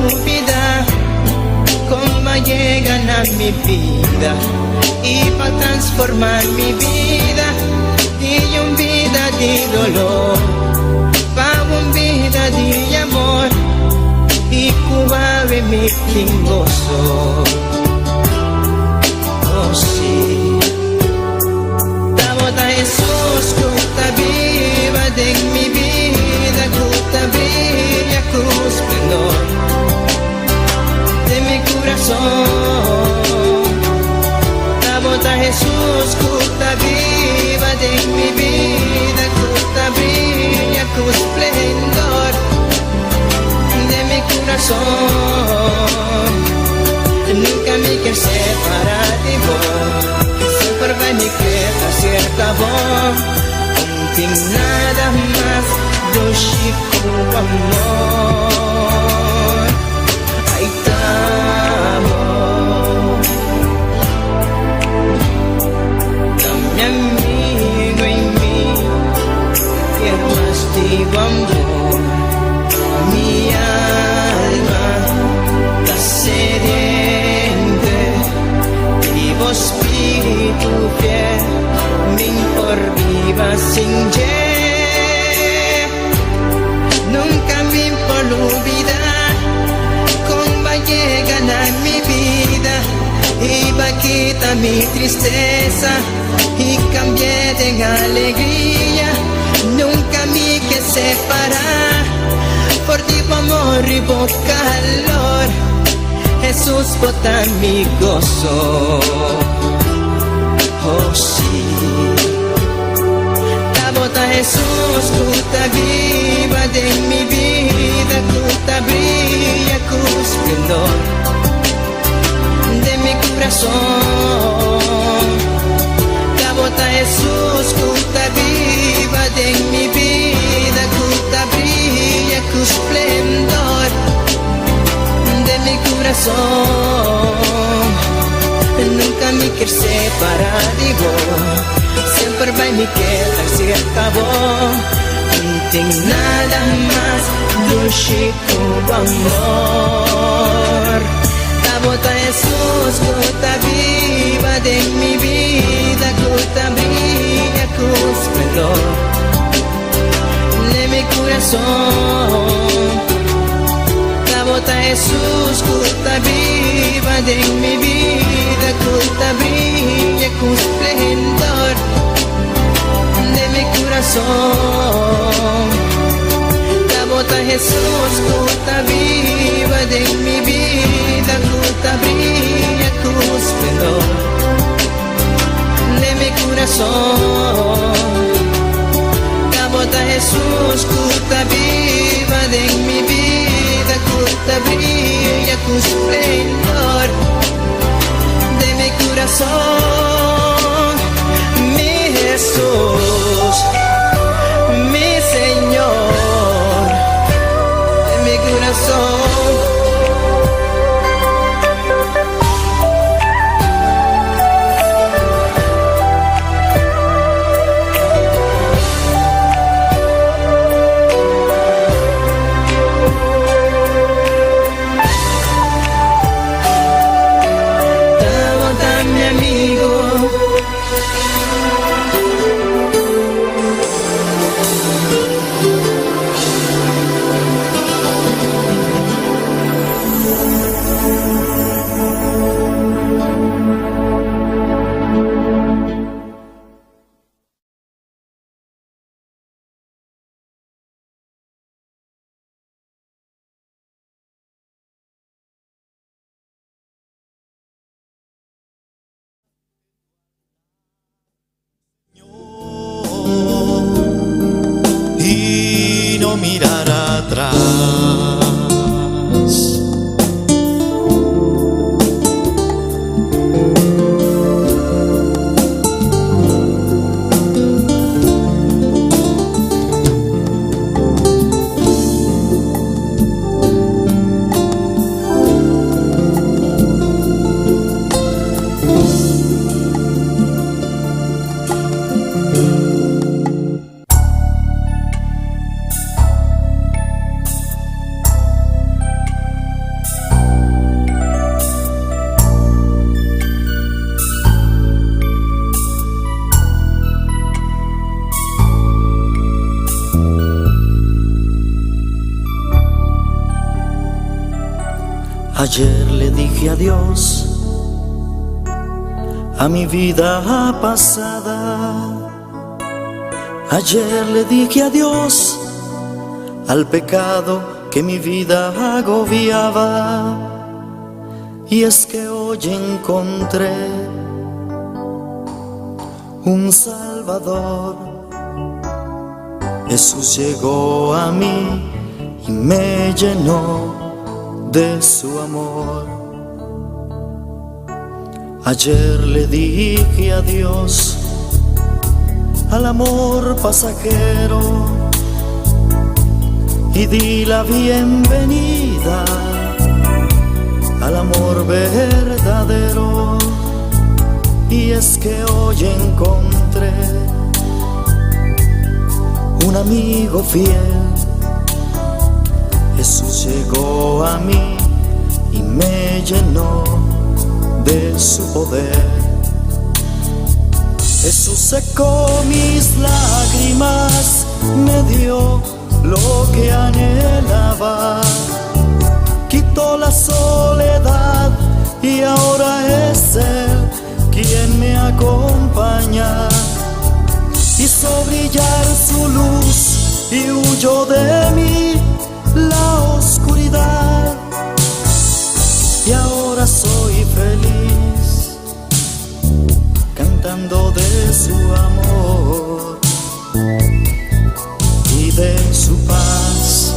olvidar cómo llegan a mi vida y para transformar mi vida y un vida de dolor para un vida de amor y cubabe mi tingoso. Oh sí, Tabota Jesús, gusta viva de mi vida, gusta brilla con esplendor de mi corazón. Tabota Jesús, gusta viva de mi vida, gusta brilla con esplendor de mi corazón. Nunca me quiero separar de vos, siempre va mi queda cerca vos. Sin nada más, yo chico amor. Ahí estamos, mi amigo y mí, que más digo amor. Mi alma está sediente, vivo espíritu fiel, mi por viva sin nunca me por olvidar cómo llegan a mi vida y va a quitar mi tristeza y cambié de alegría. Nunca me que separar por ti amor y por calor. Jesús bota mi gozo. Oh sí, Tabota Jesús, gusta viva de mi vida, gusta brilla con esplendor de mi corazón. Tabota Jesús, gusta viva de mi vida, gusta brilla con esplendor de mi corazón. Nunca me quiero separar de vos, siempre va mi quedar cerca vos. No tengo nada más dulce como amor. Tabota Jesús, gota viva de mi vida, gota brilla con esplendor de mi corazón. Tabota Jesús, gota viva de mi vida, gota brilla con esplendor de mi corazón. Tabota Jesús, gota viva de mi vida, gota brilla con esplendor de mi corazón. Tabota Jesús, gota viva de mi vida, gota brilla con esplendor de mi corazón. Mi Jesús, mi Señor, de mi corazón. Tabota, mi amigo, y no mirar atrás. Ayer le dije adiós a mi vida pasada. Ayer le dije adiós al pecado que mi vida agobiaba. Y es que hoy encontré un Salvador. Jesús llegó a mí y me llenó de su amor. Ayer le dije adiós al amor pasajero y di la bienvenida al amor verdadero. Y es que hoy encontré un amigo fiel. Jesús llegó a mí y me llenó de su poder. Jesús secó mis lágrimas, me dio lo que anhelaba, quitó la soledad y ahora es Él quien me acompaña. Hizo brillar su luz y huyó de mí la oscuridad. Y ahora soy feliz cantando de su amor y de su paz.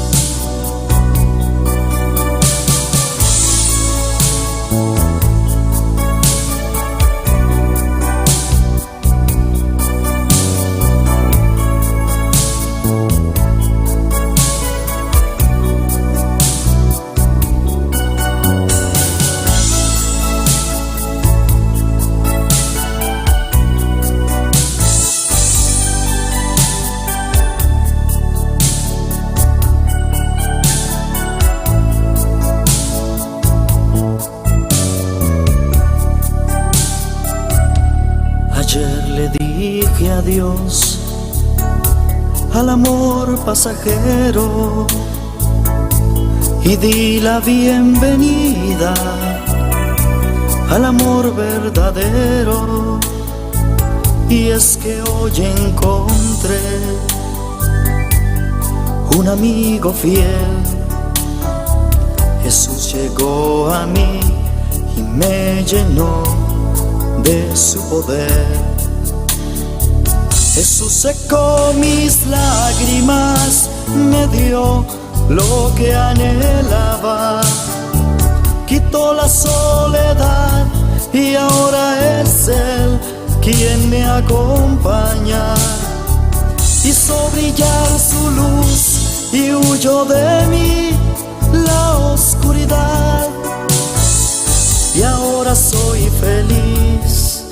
Ayer le dije adiós al amor pasajero y di la bienvenida al amor verdadero. Y es que hoy encontré un amigo fiel. Jesús llegó a mí y me llenó de su poder. Jesús secó mis lágrimas, me dio lo que anhelaba, quitó la soledad y ahora es Él quien me acompaña. Hizo brillar su luz y huyó de mí la oscuridad. Y ahora soy feliz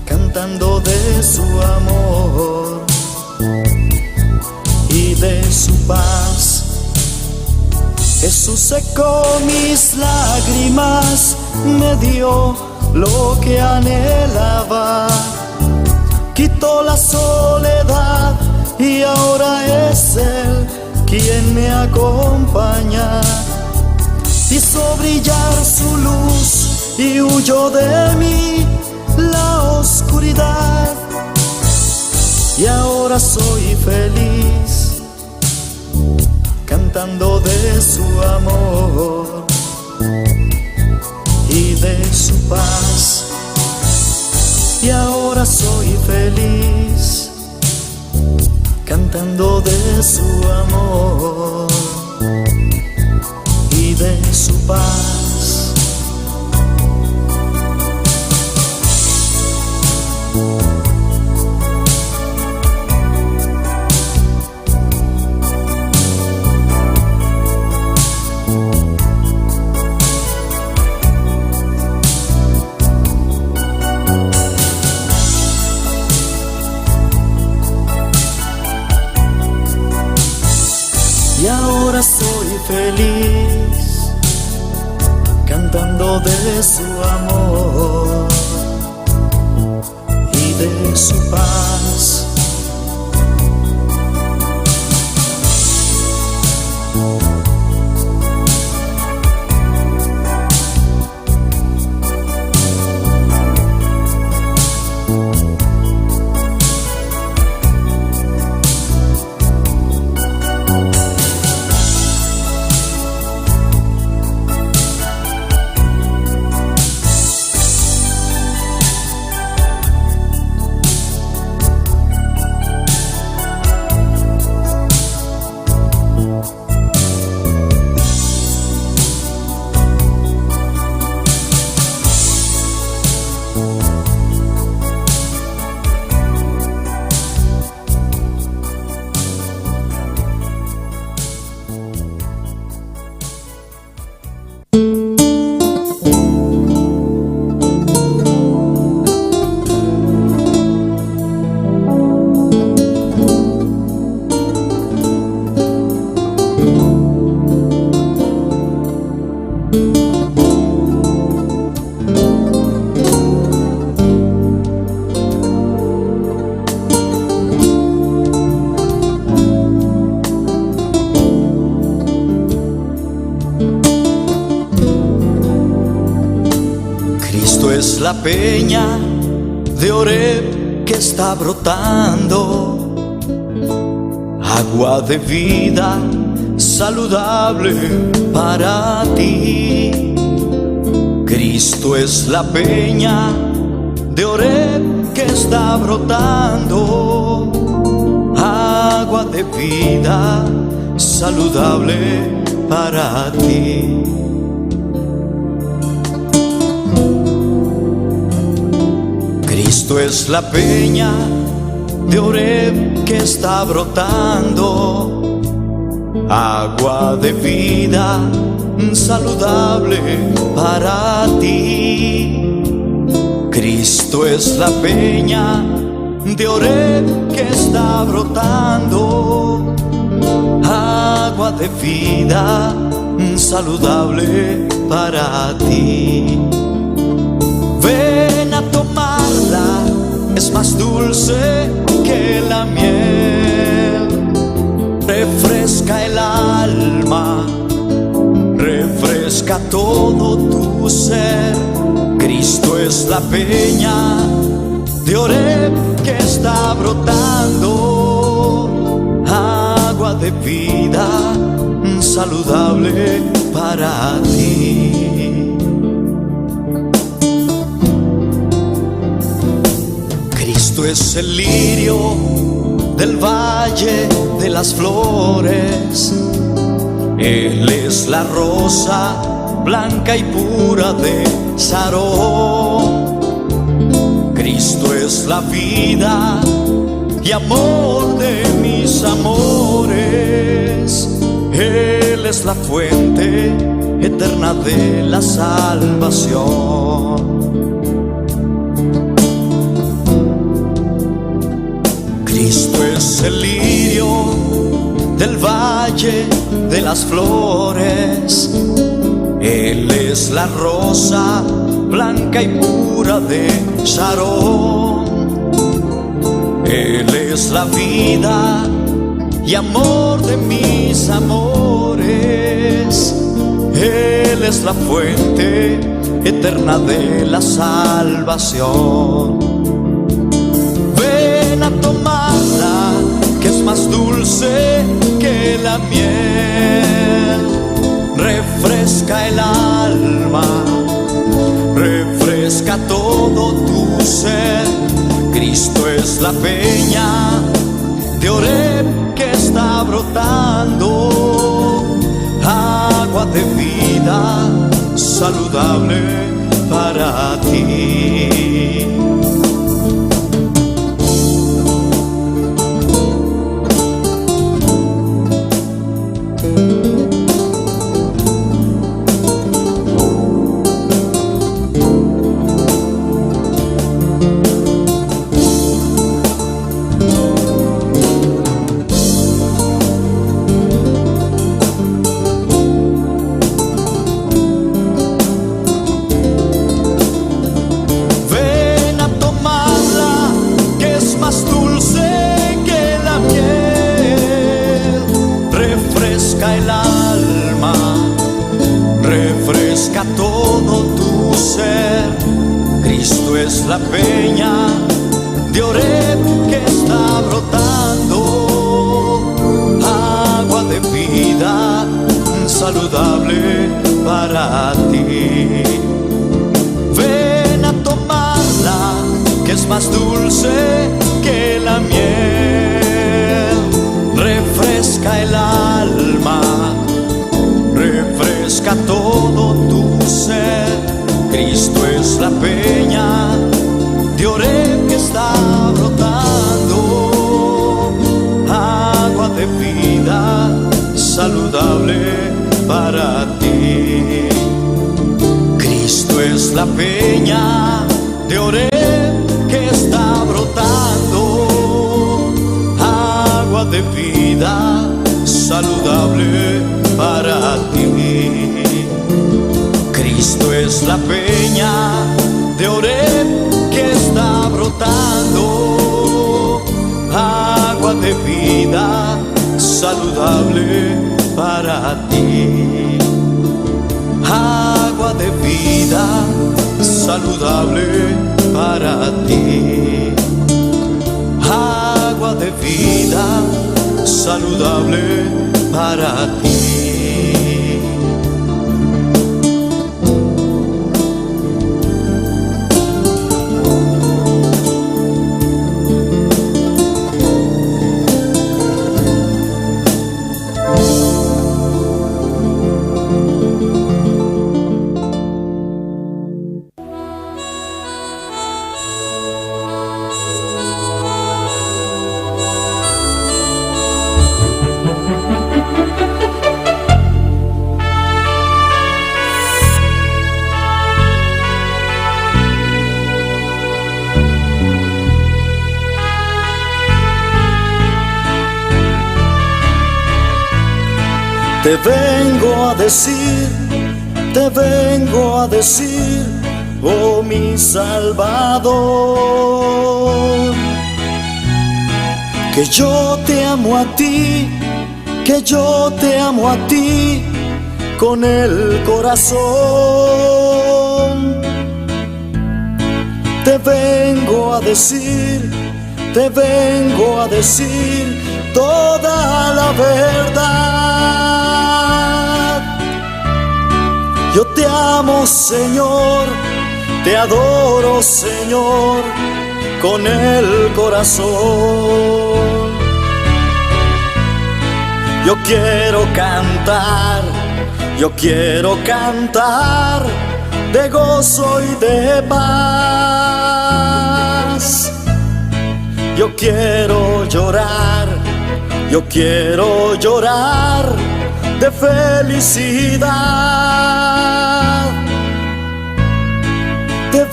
cantando de su amor y de su paz. Jesús secó mis lágrimas, me dio lo que anhelaba, quitó la soledad y ahora es Él quien me acompaña. Hizo brillar su luz y huyó de mí la oscuridad. Y ahora soy feliz cantando de su amor y de su paz. Y ahora soy feliz cantando de su amor y de su paz. Y ahora soy feliz cantando de su amor y de su paz. es la peña de Oreb que está brotando, agua de vida saludable para ti. Cristo es la peña de Oreb que está brotando, agua de vida saludable para ti. Cristo es la peña de Oreb que está brotando, agua de vida saludable para ti. Cristo es la peña de Oreb que está brotando, agua de vida saludable para ti. Ven a tomarla, es más dulce que la miel, refresca el alma, refresca todo tu ser. Cristo es la peña de Oreb que está brotando, agua de vida saludable para ti. Cristo es el lirio del valle de las flores, Él es la rosa blanca y pura de Sarón. Cristo es la vida y amor de mis amores, Él es la fuente eterna de la salvación. Cristo es el lirio del valle de las flores, Él es la rosa blanca y pura de Sarón. Él es la vida y amor de mis amores, Él es la fuente eterna de la salvación. Ven a tomarla, que es más dulce que la miel, refresca el alma, refresca todo tu ser. Cristo es la peña de Oreb que está brotando, agua de vida saludable para ti. El alma, refresca todo tu ser. Cristo es la peña de Oreb que está brotando, agua de vida saludable para ti. Ven a tomarla, que es más dulce que la miel, refresca el alma, refresca todo tu ser. Cristo es la peña de Oreb que está brotando, agua de vida saludable para ti. Cristo es la peña de Oreb que está brotando, agua de vida saludable para ti. Cristo es la peña de Oreb que está brotando, agua de vida saludable para ti. Agua de vida saludable para ti. Agua de vida saludable para ti. Te vengo a decir, oh mi Salvador, que yo te amo a ti, que yo te amo a ti con el corazón. Te vengo a decir toda la verdad. Yo te amo, Señor, te adoro, Señor, con el corazón. Yo quiero cantar de gozo y de paz. Yo quiero llorar de felicidad. Te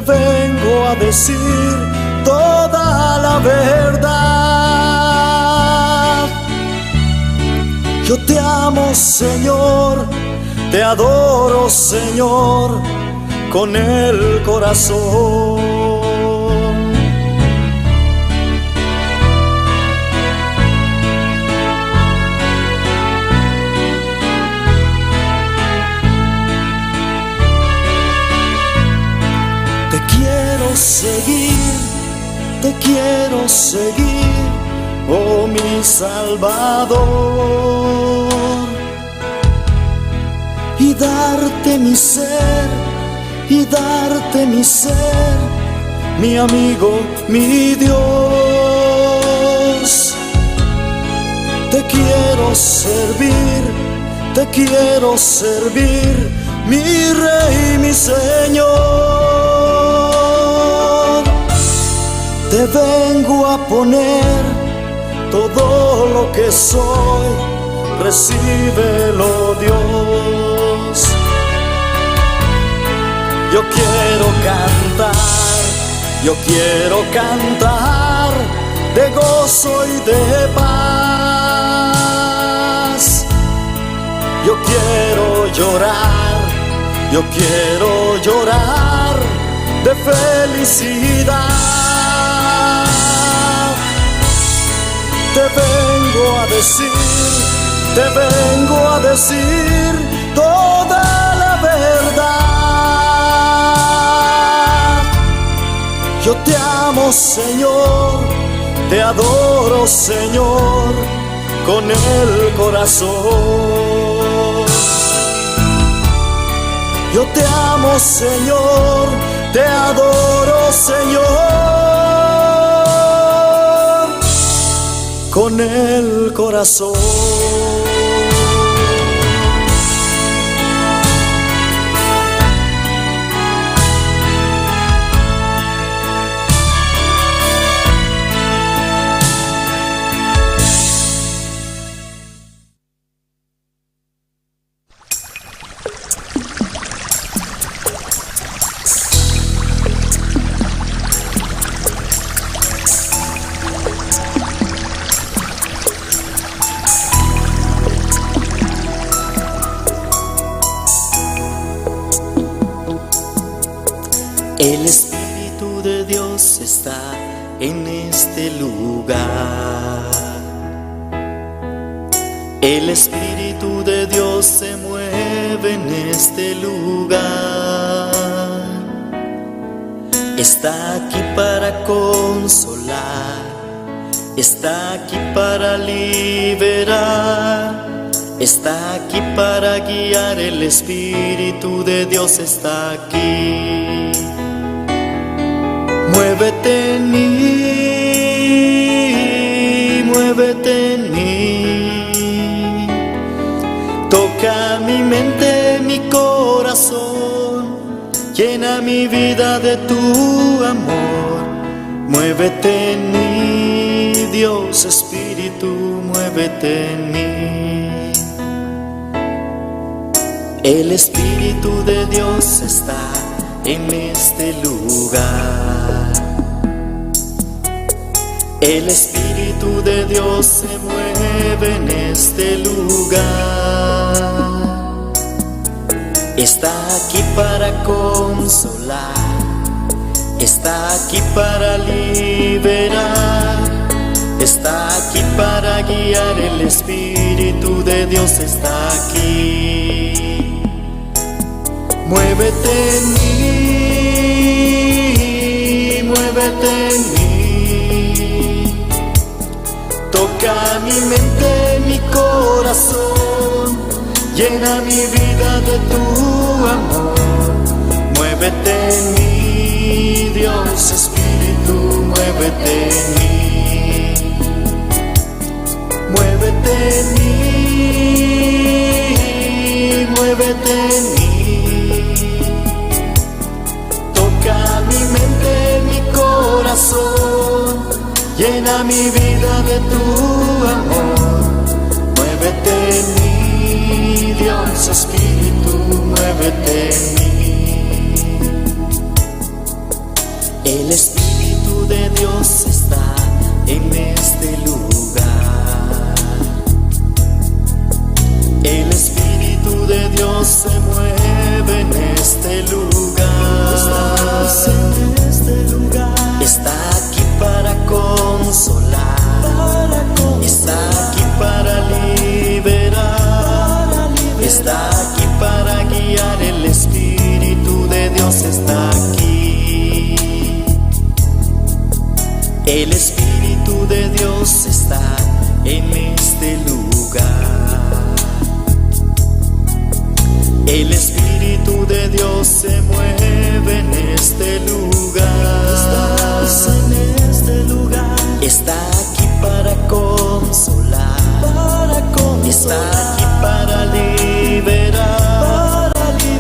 vengo a decir toda la verdad. Yo te amo, Señor, te adoro, Señor, con el corazón. Te quiero seguir, oh mi Salvador, y darte mi ser, mi amigo, mi Dios. Te quiero servir, mi Rey, mi Señor. Te vengo a poner todo lo que soy, recíbelo, Dios. Yo quiero cantar de gozo y de paz. Yo quiero llorar de felicidad. Te vengo a decir toda la verdad. Yo te amo, Señor, te adoro, Señor, con el corazón. Yo te amo, Señor, te adoro, Señor, con el corazón. El Espíritu de Dios está en este lugar. El Espíritu de Dios se mueve en este lugar. Está aquí para consolar, está aquí para liberar, está aquí para guiar. El Espíritu de Dios está aquí. Muévete en mí, muévete en mí. Toca mi mente, mi corazón, llena mi vida de tu amor. Muévete en mí, Dios Espíritu, muévete en mí. El Espíritu de Dios está en este lugar. El Espíritu de Dios se mueve en este lugar. Está aquí para consolar, está aquí para liberar, está aquí para guiar. El Espíritu de Dios está aquí. Muévete en mí, muévete en mí. Toca mi mente, mi corazón, llena mi vida de tu amor. Muévete en mí, Dios Espíritu, muévete en mí. Muévete en mí, muévete en mí. Toca mi mente, mi corazón, llena mi vida de tu amor. Muévete en mí, Dios Espíritu, muévete en mí. El Espíritu de Dios está en este lugar. El Espíritu de Dios se mueve en este lugar. Está aquí para consolar, está aquí para liberar, está aquí para guiar. El Espíritu de Dios está aquí. El Espíritu de Dios está en este lugar. El Espíritu de Dios se mueve en este lugar. Está aquí para consolar, está aquí para liberar,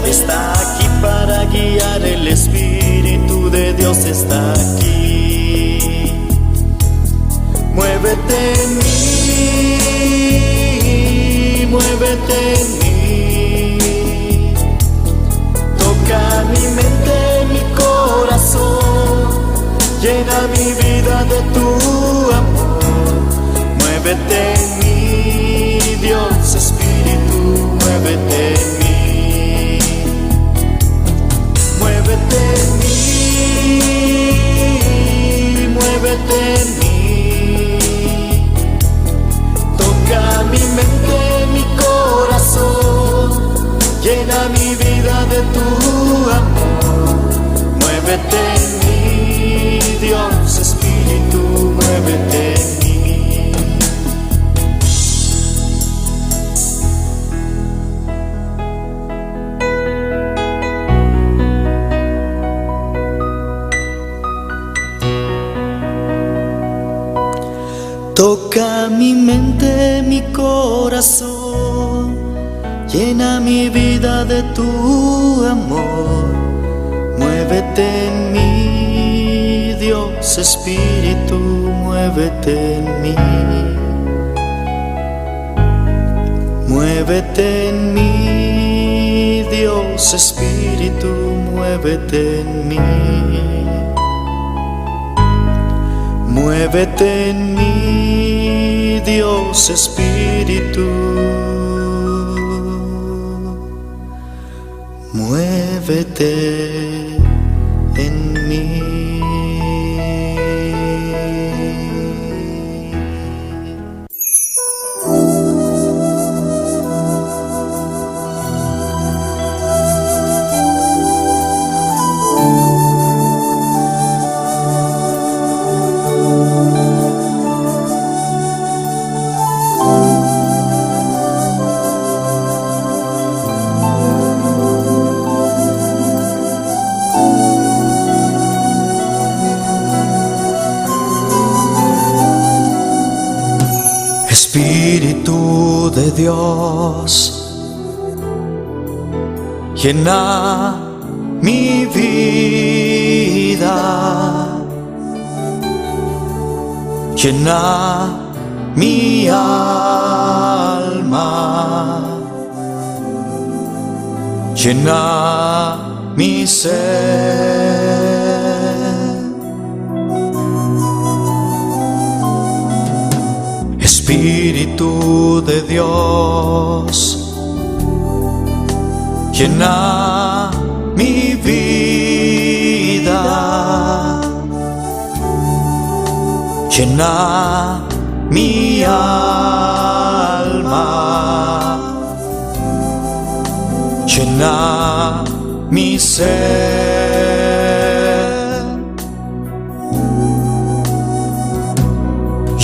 está aquí para guiar. El Espíritu de Dios está aquí. Muévete en mí, muévete en mí. Toca mi mente, mi corazón, llena mi vida de tu amor. Muévete en mí, Dios Espíritu, muévete en mí. Muévete en mí, muévete en mí. Toca mi mente, mi corazón, llena mi vida de tu amor. Muévete en mí, Dios Espíritu, muévete en mí. Toca mi mente, mi corazón, llena mi vida de tu amor. Muévete en mí, Dios Espíritu, muévete en mí. Muévete en mí, Dios Espíritu, muévete en mí. Muévete en mí, Dios Espíritu, muévete en mí. Espíritu de Dios, llena mi vida, llena mi alma, llena mi ser. Espíritu de Dios, llena mi vida, llena mi alma, llena mi ser.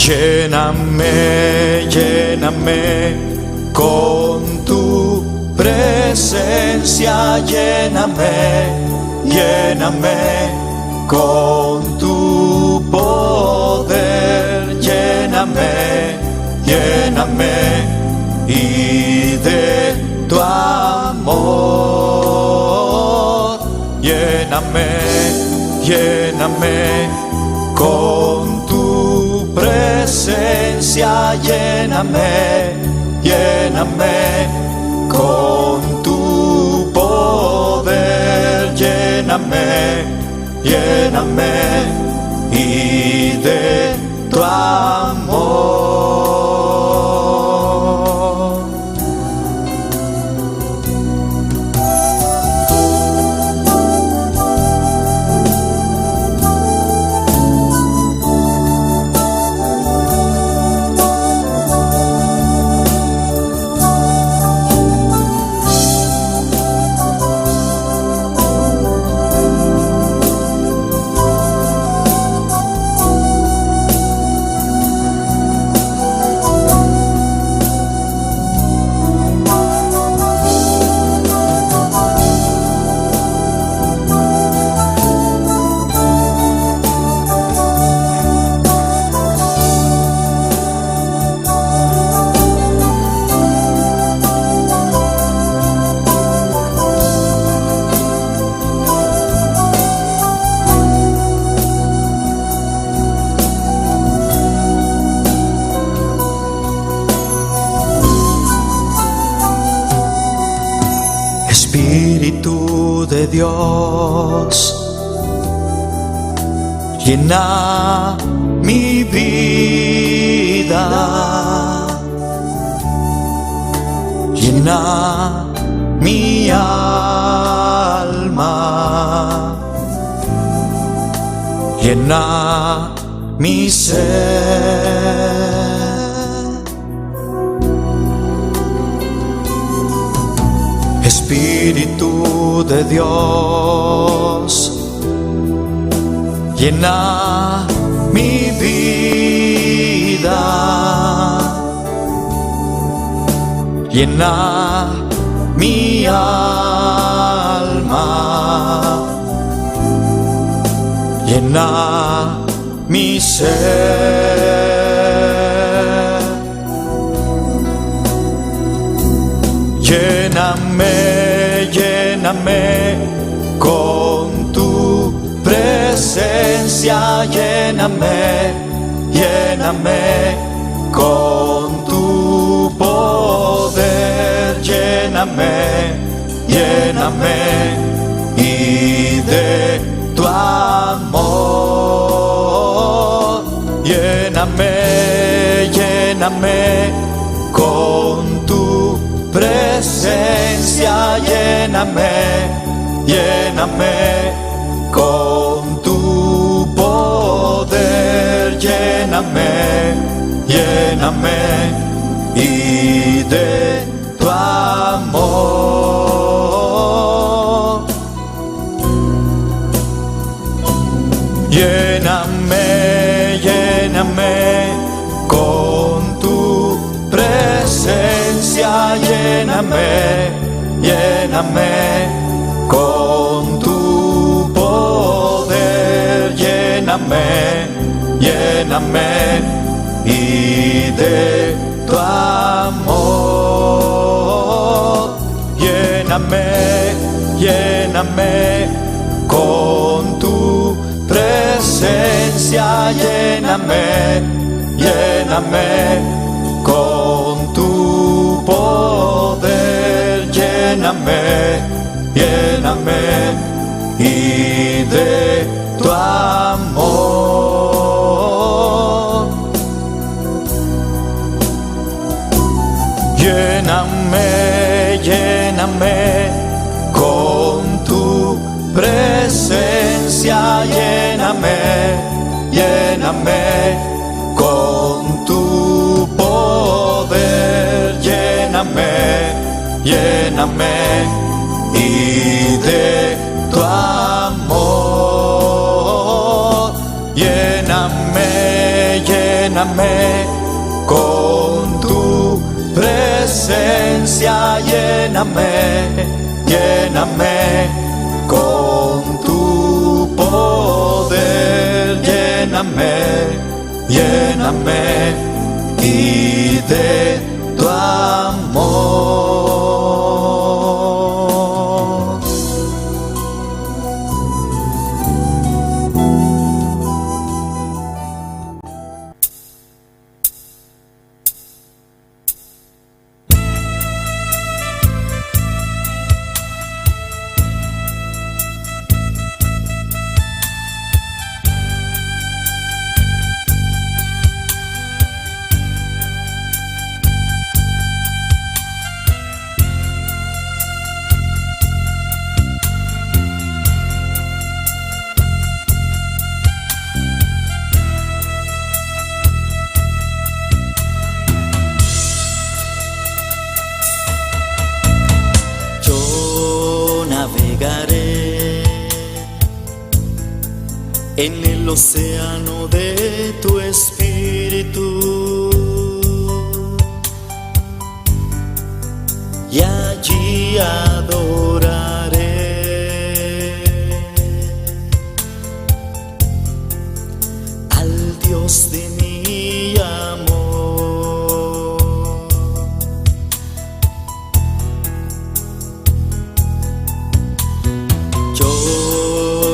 Lléname, lléname con tu presencia, lléname, lléname con tu poder, lléname, lléname y de tu amor, lléname, lléname con tu presencia, lléname, lléname con tu poder, lléname, lléname y de tu amor. Espíritu de Dios, llena mi vida, llena mi alma, llena mi ser. Espíritu de Dios, llena mi vida, llena mi alma, llena mi ser. Lléname, lléname con tu presencia, lléname, lléname con tu poder, lléname, lléname y de tu amor, lléname, lléname con tu presencia, lléname, lléname con tu poder, lléname, lléname y de tu amor, lléname, lléname con tu presencia, lléname, lléname con tu poder, lléname, lléname y de tu amor. Lléname, lléname con tu presencia, lléname, lléname con tu poder, lléname, lléname y de tu amor. Lléname, lléname con tu presencia, lléname, lléname con tu poder, lléname, lléname y de tu amor. Lléname, lléname con tu presencia, lléname, lléname con tu poder, lléname, lléname y de tu amor. Navegaré en el océano de tu espíritu y allí adoraré al Dios de mi amor.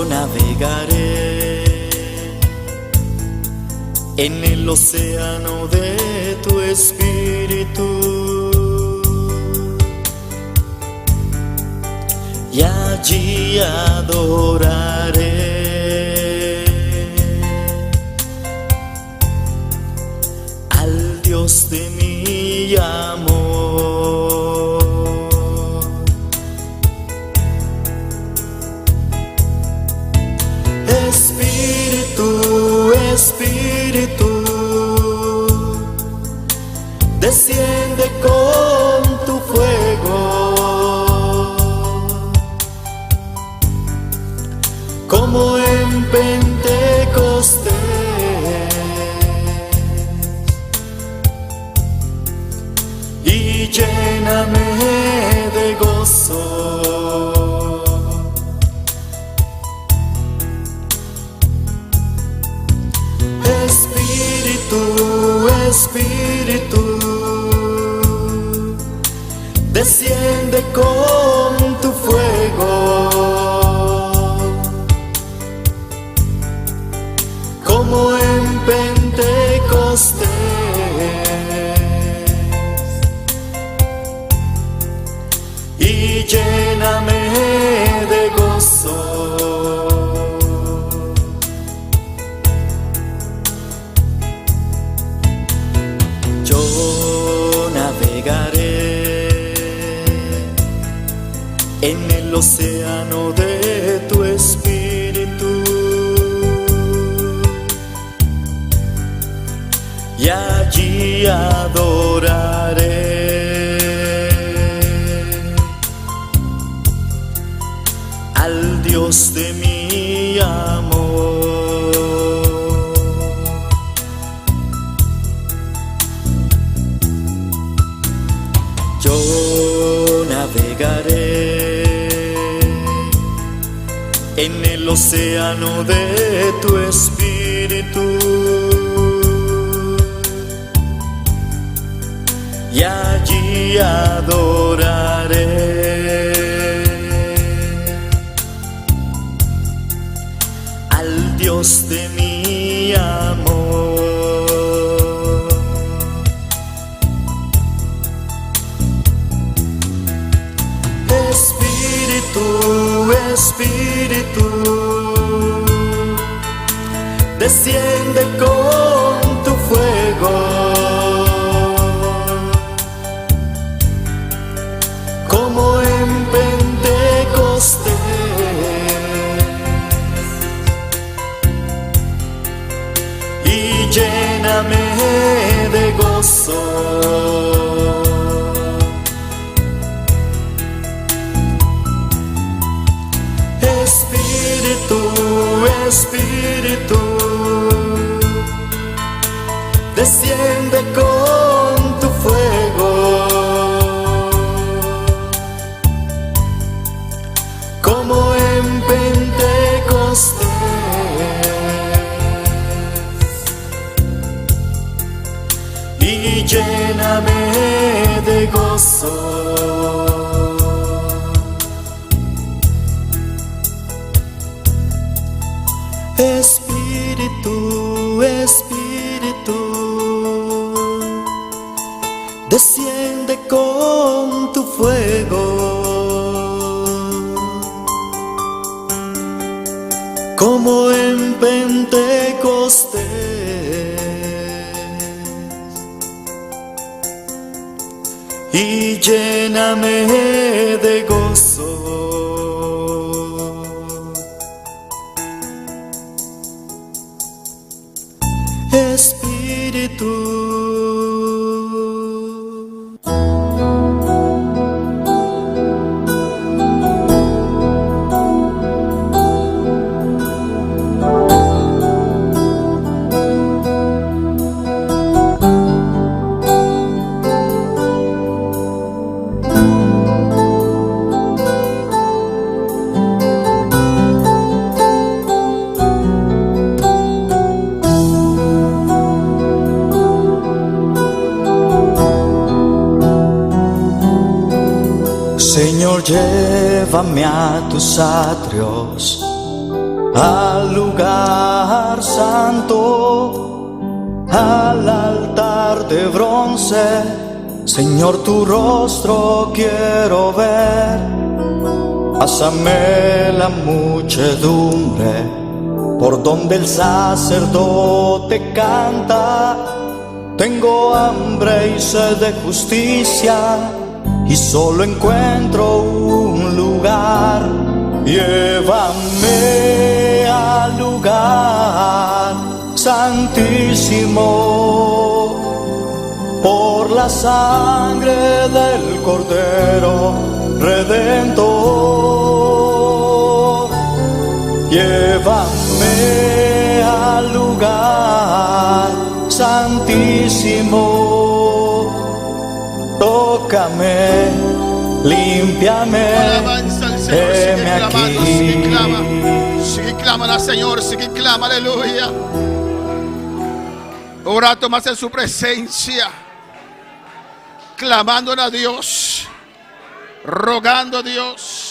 Navegaré en el océano de tu espíritu y allí adoraré al Dios de mi amor. Espíritu, Espíritu, desciende con tu fuego, como en Pentecostés, y lléname de gozo. Espíritu, desciende con tu fuego, como en Pentecostés, y lléname de gozo. Navegaré en el océano de tu espíritu y allí adoraré al Dios de mi amor. Yo navegaré en el océano de tu espíritu y allí adoraré al Dios de mi amor. Espíritu, Espíritu, desciende con tu fuego, como en Pentecostés, y lléname de gozo. Espíritu, Espíritu, desciende con tu fuego, como en Pentecostés, y lléname de gozo. Espíritu, Espíritu, desciende con tu fuego, como en Pentecostés, y lléname de gozo. Espíritu. Señor, llévame a tus atrios, al lugar santo, al altar de bronce. Señor, tu rostro quiero ver. Pásame la muchedumbre por donde el sacerdote canta. Tengo hambre y sed de justicia, y solo encuentro un lugar. Llévame al lugar santísimo, por la sangre del Cordero Redentor. Llévame al lugar santísimo, tócame, límpiame, Alabanza al Señor, sigue heme clamando, aquí. sigue clama al Señor, sigue clama, aleluya. Un rato más en su presencia, clamando a Dios, rogando a Dios.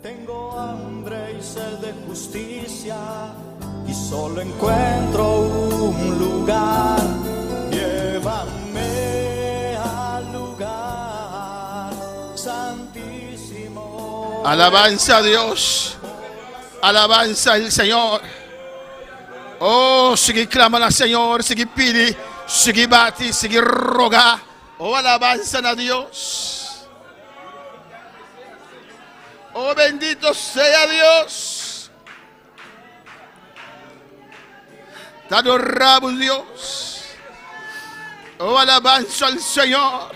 Tengo hambre y sed de justicia, y solo encuentro un lugar. Llévame al lugar santísimo. Alabanza a Dios, alabanza al Señor. Oh, sigue clamando al Señor, sigue pide, sigue bati, sigue roga. Oh, alabanza a Dios. Oh, bendito sea Dios. Te adoramos, Dios. Oh, alabanza al Señor.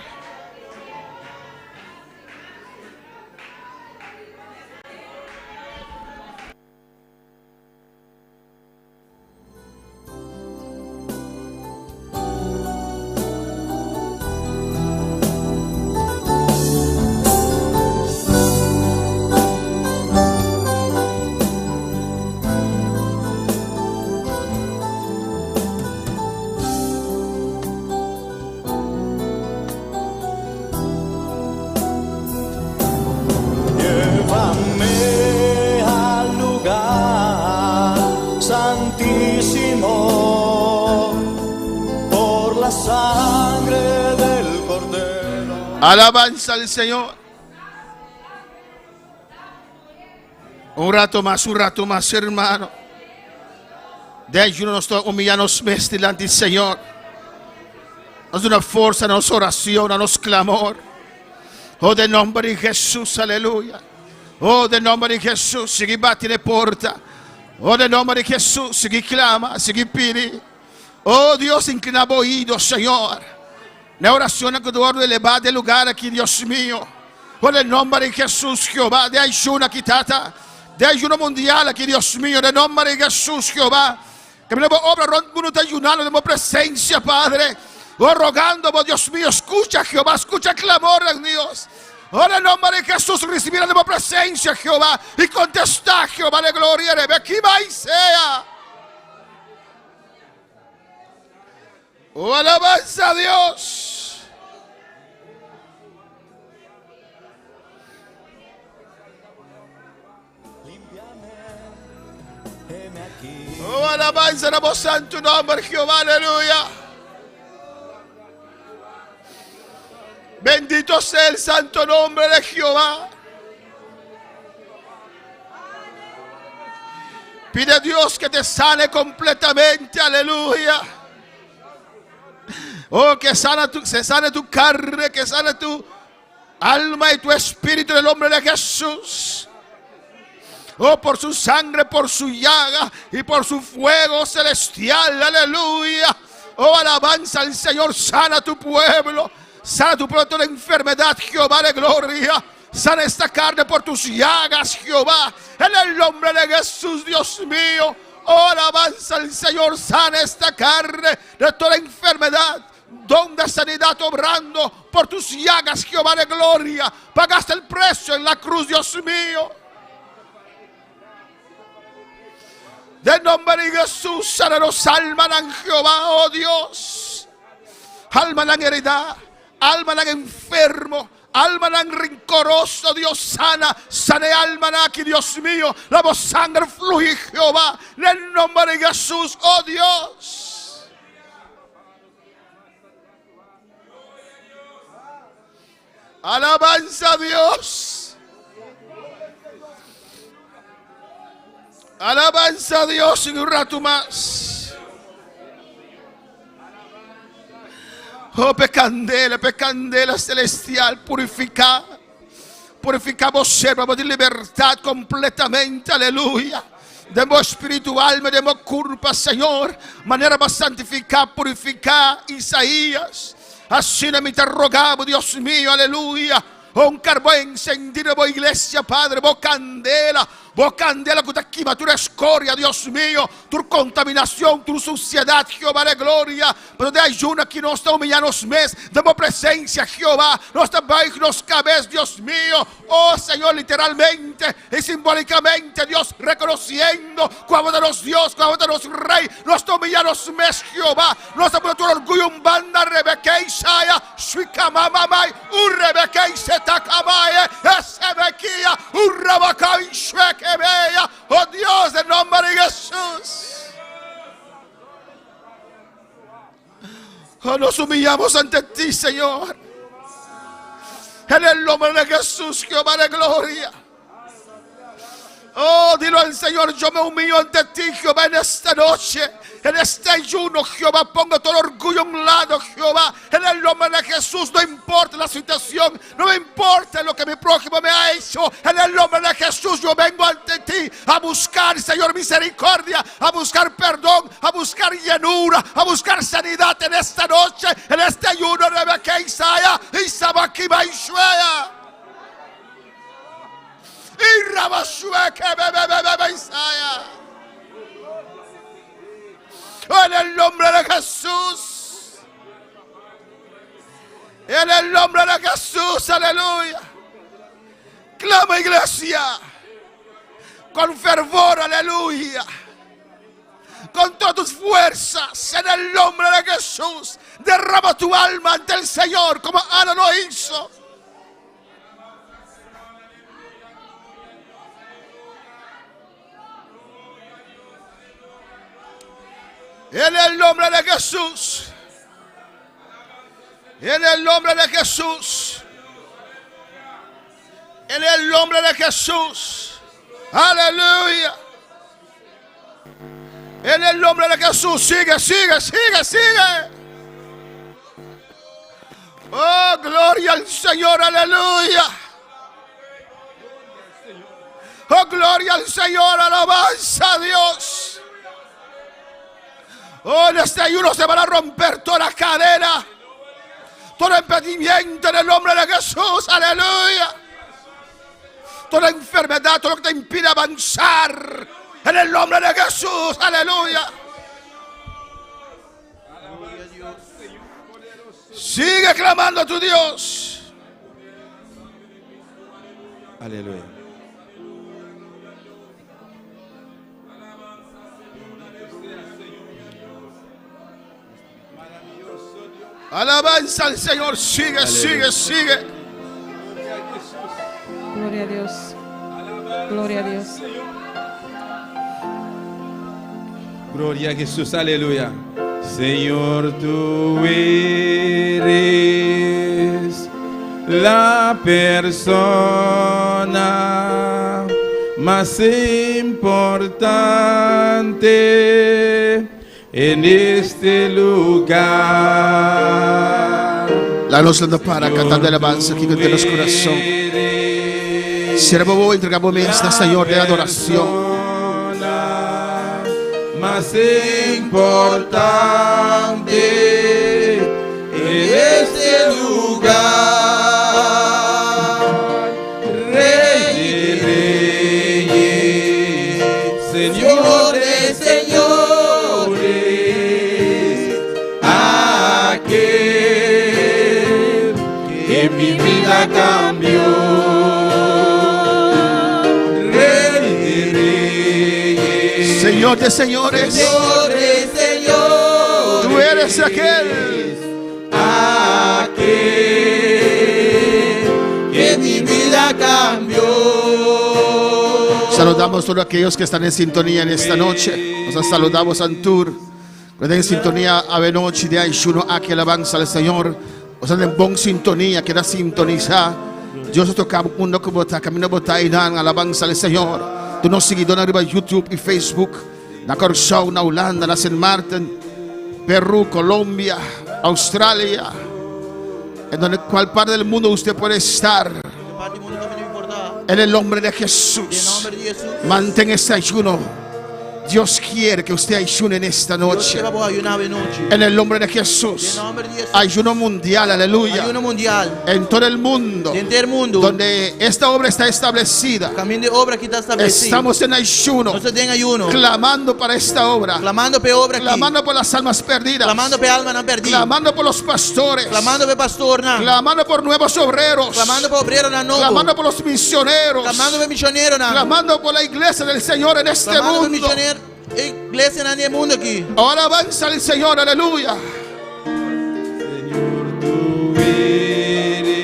sangre del Cordero. Alabanza al Señor. Un rato más, hermano. De ayuno nos humillamos más delante del Señor. Nos una fuerza, nos oración, nos clamor. Oh, de nombre de Jesús, aleluya. Oh, de nombre de Jesús, sigue bate le porta. Oh, de nombre de Jesús, sigue clama, sigue pide. Oh, Dios, inclinaba oído, Señor. La oración que tú ordenas elevar del lugar aquí, Dios mío. Oh, de nombre de Jesús, Jehová, de ayuno quitata. De ayuno mundial aquí, Dios mío, de nombre de Jesús, Jehová. Que me obra ronduno de ayunar de presencia, Padre. Oh, rogando, oh, Dios mío, escucha, Jehová, escucha el clamor de Dios. Oh, en el nombre de Jesús, recibir la presencia, Jehová, y contesta, Jehová, de gloria, de aquí va y sea. Oh, alabanza a Dios. Oh, alabanza a vos, santo nombre, Jehová, aleluya. Bendito sea el santo nombre de Jehová. Pide a Dios que te sane completamente, aleluya. Oh, que se sane tu carne, que sane tu alma y tu espíritu en el nombre de Jesús. Oh, por su sangre, por su llaga y por su fuego celestial, aleluya. Oh, alabanza al Señor, sana tu pueblo. Sana tu pueblo de toda enfermedad, Jehová de gloria. Sana esta carne por tus llagas, Jehová. En el nombre de Jesús, Dios mío. Oh, alabanza al Señor. Sana esta carne de toda enfermedad. Donde sanidad obrando por tus llagas, Jehová de gloria. Pagaste el precio en la cruz, Dios mío. De nombre de Jesús, sánanos, alma en Jehová, oh Dios. Alma en heredad. Alma enfermo, alma rencoroso, Dios sana, sane alma aquí, Dios mío, la voz sangre fluye, Jehová, en el nombre de Jesús, oh Dios. Alabanza a Dios. Alabanza a Dios en un rato más. Oh, pecandela celestial, purificamos servamos de libertad completamente, aleluya. Demos espiritual, me demos culpa, Señor, manera para santificar, purificar, Isaías. Así me te rogamos, Dios mío, aleluya. Oh, un carbón encendido, oh iglesia, Padre, oh candela con tu quematura escoria, Dios mío, tu contaminación, tu suciedad, Jehová de gloria. Pero de ayuno aquí nos humillamos mes, demos presencia, Jehová, nos nos cabezas, Dios mío. Oh Señor, literalmente y simbólicamente, Dios, reconociendo cuál de los Dios, cuál de los Rey, nos humillamos mes, Jehová, nos ha puesto orgullo un banda, Rebeca Isaya, Shuikamamamay, un Rebeca Isetakamay, Esebequia, un Rabaca Ishweke. Oh Dios, en nombre de Jesús. Oh, nos humillamos ante ti, Señor. En el nombre de Jesús, Jehová de gloria. Oh, dilo al Señor, yo me humillo ante ti, Jehová, en esta noche. En este ayuno, Jehová, pongo todo orgullo a un lado, Jehová. En el nombre de Jesús, no importa la situación, no me importa lo que mi prójimo me ha hecho. En el nombre de Jesús, yo vengo ante ti a buscar, Señor, misericordia, a buscar perdón, a buscar llenura, a buscar sanidad en esta noche, en este ayuno de Rebeca Isaya y Sabakiba Ishuea. Y Rabashueke Bebe Isaya. En el nombre de Jesús. En el nombre de Jesús, aleluya. Clama, iglesia, con fervor, aleluya. Con todas tus fuerzas, en el nombre de Jesús. Derrama tu alma ante el Señor como Ana lo hizo. En el nombre de Jesús. En el nombre de Jesús. En el nombre de Jesús. Aleluya. En el nombre de Jesús. Sigue, sigue, sigue, sigue. Oh, gloria al Señor. Aleluya. Oh, gloria al Señor. Alabanza a Dios. Oh, en este ayuno se van a romper toda cadena, todo impedimento en el nombre de Jesús. Aleluya. Toda enfermedad, todo lo que te impide avanzar, en el nombre de Jesús. Aleluya. Sigue clamando a tu Dios. Aleluya. Alabanza al Señor. Sigue, sigue, sigue. Gloria a Dios. Gloria a Dios. Gloria a Jesús, aleluya. Señor, tú eres la persona más importante en este lugar. La nos para cantando alabanza aquí con los corazones. Siervo voi, entregamos esta, Señor, de adoración. Más importante en este lugar, Rey de Reyes, Señor de Señores, aquel que mi vida cambió. Señor de señores, Señor de señores, tú eres aquel que mi vida cambió. Saludamos a todos aquellos que están en sintonía en esta noche. Nos saludamos Antur. Cuando en sintonía a noche de ayuno aquí alabanza al Señor. Nos en buena sintonía, que da sintonizar. Dios toca mundo como está camino botar y dan alabanza al Señor. Tú nos seguidores arriba YouTube y Facebook. Na Corsau, na Holanda, na St. Martin, Perú, Colombia, Australia. En donde cual parte del mundo usted puede estar. En el nombre de Jesús. Mantén este ayuno. Dios quiere que usted ayune en esta noche. En el nombre de Jesús. Ayuno mundial, aleluya. Ayuno mundial. En todo el mundo. En todo el mundo. Donde esta obra está establecida. Camino de obra que está establecido. Estamos en ayuno. Nosotros en ayuno. Clamando para esta obra. Clamando por obra aquí. Clamando por las almas perdidas. Clamando por almas no perdidas. Clamando por los pastores. Clamando por pastor. Clamando por nuevos obreros. Clamando por obreros nuevos. Clamando por los misioneros. Clamando por misioneros. Clamando por la iglesia del Señor en este Clamando por mundo. misioneros. Iglesia en el mundo aquí. Ahora avanza el Señor, aleluya. Señor, tú eres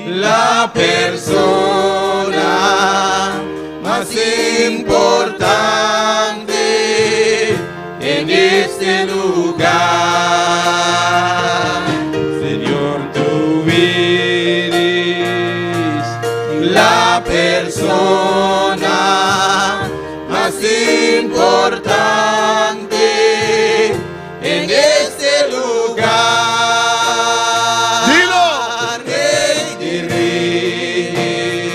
la persona más importante en este lugar. Señor, tú eres la persona más importante en este lugar. Dilo. Rey de Reyes,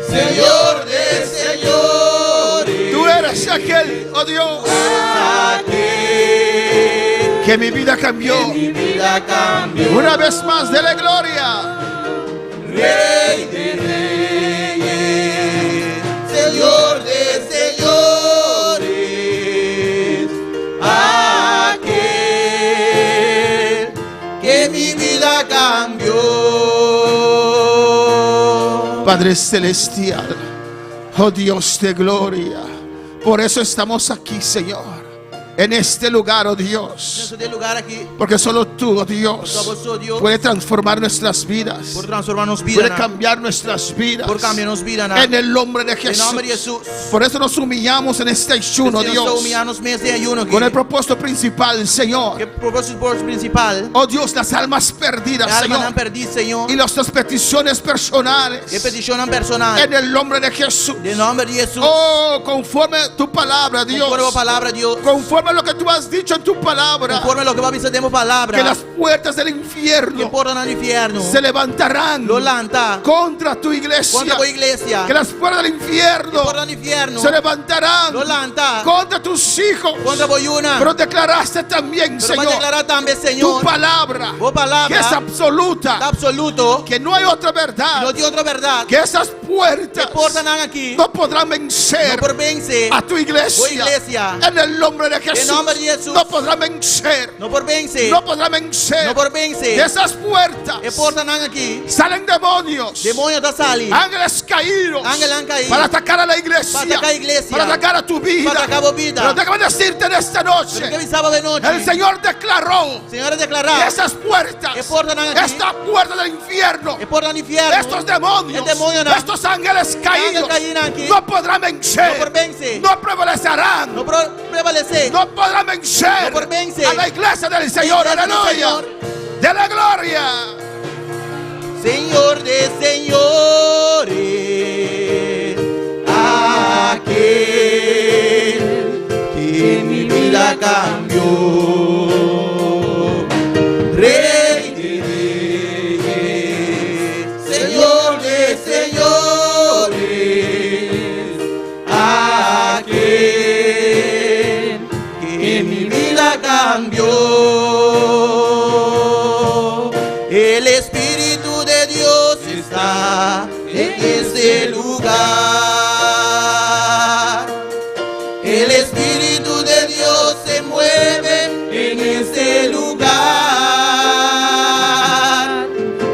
Señor de señores. Tú eres aquel, oh Dios, Aquel que mi vida cambió. mi vida cambió. Una vez más, dele gloria. Rey de Reyes, Señor de señores, aquel que mi vida cambió. Padre celestial, oh Dios de gloria, por eso estamos aquí, Señor. en este lugar, oh En Dios. este lugar aquí. Porque solo tú, oh Dios, Solo Dios puede transformar nuestras vidas. por transformarnos Puede vida. cambiar nuestras vidas. Por cambiarnos vida. En el nombre de En nombre de Jesús. Jesús. Por eso nos humillamos en este ayuno, Dios. Humillarnos mes de ayuno aquí. Con el propósito principal, Señor. Que propósito principal. Oh Dios, las almas perdidas, Las almas han Señor. perdido, Señor. Y nuestras peticiones personales. Que peticionan personal. En el nombre de Jesús. En nombre de Jesús. Oh, conforme tu palabra, Dios. Conforme a palabra de Dios. Conforme a lo que tú has dicho en tu palabra. Conforme a lo que va a decir de palabra. Que las puertas del Que infierno portan al infierno. se levantarán Lo lanta. contra tu iglesia. Contra tu iglesia. Que las puertas del Que infierno portan al infierno. se levantarán Lo lanta. contra tus hijos. Contra Boyuna. Pero declaraste también, Pero va a Señor, declarar también, tu Señor. palabra, Tu palabra. que es absoluta, Absoluto. que no hay otra verdad, No tiene otra verdad. que esas Que puertas portan aquí. no podrán vencer No por vence. a tu iglesia. Tu iglesia. En el nombre de Jesús, nombre de Jesús. no podrán vencer, No por vence. no podrán vencer. No por vence. De esas puertas Que portan aquí. salen demonios, Demonio da sali. ángeles caídos, Ángeles han caído. para atacar a la iglesia, Para atacar a la iglesia. para atacar a tu vida. Para atacar a tu vida. Pero déjame decirte en esta Pero noche, que mi sábado de noche. el Señor declaró Señor que declarar. esas puertas, Que portan aquí. esta puerta del infierno, Que portan al infierno. estos demonios, El demonio no. estos ángeles caídos, caídos aquí. no podrán No vencer, por vence. no prevalecerán, No por prevalecer. no podrán vencer No por vencer. a la iglesia del Señor. iglesia del Aleluya, Señor. de la gloria. Señor de señores, aquel que mi vida cambió, Rey de reyes, Señor de señores, aquel que mi vida cambió. El Espíritu de Dios está en este lugar. El Espíritu de Dios se mueve en este lugar.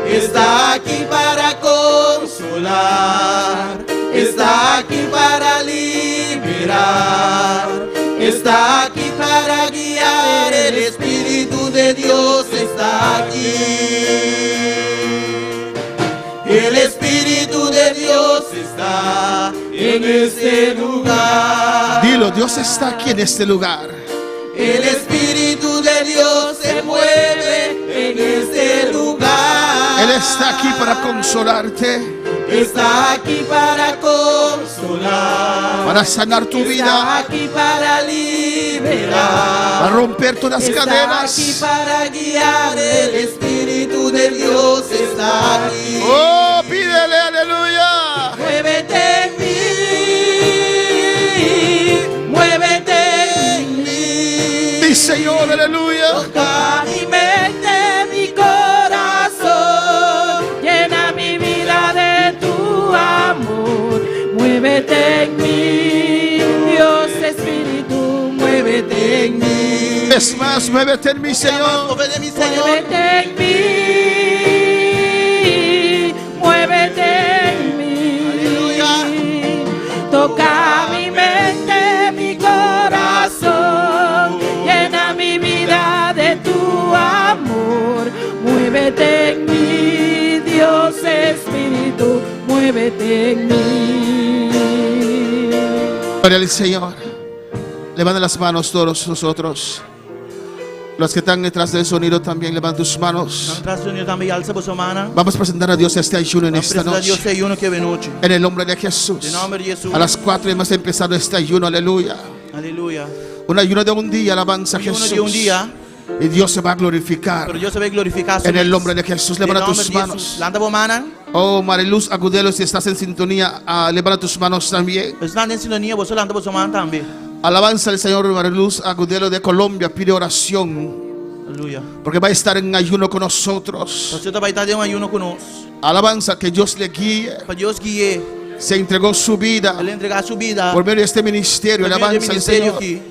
Está aquí para consolar. Está aquí para liberar. Está aquí para guiar. El Espíritu de Dios está aquí. El Espíritu de Dios está en este lugar. Dilo, Dios está aquí en este lugar. El Espíritu de Dios se mueve en este lugar. Él está aquí para consolarte, Está aquí para consolar. para sanar tu Está vida, aquí para liberar. para romper todas las Está cadenas. aquí para guiar. El Espíritu de Dios está aquí. Oh, pídele, aleluya. Muévete en mí, muévete en mí. Mi Señor, aleluya. Toca mi mente, mi corazón, llena mi vida de tu amor. Muévete en mí, Dios Espíritu, muévete en mí. Es más, muévete en mi Señor. Muévete en mi Señor. Muévete en mí, muévete en mí. Aleluya. Toca mi mente, mi corazón, llena mi vida de tu amor. Muévete en mí, Dios Espíritu, muévete en mí. Gloria al Señor. Levanten las manos todos nosotros. Los que están detrás del sonido también levanten tus manos. Vamos a presentar a Dios este ayuno en esta noche. En el nombre de Jesús. A las 4 hemos empezado este ayuno, aleluya. Aleluya. Un ayuno de un día, alabanza a Jesús. de un día, Y Dios se va a glorificar. pero Dios se ve glorificado. En el nombre de Jesús, levanta tus manos. Landa bomana. Oh, Mariluz Agudelo, si estás en sintonía, levanta tus manos también. Están en sintonía, vos landa bomana también. Alabanza al Señor. Mariluz Agudelo de Colombia pide oración, Aleluya. porque va a estar en ayuno con nosotros. Você vai estar de um ayuno conosco. Alabanza, que Dios le guíe. Para Dios guíe. Se entregó su vida Ele entregar a sua vida. por medio de este ministerio. Por medio do Alabanza al ministério Señor. aqui.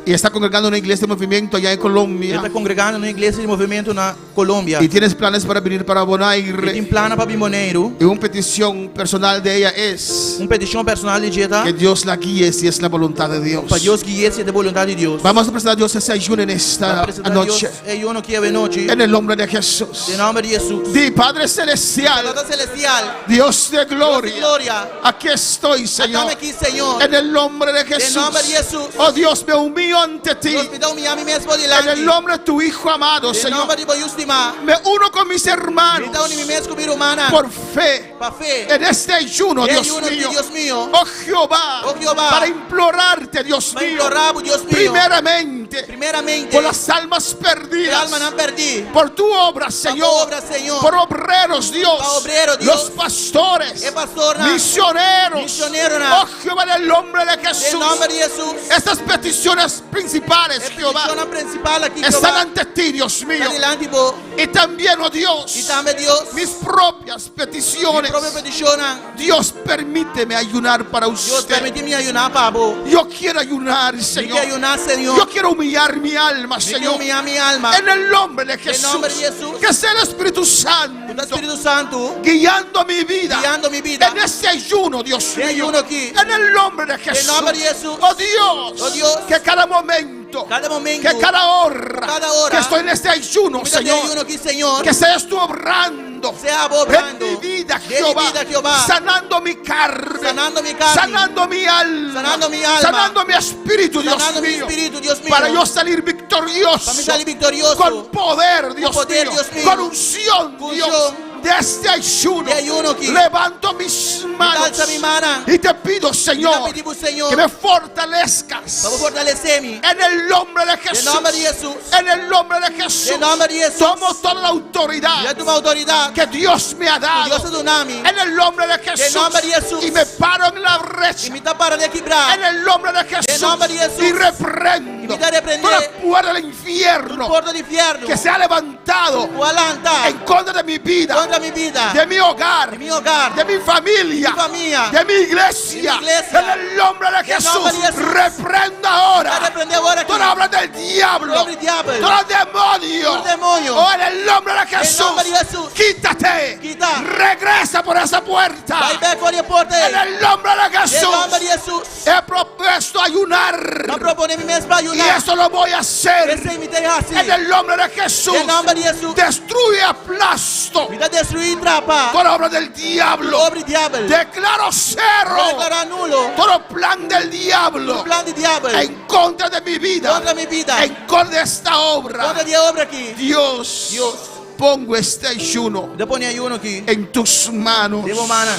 y está congregando en una iglesia de movimiento allá en Ele Colombia, está congregando numa igreja de movimento na Colômbia. y tienes planes para venir para Ele tem Bonaire, plano para Bimoneiro. y una petición personal de ella es Petição personal de dieta. que Dios la guíe si es la voluntad de Dios. Para Deus guiar-se da vontade de Deus. Vamos a presentar a Dios ese ayuno en esta noche, E eu não quero noite. en el nombre de Jesús. Em nome de Jesus. Di, Padre Celestial, Padre celestial. Dios de Deus de gloria, glória. aquí estoy, Señor, Estamos aqui, Senhor. en el nombre de Em Jesús. nome de Jesus. Oh Dios, me humillo ante ti, Deus me dá a mim mesmo en delante. el nombre de tu Hijo amado, Em Señor. nome de meu estimar. Me uno con mis Me hermanos dá a mim mesmo como humana. por fe Para fé. en este ayuno, Dios Ayuno aqui, mío. Deus mío. Oh Jehová, Oh Jehová, para implorarte, Dios Para mío, implorar, Deus mío. primeramente Primeiramente. por las almas Que perdidas, alma não perdi. por tu obra, Señor, obra, Señor. por obreros, Dios, Para obrero, Dios. los pastores, E pastor na. misioneros, Misionero na. oh Jehová, en el nombre de Em Jesús. nome de Jesus. Estas peticiones principales, É Jehová, petição principal aqui, están Jeová. ante ti, Dios mío, Está delante, vos. y también, oh Dios, E também Deus. mis propias Minha peticiones. própria petição. Dios, permíteme ayunar para Deus usted. permite-me ayunar, Pablo. Yo quiero ayunar, Me Señor. quer ayunar, Senhor. Yo quiero humillar mi alma, Me quer Señor. humilhar minha alma. En el nombre de Jesús. nombre de Jesús. Que sea el Espíritu O Santo Espírito Santo guiando mi vida. guiando mi vida. En este ayuno, Dios Este mío. ayuno aquí. En el nombre de Jesús. nombre de Jesús. Oh Dios. Oh Dios. Que cada momento. Cada momento. Que cada hora. Cada hora. Que estoy en este ayuno, Mira, Señor. ayuno aquí, Señor. Que seas tú obrando. Sea obrando. En mi vida, De mi Jehová. vida, Jehová. Sanando mi carne. Sanando mi carne. Sanando mi alma. Sanando mi alma. Sanando mi espíritu, Dios Sanando mi mío. espíritu, Dios mío. Para yo salir victorioso. Para mí salir victorioso. Con poder, Dios, poder, mío. Dios mío. Con unción, Con Dios. unción. De este ayuno. De ayuno aquí. Levanto mis manos. alza mi mano. Y te pido, Señor. te pedimos, Señor. Que me fortalezcas. Vamos a fortalecer-me. En el nombre de Jesús. En nombre de Jesús. En el nombre de Jesús. En nombre de Jesús. Tomo toda la autoridad E a tua autoridade. que Dios me ha dado. Dios do nome. En el nombre de Jesús. nombre de Jesús. Y me paro en la brecha. E me dá para de quebrar. En el nombre de Jesús. nombre de Jesús. Y reprendo Y me da reprender. toda puerta del infierno Porta do inferno. que se ha levantado O alanta. en contra de mi vida, Contra minha vida. de mi hogar, De mi hogar. de mi familia, Mi familia. de mi iglesia. De mi iglesia. En el nombre de Jesús, nombre de Jesús. reprendo Vai ahora repreender agora aqui. toda obra del diablo, Sobre o diabo. todo demonio. Todo demônio. Oh, en el nombre de Jesús, nombre de Jesús. quítate, Quita. regresa por esa puerta. Vai ver qual é a porta En aí. el nombre de Em Jesús, nome de Jesus. he propuesto ayunar. Não proponemos mesmo para Y ajudar. eso lo voy a hacer Esse me tem assim. en el nombre de Jesús. Em nome de Jesus. Destruye, aplasto Me dá destruir e trapa. toda obra del diablo. Sobre o diabo. Declaro Vou cero declarar nulo. todo plan del diablo O plano do diabo. en contra de mi vida, Contra minha vida. en contra de esta obra. Contra a obra aqui. Dios, Dios. pongo este ayuno Depois ayuno aqui. en tus manos. Devo mana.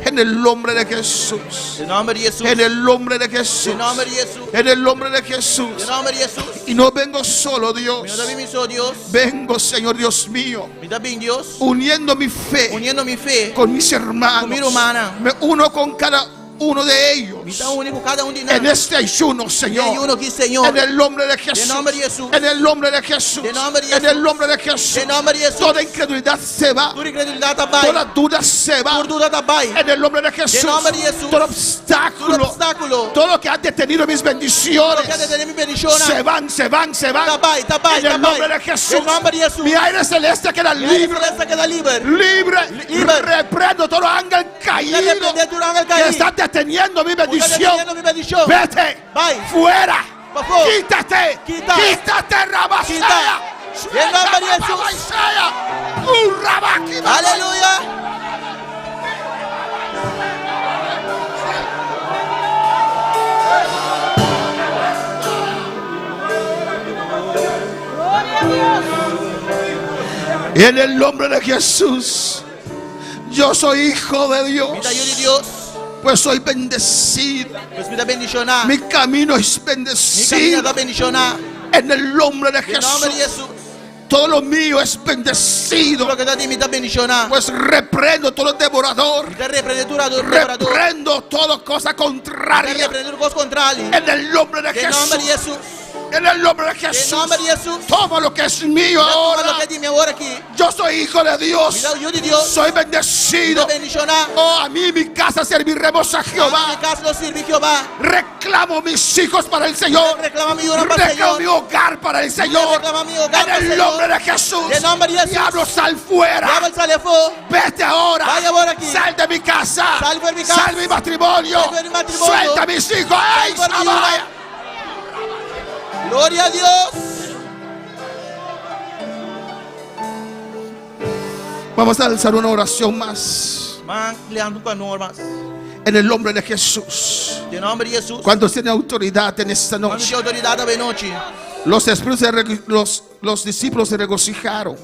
En el nombre de Jesús. Em nome de Jesus. En el nombre de Jesús. Em nome de Jesus. En el nombre de Jesús. Em nome de Jesus. Y no vengo solo, Me Dios. dá bem só Deus. Vengo, Señor Dios mío, Me dá bem Deus. uniendo mi fe Unindo minha fé. con mis hermanos. Con mi hermana. Me uno con cada uno de ellos Me dá único cada de en nós. este ayuno, E Señor. ayuno aqui, Senhor. En el nombre de Jesús. En nombre de Jesús. En el nombre de Jesús. En nombre de En Jesús. el nombre de Jesús. Em nome de Jesus. Toda incredulidad se va. Toda incredulidade tá vai. Toda duda se va. Por dúvida tá vai. En el nombre de Jesús. En nombre de Jesús. Todo Todo obstáculo. obstáculo. Todo lo que ha detenido mis bendiciones. Quer deter me beniciona. Se van, se van, se van. Tá vai, tá vai, En tá el nombre vai. de Jesús. Em nome de Jesus. Mi aire celeste queda libre. Essa queda livre. Libre. Libre. Reprendo todo ángel Quer caído repreender durante el que cair. está deteniendo mi Está bendición. deteniendo mi bendición. Vete. Vai. Fuera. Pa' fuera. Quítate. Quita. Quítate, Rabasaya. Quita. En nombre de Jesús. Rabasaya. Aleluya. Y en el nombre de Jesús, yo soy hijo de Dios, Me dá ajuda de Deus. pues soy bendecido. Pois me dá bendicionar. Mi camino es Mi camino bendecido. dá bendicionar. En el nombre de Em nome de Jesús, Jesus. todo lo mío es bendecido. Tudo que dá de mim dá bendicionar. Pues reprendo todo devorador. Me dá repreendedura do devorador. Reprendo toda cosa Me dá contraria. repreendedura coisa contrária. En el nombre de Em nome de Jesús. Jesus. En el nombre de En Jesús. nombre de Jesús. Toma lo que es mío Toma lo ahora. que es de mi ahora aquí. Yo soy hijo de Dios. Mira, yo de Dios. Soy bendecido. Te bendicionar. Oh, a mí y mi casa serviremos a En Jehová. mi casa lo sirve Jehová. Reclamo mis hijos para el Señor. Reclama mi hora para el Reclamo mi Señor. hogar para el Señor. Reclama mi hogar para En el el Señor. nombre de Jesús. En nombre de Jesús. Diablo, sal fuera. Diablo, sale fuera. Vete ahora. Vaya ahora aquí. Sal de mi casa. Sal de mi casa. Sal de mi matrimonio. Sal de mi matrimonio. Suelta a mis hijos. ¡Ey, Sal por mi Samaya! vida. Gloria a Dios. Vamos a alzar una oración más. Man, leando con normas. En el nombre de Jesús. En nombre de Jesús. ¿Cuántos tienen autoridad en esta Cuando noche? de autoridad a noche. Los espíritus los discípulos se regocijaron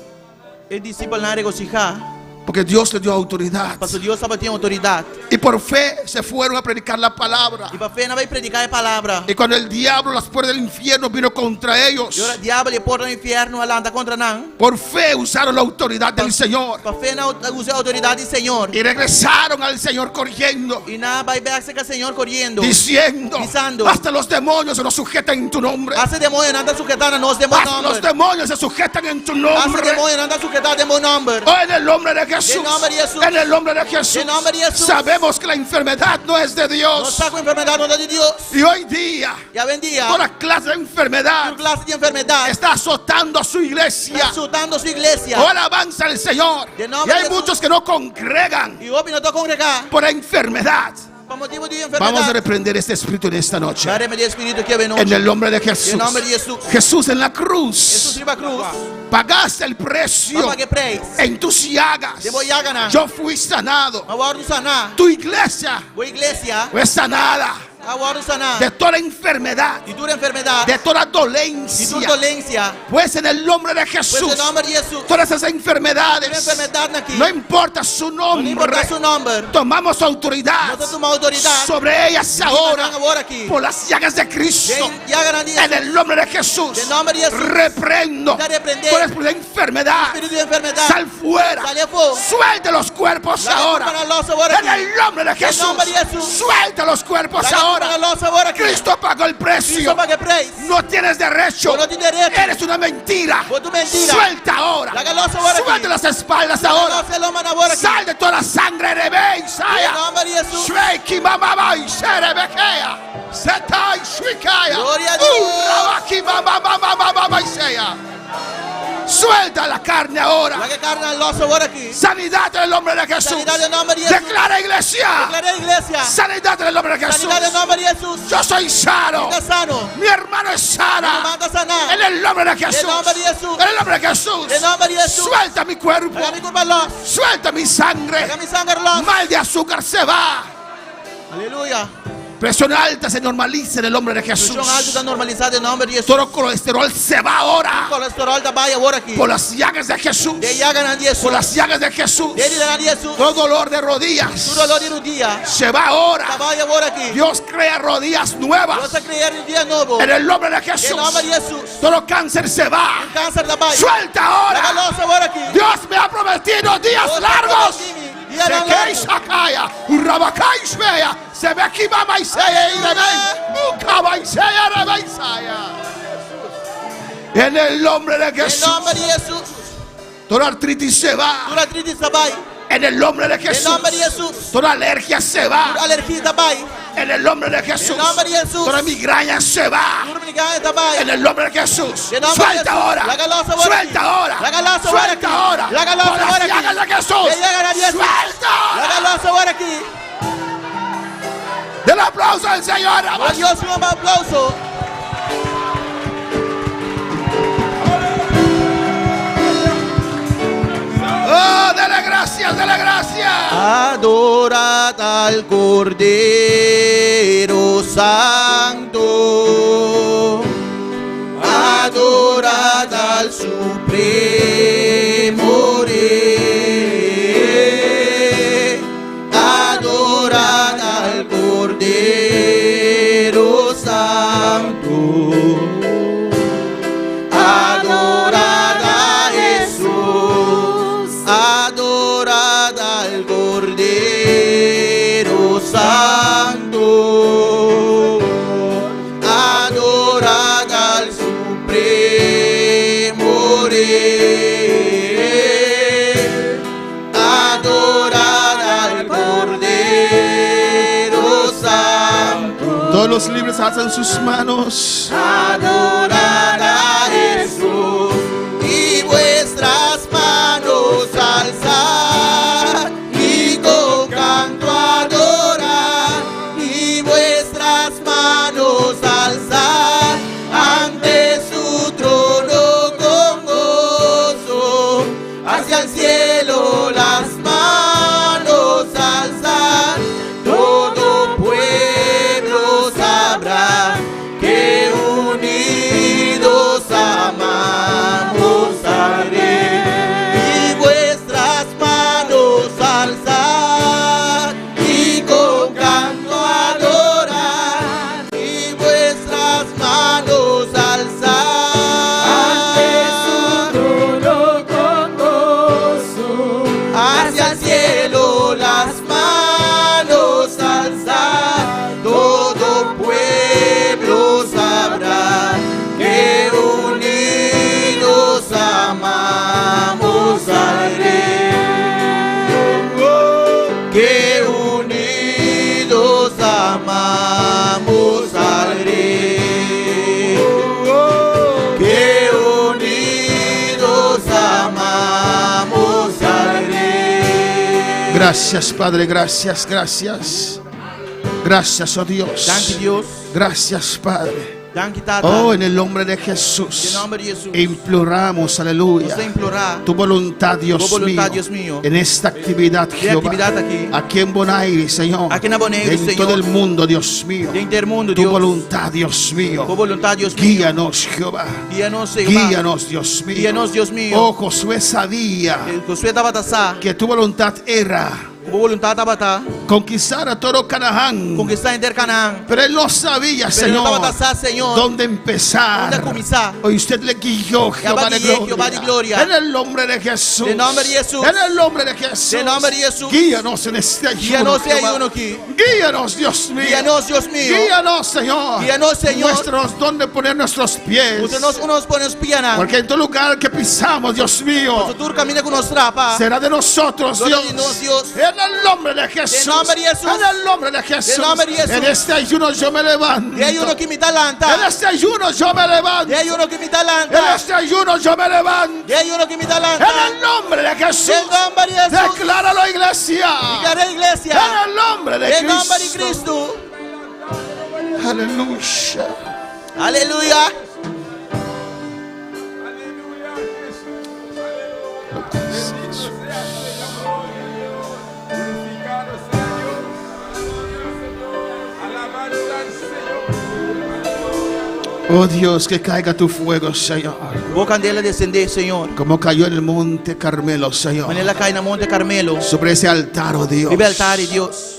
El discípulo no regocija. porque Dios le dio autoridad. Pastor Dios sabe tiene autoridad. Y por fe se fueron a predicar la palabra. Y para fe no va a predicar la palabra. Y cuando el diablo, las puertas del infierno vino contra ellos, Y ahora el diablo le porta al infierno alanta contra nan. por fe usaron la autoridad del Señor Para fe no usa autoridad del Señor. y regresaron al Señor corriendo, Y nada va a verse que el Señor corriendo. diciendo: Pisando. hasta los demonios se nos sujetan en tu nombre. Hace demonio no anda sujetando a nos de mon Hasta los nombre. demonios se sujetan en tu Hace nombre. demonio no anda sujetando de mon nombre. Oh, en el nombre de Jesús. En nombre de Jesús. En el nombre de Jesús. En nombre de Jesús. Sabemos que la enfermedad no es de No Dios. saco enfermedad no es de Dios. Y hoy día, Ya vendía. toda clase de enfermedad Tu clase de enfermedad. está azotando a su iglesia. Está azotando su iglesia. Oh, alabanza al Señor. De Y nombre de hay Jesús. muchos que no congregan Y hoy no te congregar. por enfermedad. Por motivo de Vamos a enfermedad. reprender este espíritu en esta noche. Padre, me dio espíritu que ven En el nombre de Jesús. En nombre de Jesús. Jesús en la Jesús cruz. riba cruz. Pagaste el precio Papá que preis. en tus llagas. De voy a ganar. Yo fui sanado. Aguardo sanar. Tu iglesia Voy iglesia. fue sanada Aguardo sanar. de toda enfermedad, Y tu enfermedad. de toda Y tu dolencia. dolencia. Pues en el nombre de Pues Jesús, en nombre de Jesús. todas esas Tu enfermedades, enfermedad aquí. no importa su No importa nombre, su nombre. tomamos autoridad Nosotros tomamos autoridad. sobre ellas ahora Ahora aquí. por las llagas de Cristo. Ya ganan En el nombre de Jesús, En nombre de Jesús. reprendo Te reprender. toda espíritu de enfermedad. Espíritu de enfermedad. Sal fuera. Sale fuera. Suelta los cuerpos Sale ahora. para los ahora En aquí. el nombre de Jesús. nombre de Jesús. Suelta los cuerpos Para ahora. los ahora aquí. Cristo pagó el precio. Cristo para que preis. No tienes derecho. No tienes derecho. Eres una mentira. Vos tu mentira. Suelta ahora. Lágalos ahora aquí. Suelta las espaldas ahora. No se lo manda ahora aquí. Sal de toda la sangre de En Beisaya. nombre de Jesús. Shreiki mamama y serebekea. Setai shwikaya. Gloria a Dios. Rabaki mamama y sea. Suelta la carne ahora. La que carga los ahora aquí. Sanidad en el nombre de Jesús. Sanidad en el nombre de Jesús. Declara, iglesia. Declaré iglesia. Sanidad en el nombre de Jesús. Sanidad en el nombre de Jesús. Yo soy sano. Está sano. Mi hermano es Me sana. manda sanar. En el nombre de Jesús. En el nombre de Jesús. En el nombre de Jesús. En el nombre de Jesús. Suelta mi cuerpo. Haga mi culpa los. Suelta mi sangre. Haga mi sangre los. Mal de azúcar se va. Aleluya. Presión alta se normaliza en el nombre de Jesús. Presión alta está normalizada en nombre de Jesús. Todo colesterol se va ahora. Colesterol está vaya ahora aquí. Por las llagas de Jesús. De ya ganan 10. Por las llagas de Jesús. De ganan 10. Tu Todo dolor de rodillas dolor de rodilla. se va ahora. Está vaya ahora aquí. Dios crea rodillas nuevas. Vas a creer el día nuevo. En el nombre de En Jesús. nombre de Jesús. Todo cáncer se va. Cáncer está vaya. Suelta ahora. Hágalos ahora aquí. Dios me ha prometido días largos. Día Se largo. que Isakaya, Urabakais vea, se ve aquí mama y se Ukaba y se en el nombre de En Jesús. nombre de Jesús. Toda artritis se Tu va. artritis está vaya. En el nombre de En Jesús. nombre de Jesús. Toda alergia se Tu va. alergia está vaya. En el nombre de Jesús. En nombre de Jesús. Toda migraña se va. Tu dominicana está vaya. En el nombre de Jesús. En nombre de Suelta Jesús. ahora. Lágalos ahora Suelta aquí. ahora. Lágalos ahora Suelta aquí. ahora. Lágalos Por las ahora aquí. llagas de Jesús. Que llegan a 10. Suelta ahora. Hágalos ahora aquí. Del aplauso al Señor. A Dios un aplauso. Oh, dele gracias, dele gracias. Adorad al Cordero Santo. Adorad al Supremo Rey. Adorad al Cordero Santo. Adorad a Jesús. Adorad al Cordero Santo. Adorad al los libres alzan sus manos. Adorad a Jesús y vuestras manos alzad y con canto adorar y vuestras manos alzad ante su trono con gozo hacia el cielo las manos alzad. Todo pueblo sabrá que unidos amamos al Rey y vuestras manos alzad y con canto adorar y vuestras manos alzad ante su trono con gozo hacia el cielo las manos alzad. Todo pueblo sabrá que unidos amamos al Rey, que unidos amamos al Rey, que unidos amamos al Rey. Gracias, Padre, gracias, gracias. Gracias, oh Dios. Dank je Dios, Gracias, Padre. dank je Tata. Oh, en el nombre de In Jesús. nombre de Jesús, Imploramos, aleluya, nos implorar tu voluntad, Dios Tu voluntad, mío, Dios mío, en esta actividad, de Jehová, actividad aquí en Bonaire, Señor, Aquí en Bonaire, en Señor, todo el mundo, Dios mío, de intermundo, tu Dios, voluntad, Dios mío, tu voluntad, Dios mío, guíanos, Jehová, guíanos, Jehová, guíanos, Dios mío, guíanos, Dios mío. Oh, Josué sabía Josué tabatasa, que tu voluntad era tu voluntad tabata, conquistar a todo Canaán, conquistar enter Canaán, pero él no sabía, pero no Señor, tabatasa, Señor, dónde empezar. dónde comenzar. Hoy usted le guió, Jehová de Jehová de gloria. En el nombre de Jesús. En el nombre de Jesús. En el nombre de Jesús. En el nombre de Jesús. Guíanos en este ayuno. Guíanos en Jehová. ayuno aquí. Guíanos, Dios mío. Guíanos, Dios mío. Guíanos, Señor. Guíanos, Señor. Muéstranos dónde poner nuestros pies. Usted nos pone los pianas. Porque en todo lugar que pisamos, Dios mío, Nosotros camina con nos trapa. será de nosotros, Gloria Dios. de nos, Dios. En el nombre de Jesús. En nombre de Jesús. En el nombre de Jesús. En nombre de Jesús. En este ayuno yo me levanto. Y hay uno que me En talanta. este ayuno yo me levanto. Y hay uno que me En talanta. este ayuno yo me levanto. Y hay uno que me En talanta. el nombre de Jesús. En nombre de Jesús. Decláralo, iglesia. Declaré, iglesia. En el nombre de En nombre de Cristo. Cristo. Aleluya. Aleluya. Oh Dios, que caiga tu fuego, Señor. Vou candela descender, Senhor. Como cayó en el monte Carmelo, Señor. Manela cai na Monte Carmelo. Sobre ese altar, oh Dios. Vive altar, Dios.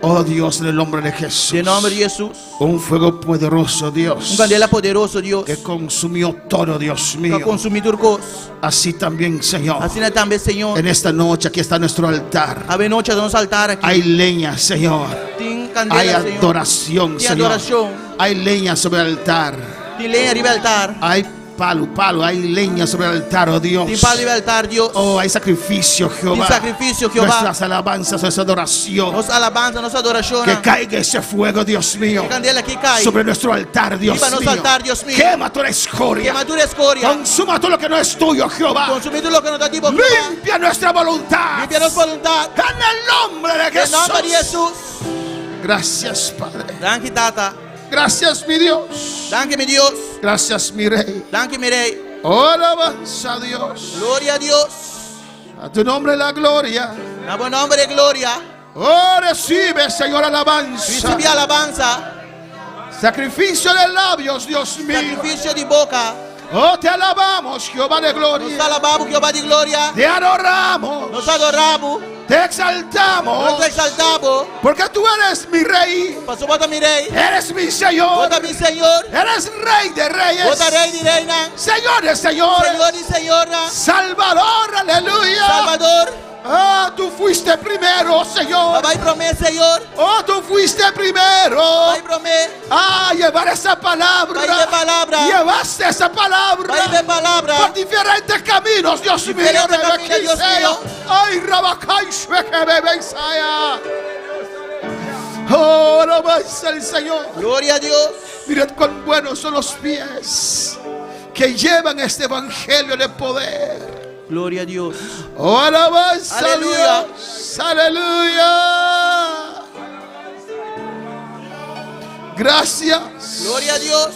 Oh Dios, en el nombre de Jesús. Em nome de Jesus. Un fuego poderoso, Dios. Candela poderoso, Dios. Que consumió todo, Dios mío. Para consumir turcos. Así también, Señor. Assim também, Senhor. En esta noche aquí está nuestro altar. A noite do nosso altar aqui. Hay leña, Señor. Tem candela, Hay Senhor. adoración, Tem Señor. adoração. Hay leña sobre el altar. Tem lenha arriba do altar. Hay palo, hay leña sobre el altar, oh Dios. Tem palo arriba do altar, Deus. Oh, hay sacrificio, Jehová. Tem sacrifício, Jeová. Nuestras alabanzas, nuestra adoración. Nossa alabanza, nossa adoração. Que caiga ese fuego, Dios mío. Que candela aqui cai. Sobre nuestro altar, Dios Viva nosso mío. altar, Deus mío. Quema toda escoria. Queimadura escória. Consuma todo lo que no es tuyo, Jehová. Consumir tudo o que não está tipo. Limpia Limpia nuestra voluntad. nossa vontade. En el nombre de Em Jesús. nome de Jesus. Gracias, Padre. Danke, Tata. Gracias, mi Dios. Danke, meu Deus. Gracias, mi Rey. Danke, meu Rei. Oh, alabanza a Dios. Glória a Deus. A tu nombre la gloria. Na bom nome de glória. Oh, recibe, Señor, alabanza. Recibe a alabanza. Sacrificio de labios, Dios mío. Sacrifício de boca. Oh, te alabamos, Jehová de Nos gloria. alabamos, Jeová de glória. Te adoramos. Nos adoramos. Te exaltamos. Nos exaltamos. Porque tú eres mi Rey. Pastor, bota mi Rei. Eres mi Señor. Bota mi Senhor. Eres Rey de Reyes. Bota Rei de Reina. Señor de señores. Senhor e Senhora. Salvador, aleluya. Salvador. Ah, tú fuiste primero, Señor. Papai promete, Senhor. Oh, tú fuiste primero. Papai promete. Ah, llevar esa palabra. Vai de palavra. Llevaste esa palabra. Vai de palavra. Por diferentes caminos, Dios mío. Diferentes caminos, Dios mío. Ay, Rabacay, Shweke, Bebe, Isaya. Oh, alabanza al Señor. Gloria a Dios. Mirad cuán buenos son los pies que llevan este evangelio de poder. Gloria a Dios. Oh, alabanza a Aleluya. Dios. Aleluya. Gracias. Gloria a Dios.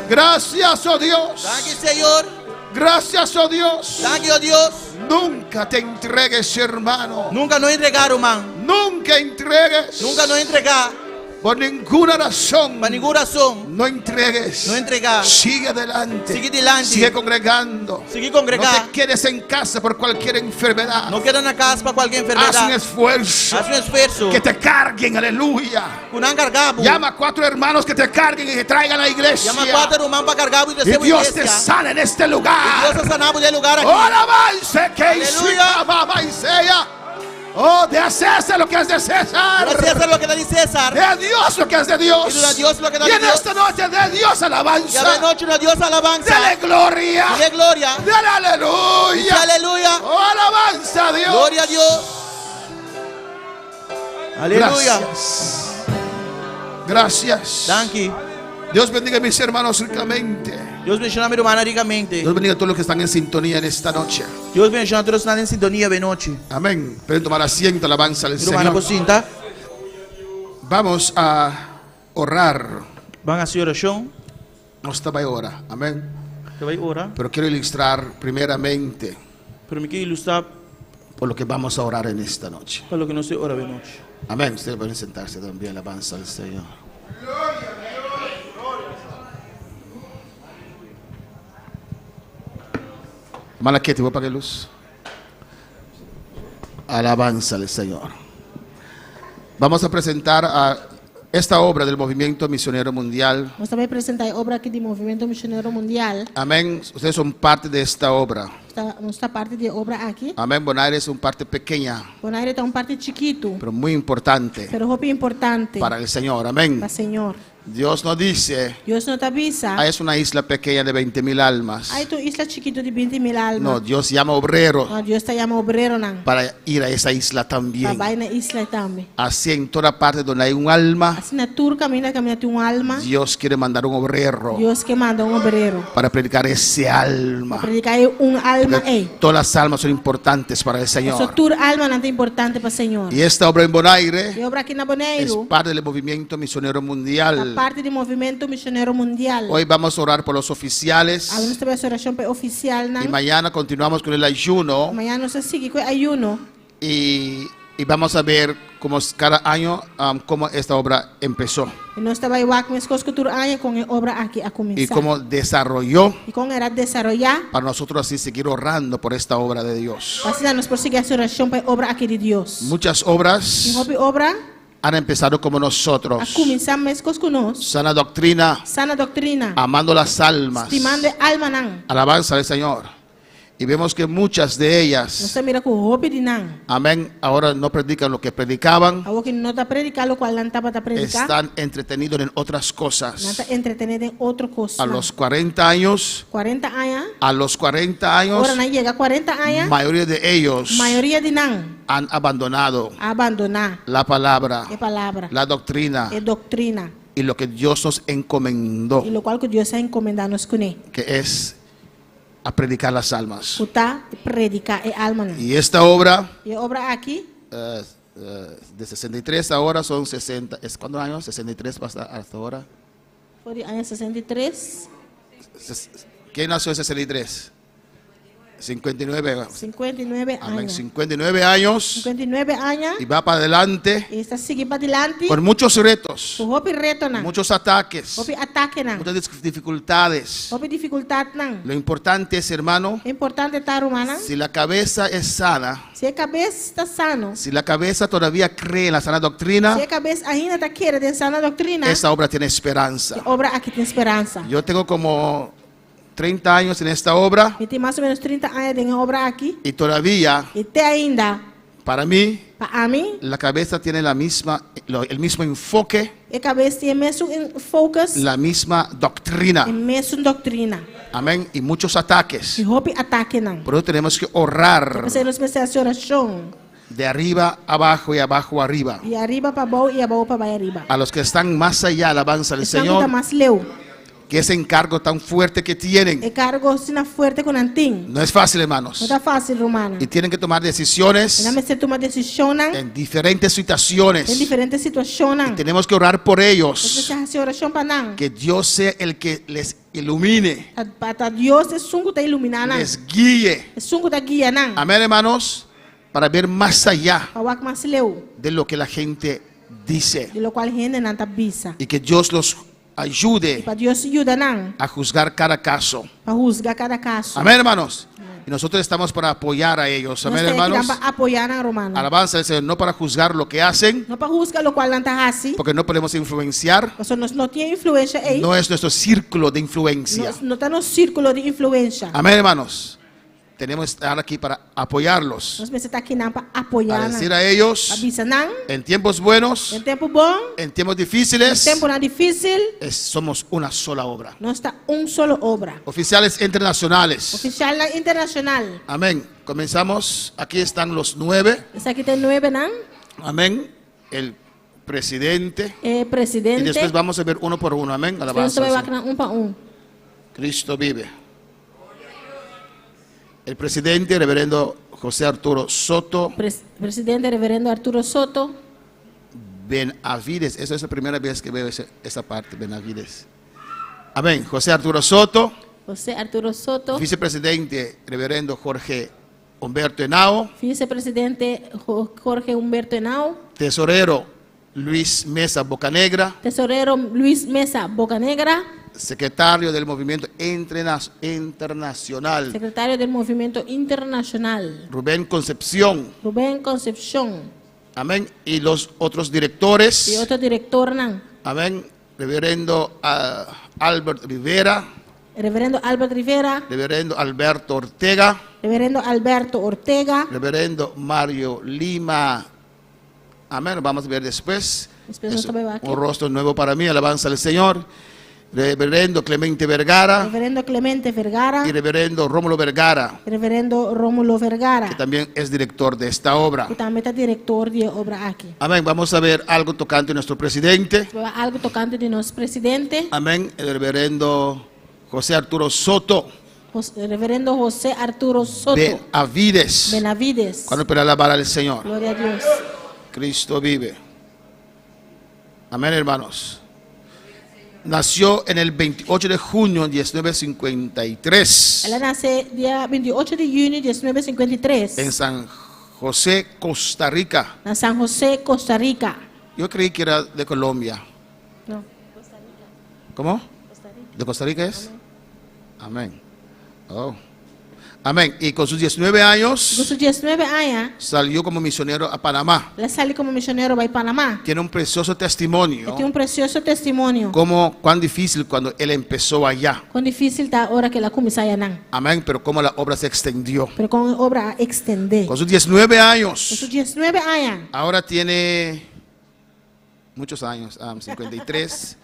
Gracias, oh Dios. Thank you, Señor. Gracias, oh Dios. Thank you, oh Dios. Nunca te entregues, hermano. Nunca nos entregaron, man. Nunca entregues. Nunca nos entregar. Por ninguna razón. Por ninguna razón. No entregues. No entregar. Sigue adelante. Sigue adelante. Sigue congregando. Sigue No congregar. te quedes en casa por cualquier enfermedad. No queda en la casa para cualquier Haz un enfermedad. esfuerzo. Haz un esfuerzo. Que te carguen, aleluya. Con un cargado. Llama a 4 hermanos que te carguen y te traigan a la iglesia. Llama a 4 hermanos para cargar y Y recibir Dios te iglesia. sana en este Dios lugar. ha sanado del lugar aquí. Oh, alabanza que Aleluya. Baba y sea. Oh, de a César lo que es de César. Gracias a lo que da de César. De a Dios lo que es de Dios. Y de a Dios lo que da Y de en Dios. esta noche de Dios Y a alabanza. la noche una Dios alabanza. Dale gloria. Y de gloria. Dale aleluya. Dice aleluya. Oh, alabanza a Dios. Gloria a Dios. Aleluya. Gracias. Gracias. Thank you. Dios bendiga a mis hermanos ricamente. Dios bendiga a mi hermana ricamente. Dios bendiga a todos los que están en sintonía en esta noche. Dios bendiga a todos los que están en sintonía de noche. Amén. Pueden tomar asiento, alabanza al Mi hermana Señor. Pocinta. Vamos a orar. Van a hacer oración. No estaba ahora. Amén. Que va a orar. Pero quiero ilustrar primeramente Pero me quiero ilustrar por lo que vamos a orar en esta noche. para lo que no se ora de noche. Amén. Ustedes pueden sentarse también, alabanza al Señor. Malaquete, voy a apagar luz. Alabanza al Señor. Vamos a presentar a esta obra del Movimiento Misionero Mundial. Nós também apresentar a obra aqui do Movimento Missionário Mundial. Amén. Ustedes son parte de esta obra. Esta parte de obra aqui. Amén. Bonaire es una parte pequeña, Bonaire está parte chiquito, pero muy importante pero é importante para el Señor. Amén. para o Senhor. Dios nos dice, Deus não te avisa. es una isla pequeña de 20,000 almas. Aí tu isla chiquito de 20,000 almas. No, Dios llama obrero Não, Deus te chama obreiro não. para ir a esa isla también. Para ir na isla também. Así en toda parte donde hay un alma, Assim na tour caminha tem uma alma. Dios quiere mandar un obrero Deus que manda obreiro para predicar ese alma. para predicar alma Porque todas las almas son importantes para el Essa Señor. tour alma não é importante para o Senhor. Y esta obra en Bonaire E obra aqui na es Bonaire, parte del Movimiento Misionero a Mundial. parte do Movimento Missionário Mundial. Hoy vamos a orar por los oficiales Alguns também a oração para oficial não. y mañana continuamos con el ayuno Amanhã nós seguimos com ayuno. y vamos a ver cómo cada año cómo esta obra empezó E nós estamos igual com as coisas que tu año com a obra aqui a y começar. cómo desarrolló E com era desarrollar, para nosotros así seguir orando por esta obra de Dios. assim nós prosseguir a oração para a obra aqui de Deus. Muchas E obras houve obra han empezado como a nosotros. começar mais coisas conosco. Sana doctrina, Sana doutrina, amando las almas, estimando alma não. alabanza al Señor. Y vemos que muchas de Nós ellas, mira com hobby de não. amén, ahora no predican lo que predicaban, A que não está predicar o qual não estava a predicar. están entretenidos en otras Não cosas. está entretenido em outra coisa. A los 40 años, 40 anos, a los 40 años, agora não chega a 40 anos, mayoría de ellos maioria de não han abandonado abandonar la palabra, a palavra, la doctrina a doutrina, y lo que Dios nos encomendó, e lo qual que Deus ha encomendado nos com ele. que es a predicar las almas. Escutar e predicar é alma não. Y esta obra E a obra aqui, de 63 ahora son 60. ¿Cuántos años? 63 hasta ahora. foi de ano 63, ¿Quién nació en 63? 59. 59 Amén. anos. 59 años 59 anos, y va para adelante e está seguindo para adelante, con muchos retos, o houve reto não, muchos ataques, houve ataque não, muchas dificultades. houve dificuldade não. Lo importante es, hermano, É importante estar humana. si la cabeza es sana, Se a cabeça está sano, si la cabeza todavía cree en la sana doctrina, se a cabeça ainda está querendo de sana doutrina, esa obra tiene esperanza. a obra aqui tem esperança. Yo tengo como 30 años en esta obra E tem mais ou menos 30 anos de obra aqui. y todavía, E até ainda, para mí, para mim, la cabeza tiene el mismo enfoque, a cabeça tem mesmo focus, la misma doctrina. e mesmo doutrina. Amén. Y muchos ataques. E houve ataque não. Por eso tenemos que orar Você não precisa de oração. de arriba abajo y abajo arriba. E arriba para baixo e abaixo para baixo arriba. A los que están más allá, alabanza al Estão que Señor, tá mais leu. que ese encargo tan fuerte que tienen. E cargo sina fuerte com antim. No es fácil, Não hermanos. tá fácil, romana. Y tienen que tomar decisiones Na me se toma decisão en diferentes em situaciones. diferentes situações. Tenemos que orar por Você ellos. hace oração para não. Que Dios sea el que les ilumine, Para Deus é sungo tá iluminar não. les guíe. É sungo tá guia não. Amén, hermanos. Para ver más allá Para o mais leu. de lo que la gente dice. De lo qual gente não tá bisa. Y que Dios los ayude Para Deus ajuda não. a juzgar cada caso. Para juzgar cada caso. Amén, hermanos. Y nosotros estamos para apoyar a ellos. Amén, Nós temos que hermanos. dar para apoiar na romana. Alabanza al Señor, no para juzgar lo que hacen, Não para juzgar lo qual não tá assim. porque no podemos influenciar. Porque nós não tem influência aí. No es nuestro círculo de influencia. Não está no círculo de influência. Amén, hermanos. Tenemos que estar aquí para apoyarlos. Nós precisamos estar aqui não para A apoiar. decir Não. a ellos, Avisa não. en tiempos buenos, Em tempo bom, en tiempos em difíciles, tempo não difícil, somos una sola obra. nós está solo obra. Oficiales internacionales. Oficial na internacional. Amén. Comenzamos. Aquí están los 9. Essa aqui tem 9 não. Amén. El presidente. Y Presidente. después vamos a ver uno por uno. Amén. Depois Alabanza vai al Señor. para Cristo vive. El presidente, reverendo José Arturo Soto Presidente Reverendo Arturo Soto. Benavides. Esa es la primera vez que veo esa parte, Benavides. Amén. José Arturo Soto. José Arturo Soto. Vicepresidente, reverendo Jorge Humberto Henao. Vicepresidente Jorge Humberto Henao. Tesorero Luis Mesa Bocanegra. Tesorero Luis Mesa Bocanegra. Secretario del Movimiento Internacional, Secretario del Movimiento Internacional. Rubén Concepción. Rubén Concepción. Amén. Y los otros directores. Y otro director, ¿no? Amén. Reverendo Albert Rivera. Reverendo Albert Rivera. Reverendo Alberto Ortega. Reverendo Alberto Ortega. Reverendo Mario Lima. Amén. Vamos a ver después. Después Es no sabe aquí. un rostro nuevo para mí. Alabanza al Señor. Reverendo Clemente Vergara. Reverendo Clemente Vergara. Y reverendo Rómulo Vergara, Reverendo Rómulo Vergara. que también es director de esta obra. Que también es director de obra aquí. Amén. Vamos a ver algo tocante a nuestro presidente. Algo tocante de nuestro presidente. Amén. El reverendo José Arturo Soto Reverendo José Arturo Soto Benavides. Benavides. Cuando para alabar al Señor. Gloria a Dios. Cristo vive. Amén, hermanos. Nació en el 28 de junio de 1953 Ela nace día 28 de junio de 1953 en San José, Costa Rica. en San José, Costa Rica. Yo creí que era de Colombia. No. ¿Cómo? ¿De Costa Rica es? Amén. Oh. Amén. Y con sus 19 Com años seus 19 anos, salió como misionero a Panamá. ela saiu como missionário para Panamá. Tiene un precioso testimonio. Tem precioso testemunho. Como cuán difícil cuando él empezó allá. Quão difícil tá a hora que ela começar a não. Amén. Pero cómo la obra se extendió. Pero com a obra a extender. Con sus 19 Com años. seus 19 anos, Ahora tiene muchos años. 53,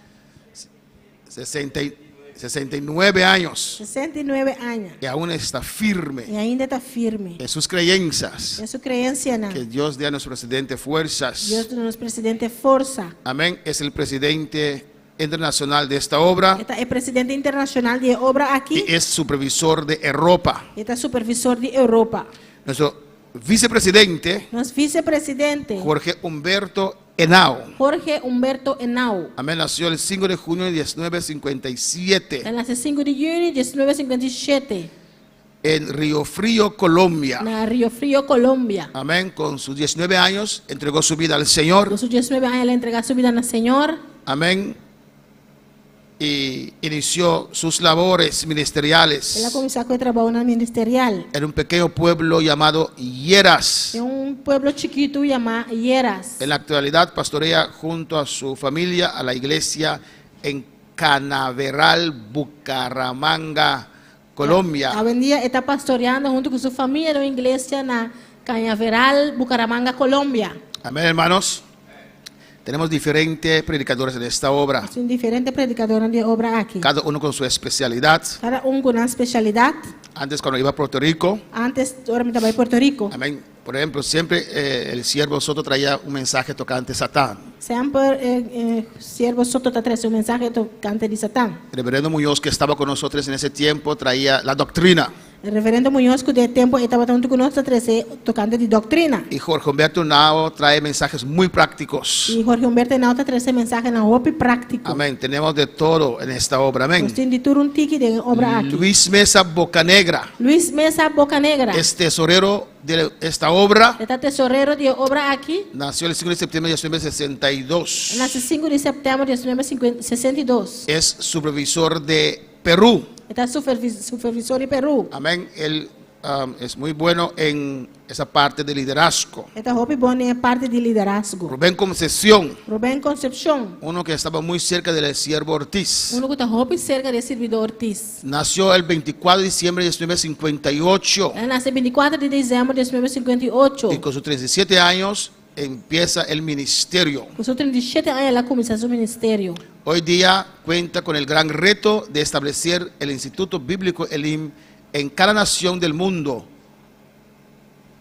69 años. 69 anos. Y aún está firme E ainda está firme. en sus creencias. É sua crença, não. Que Dios dé a nuestro presidente fuerzas. Deus do nosso presidente força. Amén. Es el presidente internacional de esta obra Ele é presidente internacional de obra aqui. y es supervisor de Europa. Ele é supervisor de Europa. Nuestro vicepresidente, Nosso vice-presidente, Jorge Humberto Henao. Jorge Humberto Henao. Amén. Nació el 5 de junio de 1957 Ela nasceu 5 de junho de 1957, en Río Frío, Colombia. na Rio Frio, Colômbia. Amén. Con sus 19 años entregó su vida al Señor. Com seus 19 anos, ela entregou sua vida ao Senhor. Amén. Y inició sus labores ministeriales Ela começou a trabalhar na ministerial. en un pequeño pueblo llamado Hieras. É pueblo chiquito chamado Hieras. En la actualidad pastorea junto a su familia a la iglesia en Canaveral, Bucaramanga, Colombia. Hoje em dia está pastoreando junto com sua família numa igreja na Cañaveral, Bucaramanga, Colômbia. Amén, hermanos. Tenemos diferentes predicadores en esta obra, São diferentes predicadores de obra aqui. cada uno con su especialidad. Cada com uma especialidade. Antes, cuando iba a Puerto Rico, Antes, ahora me estaba en Puerto Rico. amén, Por ejemplo, siempre el siervo Soto traía un mensaje tocante Satán. Sempre siervo Soto te trae un mensaje tocante de Satán. El reverendo Muñoz, que estaba con nosotros en ese tiempo, traía la doctrina. El reverendo Muñoz, que de tiempo estaba tanto con nosotros, trae tocante de doctrina. Y Jorge Humberto Nao trae mensajes muy prácticos. Y Jorge Humberto Nauta trae ese mensaje na hopi práctico. Amén. Tenemos de todo en esta obra. Amén. Nós temos de tudo tiki de obra aqui. Luis Mesa Bocanegra Luis Mesa Bocanegra. es tesorero de esta obra. Está tesorero de obra aqui. Nació el 5 de septiembre de 1962. Nasce 5 de setembro de 1962. Es supervisor de Perú. Está supervisor de Peru. Amén. Él es muy bueno en esa parte de liderazgo. Está hopi bom é parte de liderazgo. Rubén Concesión, Rubén Concepción. uno que estaba muy cerca del siervo Ortiz. Uno que está hopi cerca de servidor Ortiz. Nació el 24 de diciembre de 1958 Ele nasceu 24 de dezembro de 1958. y con sus 37 años empieza el ministerio. Com seus 37 anos, ela começou seu ministério. Hoy día cuenta con el gran reto de establecer el Instituto Bíblico Elim en cada nación del mundo,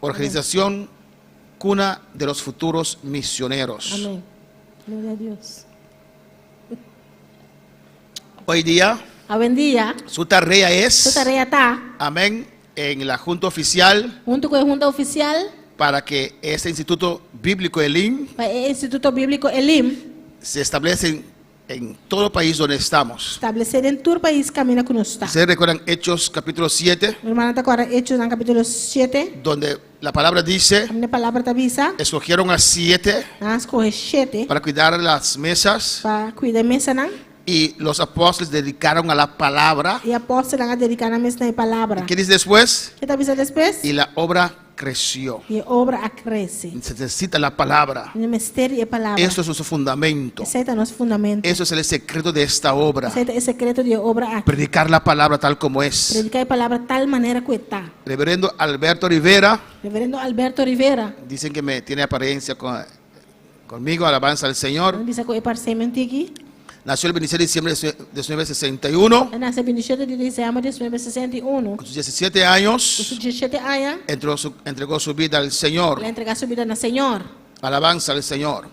organización cuna de los futuros misioneros. Amém. Glória a Deus. Hoy día Hoje em dia, su tarea sua es, tarefa está, amén, en la junta oficial junto com a junta oficial, para que este Instituto Bíblico Elim para o Instituto Bíblico Elim, se establece en todo el país donde estamos. estabelecer em todo o país caminha que nós está. Ustedes recuerdan Hechos capítulo 7, Meu irmão está agora Hechos no capítulo 7, donde la palabra dice, a minha palavra está avisa, escogieron a 7 nós corre 7, para cuidar las mesas para cuidar mesa não, y los apóstoles dedicaron a la palabra. e apóstolo a dedicar a mesa na palavra. ¿Qué dice después? Que está avisa depois? Y la obra creció. E a obra a cresce. Se necesita la palabra. O mistério e a palavra. Eso es su fundamento. Aceita nosso fundamento. Eso es el secreto de esta obra. Aceita o secreto de obra aqui. Predicar la palabra tal como es. Predicar a palavra tal maneira que está. Reverendo Alberto Rivera, Reverendo Alberto Rivera, dicen que me tiene apariencia conmigo, alabanza al Señor. diz que é parceiro aqui. Nació el 26 de diciembre de 1961. Ele nasceu 27 de dezembro de 1961. Con sus 17 Com años, seus 17 anos, entregó su vida al Señor. ele entregou sua vida ao Senhor. Alabanza al Señor.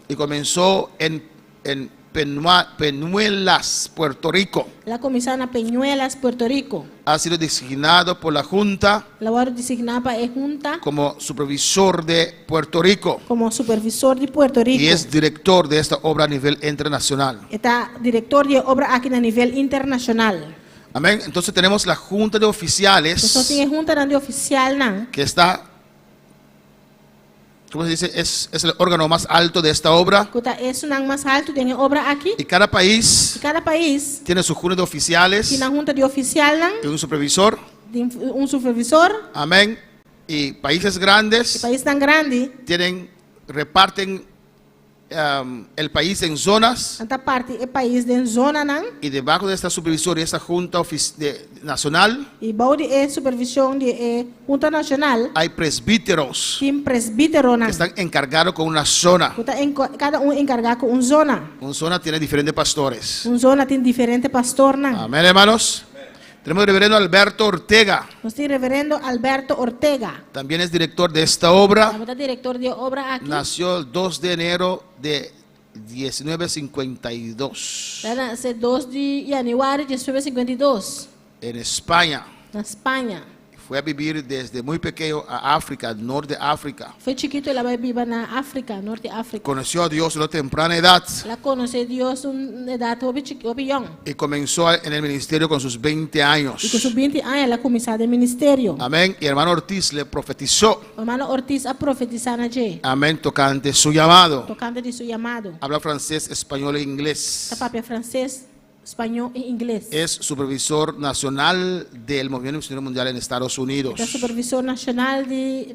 Y comenzó en Peñuelas, Puerto Rico. Ela começou na Peñuelas, Puerto Rico. Ha sido designado por la Junta Ela foi designada para a junta como supervisor de Puerto Rico como supervisor de Puerto Rico. y es director de esta obra a nivel internacional. Está diretor de obra aqui a nível internacional. Amén. Entonces tenemos la Junta de Então Oficiales tem a junta de oficial não. que está, ¿cómo se dice? Es el órgano más alto de esta obra. Kuta é o mais alto tem obra aqui. Y cada país Cada país tiene su Junta de Oficiales tem a junta de oficial não, y un supervisor. tem supervisor. Amén. Y países grandes País tão grande, reparten el país en zonas tanta parte é país de zona não. y debajo de esta supervisor y esta junta nacional E baude é supervisão de junta nacional. hay presbíteros Tem presbítero não. que están encargados con una zona. Kuta cada encargado com zona. Una zona tiene diferentes pastores. Zona tem diferente pastor não. Amén, hermanos. Tenemos el reverendo Alberto Ortega, Nós temos reverendo Alberto Ortega. también es director de esta obra. Também diretor de obra aqui. Nació el 2 de enero de 1952 Ela nasceu 2 de janeiro de 1952, en España. na Espanha. Fue a vivir desde muy pequeño a África, al norte de África. Foi chiquito, ela vai viver na África, Norte África. Conoció a Dios a una temprana edad Ela conheceu Deus na idade young. y comenzó en el ministerio con sus 20 años. E com seus 20 anos, ela começou o ministério. Amén. Y hermano Ortiz le profetizó. O irmão Ortiz a profetizar na G, Amén. Tocante su llamado. tocando de seu chamado. Habla francés, español e inglés. Essa papel francês, espanhol e inglês. Es supervisor nacional del Movimiento Misionero Mundial en Estados Unidos. É supervisor nacional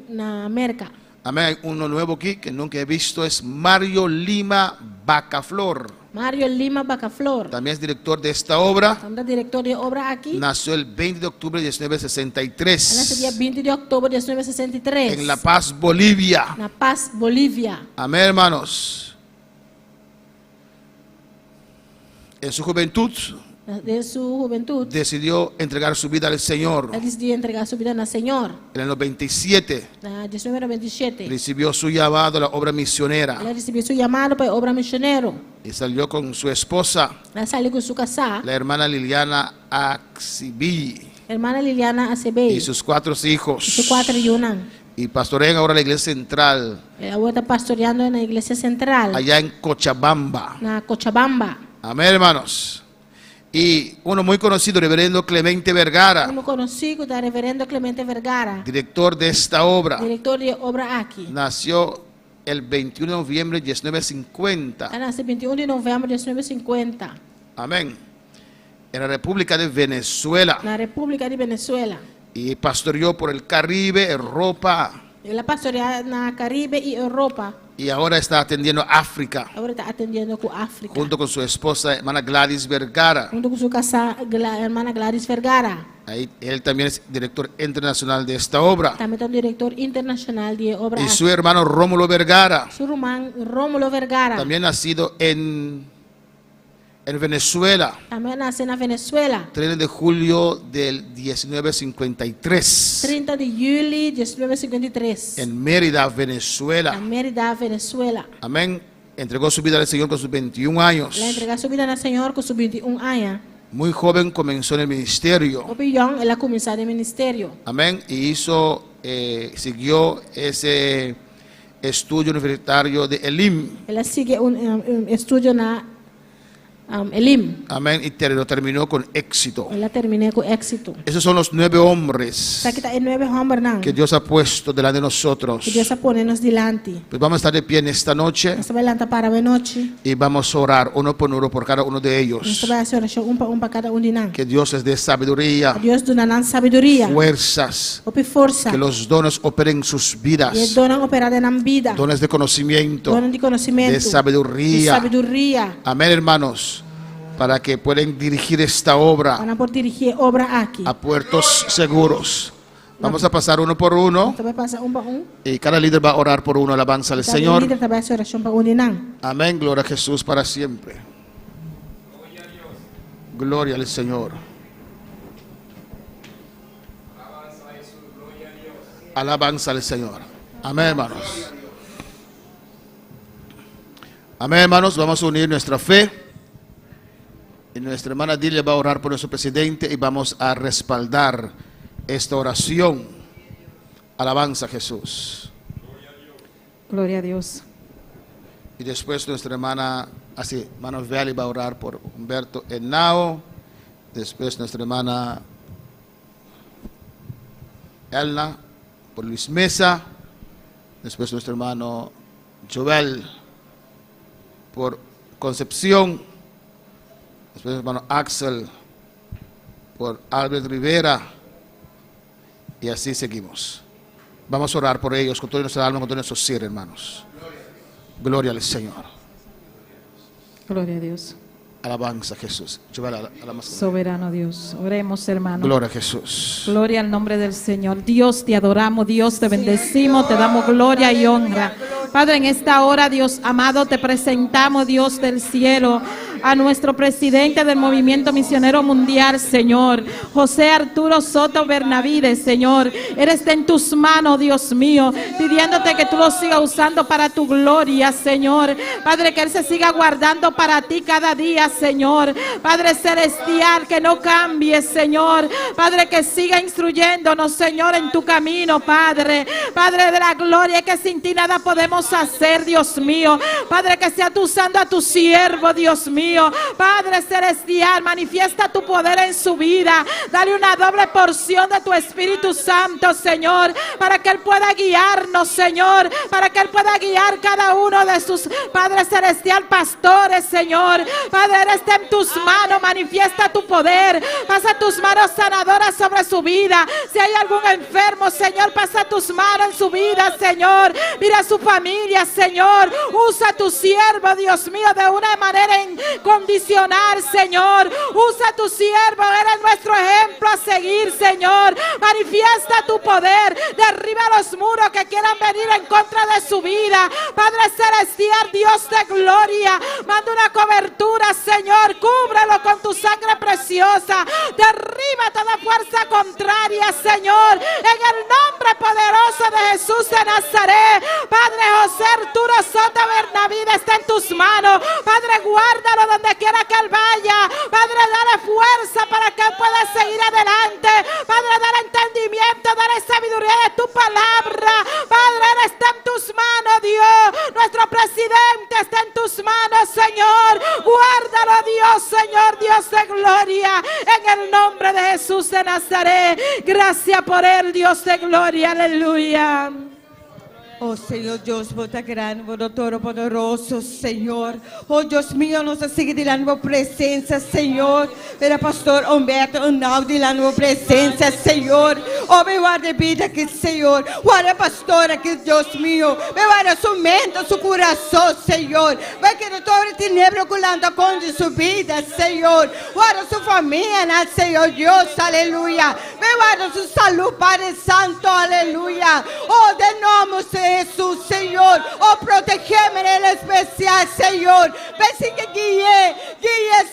na América. Amén. Hay uno nuevo aquí que nunca he visto, es Mario Lima Bacaflor. Mario Lima Bacaflor. También es director de esta obra. Também diretor de obra aqui. Nació el 20 de octubre de Ela nasceu 1963 dia 20 de outubro de 1963. en La Paz, Bolivia. Na Paz, Bolívia. Amén, hermanos. En su juventud de su juventud, decidió entregar su vida al Señor. él decidió entregar su vida al Señor. En el 97 Na 1997, recibió su llamado a la obra misionera ele recebeu seu chamado para a obra missionária. y salió con su esposa, Ela saiu com sua casa, la hermana Liliana Axibi, hermana Liliana Acebei, y sus 4 hijos. seus 4 Yunan. Y pastorean ahora la iglesia central, Ela está pastoreando na igreja central, allá en Cochabamba. na Cochabamba. Amén, hermanos. Y uno muy conocido, reverendo Clemente Vergara, Uno conocido da reverendo Clemente Vergara, director de esta obra, diretor de obra aqui. nació el 21 de noviembre de 1950. Ela nasceu 21 de novembro de 1950, Amén. En la República de Venezuela. na República de Venezuela. Y pastoreó por el Caribe, Europa. Ela pastoreia na Caribe e Europa. Y ahora está atendiendo África, Agora está atendendo com África. junto con su esposa, hermana Gladys Vergara. Junto com sua casa, hermana Gladys Vergara. Ahí, él también es director internacional de esta obra. Também é um diretor internacional de obra Y aqui. su hermano Rómulo Vergara, Su irmão Rómulo Vergara. también nacido en Venezuela, Também nasceu na Venezuela. 3 de julio del 1953, 30 de julho de 1953. en Mérida, Na Venezuela. Mérida, Venezuela. Amén. Entregó su vida al Señor con sus 21 años. Ela entregou sua vida ao Senhor com seus 21 anos. Muy joven comenzó en el ministerio. O Pillon, ela começou no ministério. Amén. Y siguió ese estudio universitario de Elim. Ela sigue estudo na Elim. Amén. Y lo terminó con éxito. Ela terminou com êxito. Esos son los 9 hombres Está aqui está 9 homens não. que Dios ha puesto delante de nosotros. Que Deus a pôr-nos diante. Pues vamos a estar de pie en esta noche Nós vai levantar para a noite. y vamos a orar uno por cada uno de Nós ellos. vai fazer oração para cada de nós. Que Dios les dé sabiduría, Deus dá sabedoria. fuerzas, Ope força. que los dones operen en sus E vidas. donan operar na vida. Dones de conocimiento, Donan de conhecimento. de sabiduría. De sabedoria. Amén, hermanos. Para que puedan dirigir esta obra Para por dirigir obra aqui. a puertos seguros. Vamos a pasar uno por uno Então vai passar para y cada líder va a orar por uno. Alabanza al Cada Señor. líder vai fazer oração para de nós. Amén. Gloria a Jesús para siempre. Gloria al Señor. Alabanza al Señor. Amén, hermanos. Amén, hermanos. Vamos a unir nuestra fe. Y nuestra hermana Dilia va a orar por nuestro presidente y vamos a respaldar esta oración. Alabanza a Jesús. Gloria a Dios. Y después nuestra hermana, hermana Valley va a orar por Humberto Henao. Después nuestra hermana Elna por Luis Mesa. Después nuestro hermano Joel por Concepción. Después nuestro hermano Axel por Albert Rivera. Y así seguimos. Vamos a orar por ellos con toda nuestra alma, con todo nuestro ser, hermanos. Gloria al Señor. Gloria a Dios. Alabanza a Jesús. Soberano Dios. Oremos, hermano. Gloria a Jesús. Gloria al nombre del Señor. Dios, te adoramos, Dios, te bendecimos, te damos gloria y honra. Padre, en esta hora, Dios amado, te presentamos, Dios del cielo, a nuestro presidente del Movimiento Misionero Mundial, Señor, José Arturo Soto Bernavides, Señor. Él está en tus manos, Dios mío, pidiéndote que tú lo sigas usando para tu gloria, Señor. Padre, que Él se siga guardando para ti cada día, Señor. Padre celestial, que no cambie, Señor. Padre, que siga instruyéndonos, Señor, en tu camino, Padre. Padre de la gloria, que sin ti nada podemos hacer, Dios mío. Padre, que sea tú usando a tu siervo, Dios mío. Padre celestial, manifiesta tu poder en su vida. Dale una doble porción de tu Espíritu Santo, Señor, para que Él pueda guiarnos, Señor, para que Él pueda guiar cada uno de sus, Padre celestial, pastores, Señor. Padre, Él está en tus manos, manifiesta tu poder. Pasa tus manos sanadoras sobre su vida. Si hay algún enfermo, Señor, pasa tus manos en su vida, Señor. Mira a su familia, Señor. Usa a tu siervo, Dios mío, de una manera incondicional, Señor. Usa a tu siervo, eres nuestro ejemplo a seguir, Señor. Manifiesta tu poder. Derriba los muros que quieran quieran venir en contra de su vida. Padre celestial, Dios de gloria, manda una cobertura, Señor, cúbrelo con tu sangre preciosa. Derriba toda fuerza contraria, Señor, en el nombre poderoso de Jesús de Nazaret. Padre José Arturo Soto Bernavide está en tus manos. Padre, guárdalo donde quiera que él vaya. Padre, dale fuerza para que él pueda seguir adelante. Padre, dale entendimiento, dale sabiduría de tu palabra. Padre, él está en tus manos, Dios. Nuestro presidente está en tus manos, Señor. Guárdalo, Dios, Señor, Dios de gloria. En el nombre de Jesús de Nazaret. Gracias por él, Dios de gloria. Aleluya. Oh Señor Dios, bota grande, bota todopoderoso, Señor. Oh Dios mío, nos sigue de la nueva presencia, Señor. Vera pastor Humberto Arnaldo de la nueva presencia, Señor. Oh, me guarde vida aqui, Senhor. Guarda pastor aqui, Deus mío. Me guarda su mente, su coração, Senhor. Vai que toda tenebra oculando com de sua vida, Senhor. Guarda sua família, Senhor Deus, aleluia. Me guarda sua saúde, Padre Santo, aleluia. Oh, de nome de Jesus, Senhor. Oh, protegeme en especial, Senhor. Ven que guíe,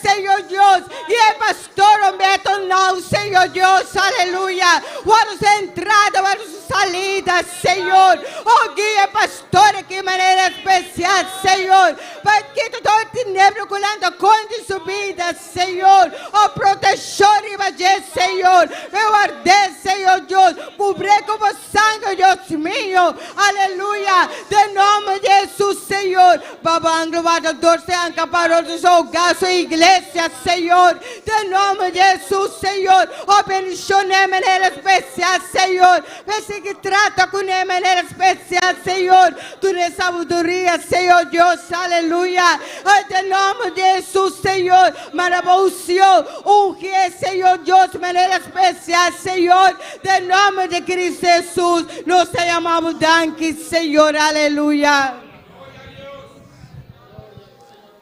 Senhor Deus. Guíe pastor Humberto Arnaldo, Senhor Deus, aleluia. Guarda sua entrada, guarda sua salida, Senhor. Oh, guia pastor aqui de maneira especial, Senhor. Vai que toda tenebra oculando conde sua vida, Senhor. Oh, protetor e magia, Senhor. Meu arder, Senhor Deus. Cubrir com o sangue, Deus mío. Aleluia. De nome de Jesus, Senhor. Babang guardador se acaparou do seu hogar, sua igreja, Senhor. De nome de Jesus, Senhor. Oh, bendicionemos de maneira especial, Senhor. Esse que trata com de maneira especial, Senhor. Tu tens sabedoria, Senhor Deus, aleluia. De nome de Jesus, Senhor. Maravilhoso, unge, Senhor Deus, de maneira especial, Senhor. De nome de Cristo Jesus, nós te amamos, danke, Senhor, aleluia.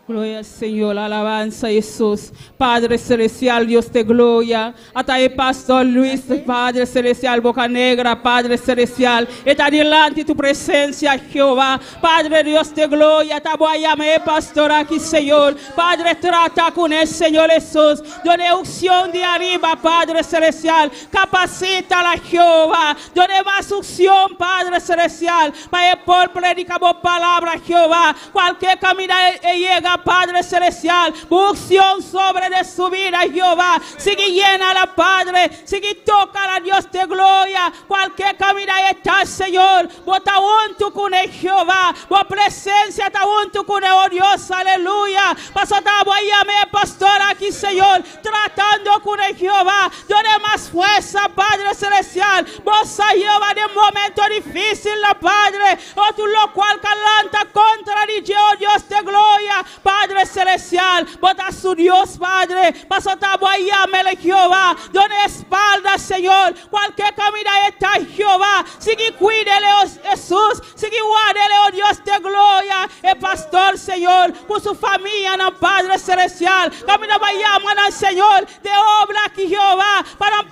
Gloria al Señor, alabanza a Jesús. Padre Celestial, Dios de gloria. Hasta el pastor Luis, Padre Celestial, Boca Negra, Padre Celestial. Está delante tu presencia, Jehová. Padre Dios de gloria, te voy a llamar, pastor, aquí, Señor. Padre, trata con el Señor Jesús. Done unción de arriba, Padre Celestial. Capacita la Jehová. Done más unción, Padre Celestial. Para el pueblo predicamos palabra, Jehová. Cualquier camino llega, Padre Celestial, unción sobre de su vida, Jehová. Sigue llena la Padre, sigue toca la Dios de gloria. Cualquier camino está, Señor. Bota junto con el Jehová. Por presencia está junto con el, oh Dios, aleluya. Pastor, voy a llamar pastor aquí, Señor, tratando con el Jehová. Done más fuerza, Padre Celestial. Vos, Jehová, de momento difícil, la Padre. O tu lo cual calanta contra oh Dios de gloria. Padre Celestial, bota su Dios, Padre. Pastor, voy a llamar Jehová. Done espalda, Señor. Cualquier camino está, Jehová. Sigue cuídele, oh Jesús. Sigue guárdele, oh Dios de gloria. El pastor, Señor, por su familia, no, Padre Celestial. Camino vayamos, no, Señor, de obra aquí, Jehová, para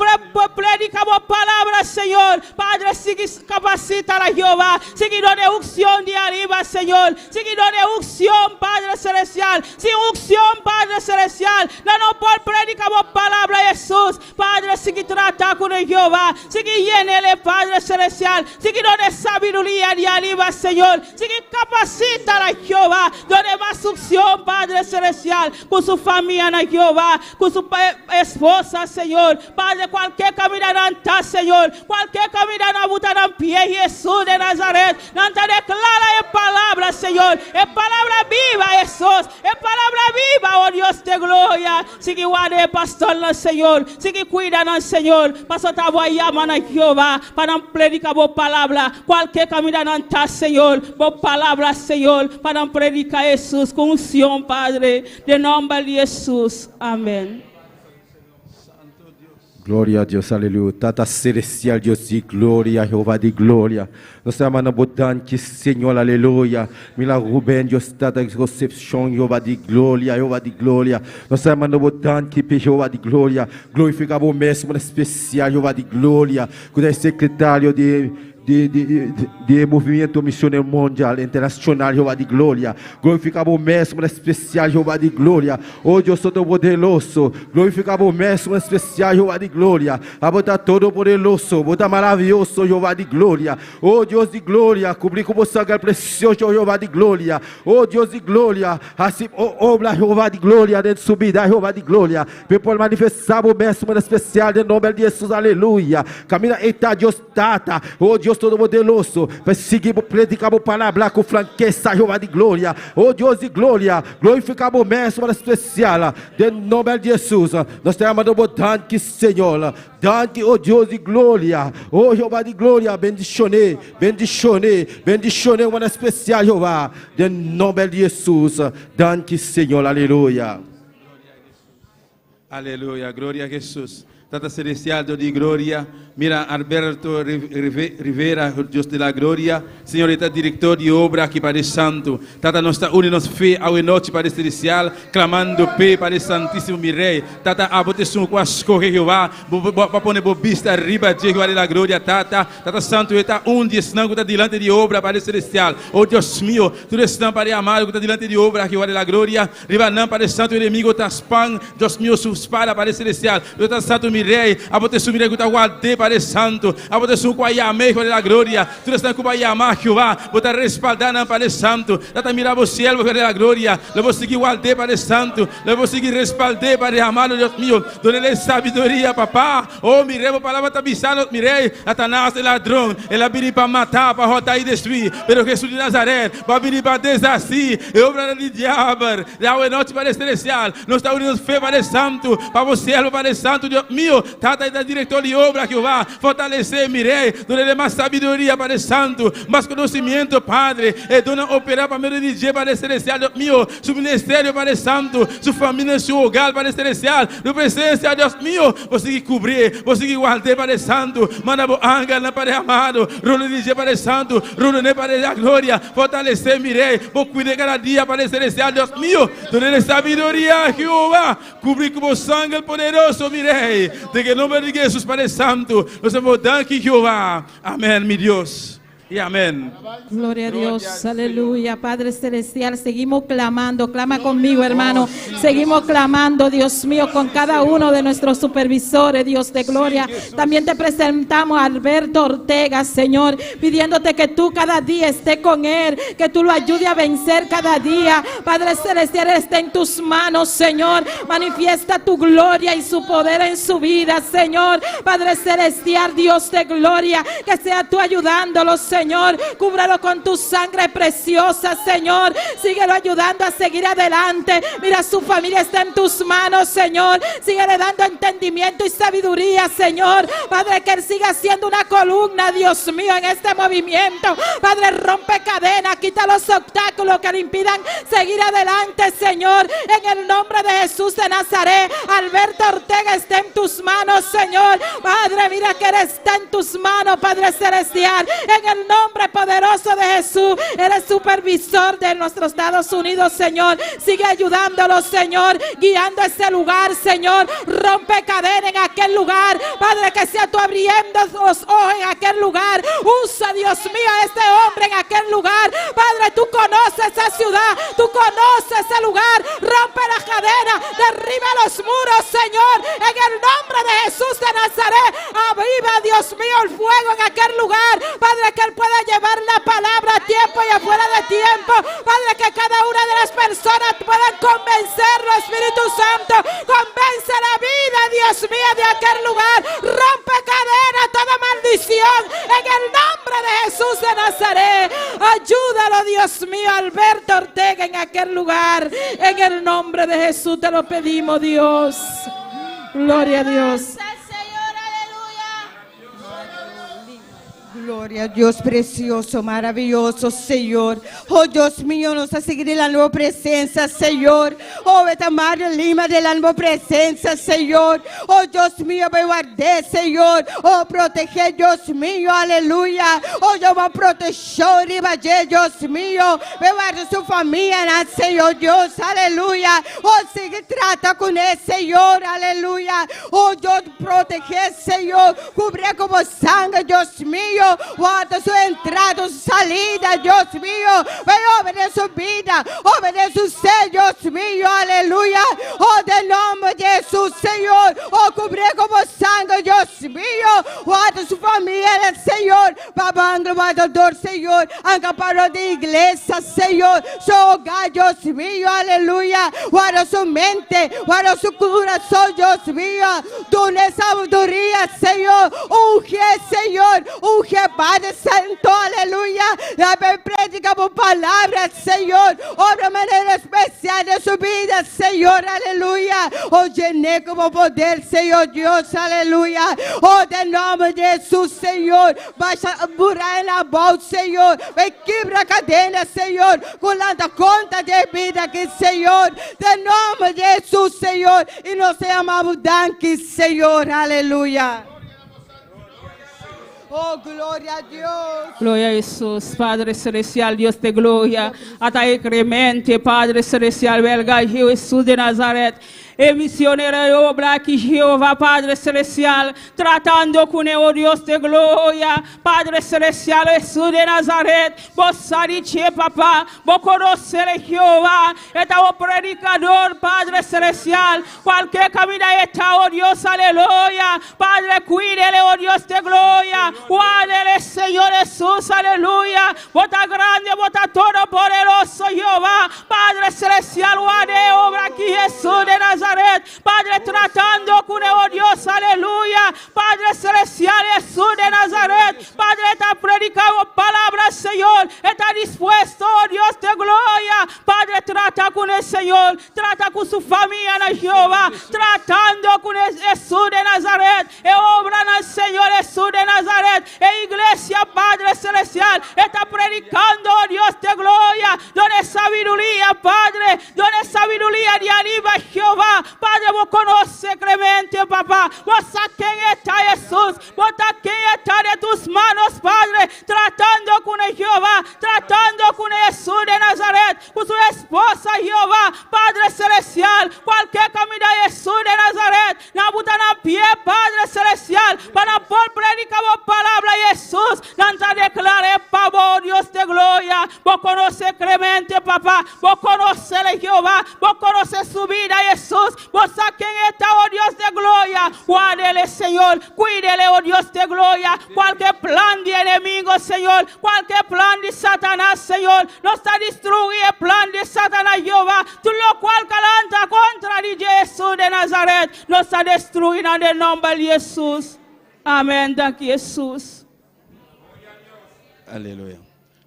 predicar palabras, Señor. Padre, sigue capacita la Jehová. Sigue donde unción de arriba, Señor. Sigue donde unción, Padre Celestial. Sin unción, Padre Celestial. No por predicar palabra, Jesús. Padre, sigue trata con el Jehová. Sigue llénele, Padre Celestial. Sigue donde sabiduría de arriba, Señor. Sigue capacita la Jehová. Donde más unción, Padre Celestial. Con su familia, Jehová. Con su esposa, Señor. Padre, cualquier camino anda, Señor. Cualquier camino anda en pie, Jesús de Nazaret. No te declara en palabra, Señor. En palabra viva, Jesús. En palabra viva, oh Dios de gloria. Sigue guarde, pastor, Señor. Sigue cuidando, Señor. Pastor, te voy a llamar a Jehová para predicar vos palabra. Cualquier camino anda, Señor. Vos palabra, Señor. Para predicar Jesús con unción, Padre. De nombre de Jesús. Amén. Glória a Deus, aleluia. Tata celestial, Deus de glória, Jeová de glória. Nós amamos botante, Senhor, aleluia. Mila Ruben, Deus tata recepção, Jeová de glória, Jeová de glória. Nós amamos botante, Jeová de glória. Glorificar o mesmo especial, Jeová de glória. Com o secretário de de movimento missionário mundial, internacional, Jeová de glória. Glorificamos o mestre especial, Jeová de glória. Oh Deus Todo-Poderoso, glorificamos o mestre especial, Jeová de glória. A botar todo-poderoso, botar maravilhoso, Jeová de glória. Oh Deus de glória, cobrir com o sangue precioso, Jeová de glória. Oh Deus de glória, assim, obra, Jeová de glória, dentro de subida, Jeová de glória. Por manifestar o mestre especial, em nome de Jesus, aleluia. Camina, eita, Deus tata, oh Deus Todo-Poderoso, seguimos, predicamos palavra com franqueza, Jeová de glória. Oh Deus de glória, glorificamos o mestre especial, em nome de Jesus. Nós te amamos, danke, Senhor. Danke, oh Deus de glória. Oh Jeová de glória, bendicionei, bendicionei, bendicionei uma especial, Jeová, em nome de Jesus. Danke, Senhor, aleluia. Aleluya, gloria a Jesús. Tata Celestial, Dios de gloria. Mira, Alberto Rivera, Dios de la gloria. Señorita, director de obra aqui, Padre Santo. Tata, nós está unindo fé ao noite, Padre Celestial, clamando pé, Padre Santíssimo, mi Rei. Tata, aboteção com as corre, Jeová. Para poner bobista, arriba, Jehová de la gloria, Tata. Tata Santo, está onde estão, está diante de obra, Padre Celestial. Oh Deus mío, tu estás, Padre amado, está diante de obra, Jehová de la gloria. Riba, não, Padre Santo, o inimigo está spam. Deus mío, su espada, Padre Celestial. Deus está santo, mi Rei. Aboteção, mi Rei, está guardé, Padre Santo, a votação com a Yamé, com a glória, tu estás com a Yamá, Jeová, botar respaldar na Padre Santo, data mirar o céu, com a glória, eu vou seguir guardar, Padre Santo, eu vou seguir respaldar, Padre amado, Deus mío, dona-lhe sabedoria, papá, oh, mi Rei, a palavra está avisando, mi Rei, Satanás é ladrão, ele vem para matar, para rotar e destruir, pero Jesus de Nazaré, vai vir para desastir, é obra do diabo, já é noite, Padre Celestial, nós estamos unidos fé, Padre Santo, para você, Padre Santo, Deus mío, tata é diretor de obra, Jeová, fortalecer, mi Rei, dona mais sabedoria, Padre Santo, mais conhecimento, Padre, e dona operar para meu DJ, Padre Celestial, Deus mío, seu ministério, Padre Santo, sua família, seu hogar, Padre Celestial, na presença, Deus mío, você que cobrir, você que guardar, Padre Santo, manda o anjo, Padre amado, rulo DJ, Padre Santo, rulo ne Padre da glória, fortalecer, mi Rei, vou cuidar cada dia, Padre Celestial, Deus mío, dona sabedoria, Jeová, cobrir com o sangue poderoso, mi Rei, de que nome de Jesus, Padre Santo, nos hemos dado aquí, Jehová. Amén, mi Dios. Y amén. Gloria a Dios, aleluya. Padre Celestial, seguimos clamando, clama conmigo, hermano. Seguimos clamando, Dios mío, con cada uno de nuestros supervisores, Dios de gloria. También te presentamos a Alberto Ortega, Señor, pidiéndote que tú cada día estés con él, que tú lo ayudes a vencer cada día. Padre Celestial, esté en tus manos, Señor. Manifiesta tu gloria y su poder en su vida, Señor. Padre Celestial, Dios de gloria, que sea tú ayudándolo, Señor, cúbralo con tu sangre preciosa, Señor, síguelo ayudando a seguir adelante. Mira, su familia está en tus manos, Señor, síguele dando entendimiento y sabiduría, Señor. Padre, que él siga siendo una columna, Dios mío, en este movimiento. Padre, rompe cadenas, quita los obstáculos que le impidan seguir adelante, Señor, en el nombre de Jesús de Nazaret. Alberto Ortega está en tus manos, Señor. Padre, mira que él está en tus manos, Padre Celestial, en el nombre poderoso de Jesús. Eres supervisor de nuestros Estados Unidos, Señor. Sigue ayudándolo, Señor, guiando ese lugar, Señor. Rompe cadena en aquel lugar, Padre, que sea tú abriendo los ojos en aquel lugar. Usa, Dios mío, a este hombre en aquel lugar. Padre, tú conoces esa ciudad, tú conoces ese lugar. Rompe las cadenas, derriba los muros, Señor, en el nombre de Jesús de Nazaret. Aviva, Dios mío, el fuego en aquel lugar, Padre, que él pueda llevar la palabra a tiempo y afuera de tiempo. Padre, que cada una de las personas puedan convencerlo, Espíritu Santo. Convence la vida, Dios mío, de aquel lugar. Rompe cadena, toda maldición, en el nombre de Jesús de Nazaret. Ayúdalo, Dios mío, Alberto Ortega, en aquel lugar. En el nombre de Jesús te lo pedimos, Dios. Gloria a Dios. Gloria a Dios precioso, maravilloso, Señor. Oh Dios mío, nos a seguir en la nueva presencia, Señor. Oh Betamario Lima de la nueva presencia, Señor. Oh Dios mío, me guardé, Señor. Oh protege, Dios mío, aleluya. Oh yo voy a proteger, Dios mío. Me guarde su familia, Señor Dios, aleluya. Oh sigue, trata con él, Señor, aleluya. Oh Dios protege, Señor. Cubre como sangre, Dios mío. Guarda su entrada, su salida, Dios mío. Ven, obra su vida, obra su ser, Dios mío, aleluya. Oh, de nombre de Jesús, Señor. Oh, cubre como sangre, Dios mío. Guarda su familia, Señor. Babando, guardador, Señor. Amparo de iglesia, Señor. Su hogar, Dios mío, aleluya. Guarda su mente, guarda su corazón, Dios mío. Dune sabiduría, Señor. Unge, Señor. Unge, Padre Santo, aleluya. La predicamos palabras, Señor. Obra manera especial de su vida, Señor, aleluya. Oh, llené como poder, Señor Dios, aleluya. Oh, de nombre de Jesús, Señor. Baixa a burra en la voz, Señor. Ven, quebra cadena, Señor. Con la conta de vida aquí, Señor. De nombre de Jesús, Señor. Y nos amamos, danke, Señor, aleluya. Oh, gloria a Dios. Gloria a Jesús, Padre Celestial, Dios de gloria. Hasta incremente, Padre Celestial, belga Jesús de Nazaret. Misionera de obra aquí, Jehová, Padre Celestial, tratando con el Dios de gloria, Padre Celestial, Jesús de Nazaret, vos sariche, papá, vos conocer Jehová, está o predicador, Padre Celestial, cualquier camino está, oh Dios, aleluya, Padre, cuídele, oh Dios de gloria, guárdele, Señor Jesús, aleluya, vos está grande, vos está todopoderoso, Jehová, Padre Celestial, guarde obra aquí, Jesús de Nazaret. Padre, tratando con el Dios, aleluya, Padre Celestial, Jesús de Nazaret, Padre, está predicando palabras, Señor, está dispuesto, oh Dios de gloria, Padre, trata con el Señor, trata con su familia, Jehová, tratando con el Jesús de Nazaret, e obra en el Señor Jesús de Nazaret, e iglesia, Padre Celestial, está predicando, oh Dios de gloria, donde sabiduría, Padre, donde sabiduría de arriba, Jehová, Padre, vos conoces Clemente, papá, vos sabes quién está Jesús, vos sabes quién está de tus manos, Padre, tratando con el Jehová, tratando con el Jesús de Nazaret, con su esposa, Jehová, Padre Celestial, cualquier camino de Jesús de Nazaret, na butan a pie, Padre Celestial, para por predicar vos palabra Jesús, nanta declare pavo, Dios de gloria, vos conoces Clemente, papá, vos conoces Jehová, vos conoces su vida, Jesús, vos sabes quién está, oh Dios de gloria, guárdele, Señor, cuídele, oh Dios de gloria, cualquier plan de enemigo, Señor, cualquier plan de Satanás, Señor, no está destruido el plan de Satanás, Jehová, tú lo cual calanta contra de Jesús de Nazaret, no está destruido en el nombre de Jesús. Amén, danke Jesús. Aleluya.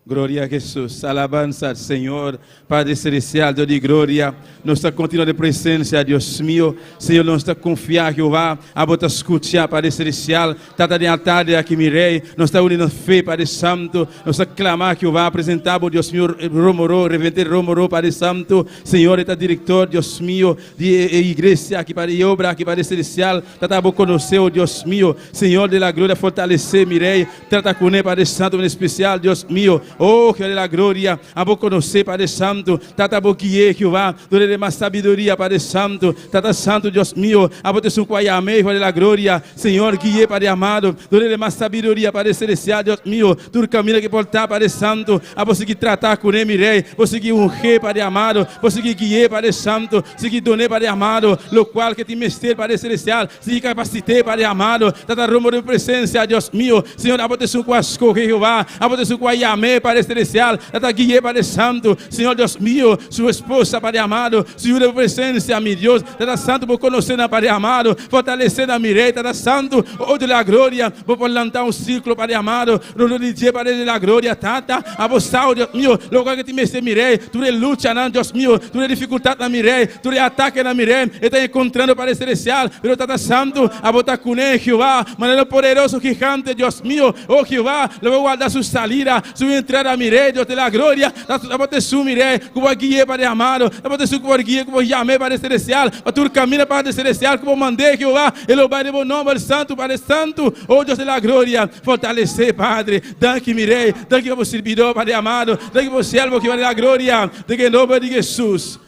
Gloria a Jesús, alabanza al Señor, Padre Celestial, Dios de gloria, nuestra continua de presencia, Dios mío, Señor, nuestra confiar, Jehová, a vos escuchar, Padre Celestial, tata de tarde aqui, mirei, nuestra unida fe, Padre Santo, nuestra clamar, Jehová, apresentamos, Dios mío, Romoró, revente Romoró, Padre Santo, Señor, está director, Dios mío, de iglesia, aqui, Padre, obra, aqui, Padre Celestial, tata vos conocer, oh Dios mío, Señor de la gloria, fortalecer, mirei, trata con él, Padre Santo, en especial, Dios mío, oh, que de la gloria, a vos conocer, Padre Santo, tata vos guiar, Jehová, donde más sabiduría, Padre Santo, tata Santo, Dios mío, a vos te sucuayame, Hijo de la gloria, Señor, guié, Padre amado, donde más sabiduría, Padre Celestial, Dios mío, tu camino que portar, Padre Santo, a vos seguir tratar con él, mirei, vos seguir ungir, Padre amado, vos seguir guiar, Padre Santo, seguir donar, Padre amado, lo cual que te mester, Padre Celestial, seguir capacité, Padre amado, tata rumbo de presencia, Dios mío, Señor, a vos te sucuasco, Jehová, a vos te sucuayame, Padre Celestial, tata guié, Padre Santo, Señor Dios mío, su esposa, Padre amado, su de presencia, mi Dios, tata Santo, por conocer, Padre amado, fortalecer a mi rey, tata Santo, oh de la gloria, por plantar un ciclo, Padre amado, rodillo, Padre de la gloria, tata, a vos, Dios mío, lo cual que te mester, mi rey, tú de lucha, Dios mío, tú de dificultad, mi rey, tú de ataque, mi rey, está encontrando, Padre Celestial, pero tata Santo, a botar con él, Jehová, manera poderoso, gigante, Dios mío, oh Jehová, lo voy a guardar su salida, su entrada, mi rey, Dios de la gloria, a botar su, mi rey, como guié, Padre amado, a botar su guia, como llamé, Padre Celestial, a tu camino, Padre Celestial, como mandé, Jehová, el obra de buen nombre, el Santo, Padre Santo, oh Dios de la gloria, fortalecer, Padre, danke, mi rey, danke por servidor, Padre amado, danke por siervo que va de la gloria, de que en nombre de Jesús,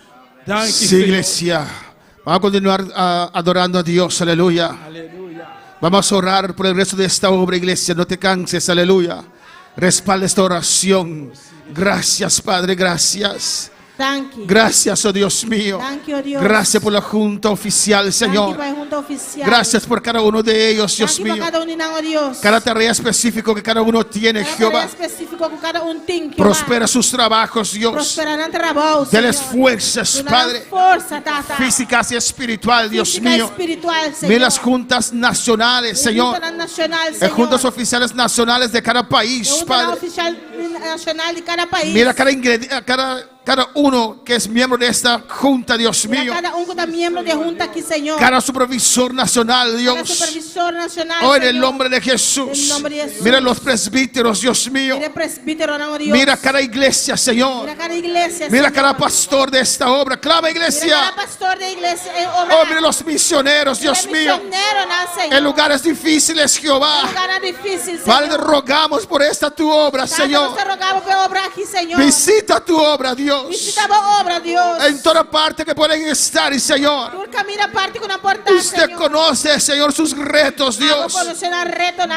danke, sí, iglesia, vamos a continuar adorando a Dios, aleluya. Vamos a orar por el resto de esta obra, iglesia. No te canses, aleluya. Respalda esta oración. Gracias, Padre, gracias. Thank you. Gracias, oh Dios mío. Thank you, Dios. Gracias por la junta oficial, Thank you Señor. por la junta oficial. Gracias por cada uno de ellos, Dios Thank you por mío. cada uno de ellos, Dios. Cada tarea específica que cada uno tiene, Cada Jehová. tarea específica con cada un ting, Jehová. Prospera sus trabajos, Dios. Prosperarán trabajos, Deles Señor. fuerzas, Donarán Padre. fuerza, tata. Físicas y espiritual, Dios Física y mío. espiritual, Señor. Mira las juntas nacionales, La Señor. Junta Nacional, Las Señor. juntas oficiales nacionales de cada La país, Junta Padre. Oficial Nacional de cada país. Mira cada uno que es miembro de esta junta, Dios Mira mío. cada uno de miembros de junta aquí, Señor. Cada supervisor nacional, Cada Dios. supervisor nacional, Oh, en el Señor. nombre de En el Jesús. nombre de Jesús. Mira los presbíteros, Dios mío. Mira el presbítero, no, Dios. Mira cada iglesia, Señor. Mira cada iglesia, Mira Señor. cada pastor de esta obra. Clama, Mira iglesia. cada pastor de iglesia en obra. Oh, mira los misioneros, Dios mío. Misionero, no, Señor. En lugares difíciles, En Jehová. lugares difíciles, Padre, Señor. rogamos por esta tu obra, Tata, Señor. Te rogamos por obra aquí, Señor. Visita tu obra, Dios. Visita tu obra, Dios. En toda parte que pueden estar, y Señor. Tú camina parte con una portada, Usted Señor. conoce, Señor, sus retos, Dios.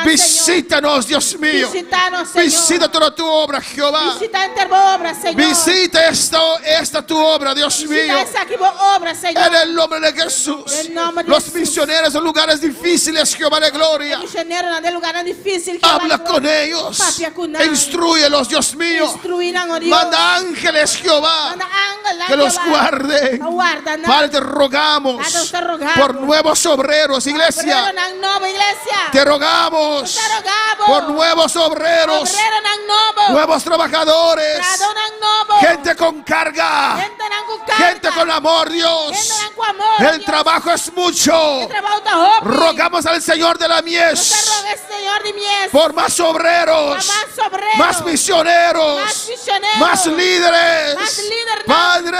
Visítanos, Dios mío. Visítanos, Señor. Visita toda tu obra, Jehová. Visita en obra, Señor. Visita esta tu obra, Dios mío. Visita esa aquí obra, Señor. En el nombre de Jesús. En el nombre de Los Jesús. misioneros en lugares difíciles, Jehová de gloria. Misionero en lugares difíciles. Jehová, Habla con ellos. Papi, acunado. Instrúyelos, Dios mío. Instruirán, oh Dios. Manda ángeles, Jehová. Manda ángeles, Que los Jehová. guarden. Lo guardan, ¿no? Padre, te rogamos Padre, te rogamos. por nuevos obreros, iglesia. Obrero en nombre, iglesia. Te rogamos Te rogamos. por nuevos obreros, Obrero en nombre. nuevos trabajadores, Tradona en nombre. gente con carga, Gente con carga. gente con amor, Dios. Gente con amor, El Dios. trabajo es mucho. El trabajo está joven. Rogamos al Señor de la No te mies rogues, Señor de mies. por más obreros, Más obreros. más misioneros, Más misioneros. más líderes. Más líderes. Padre,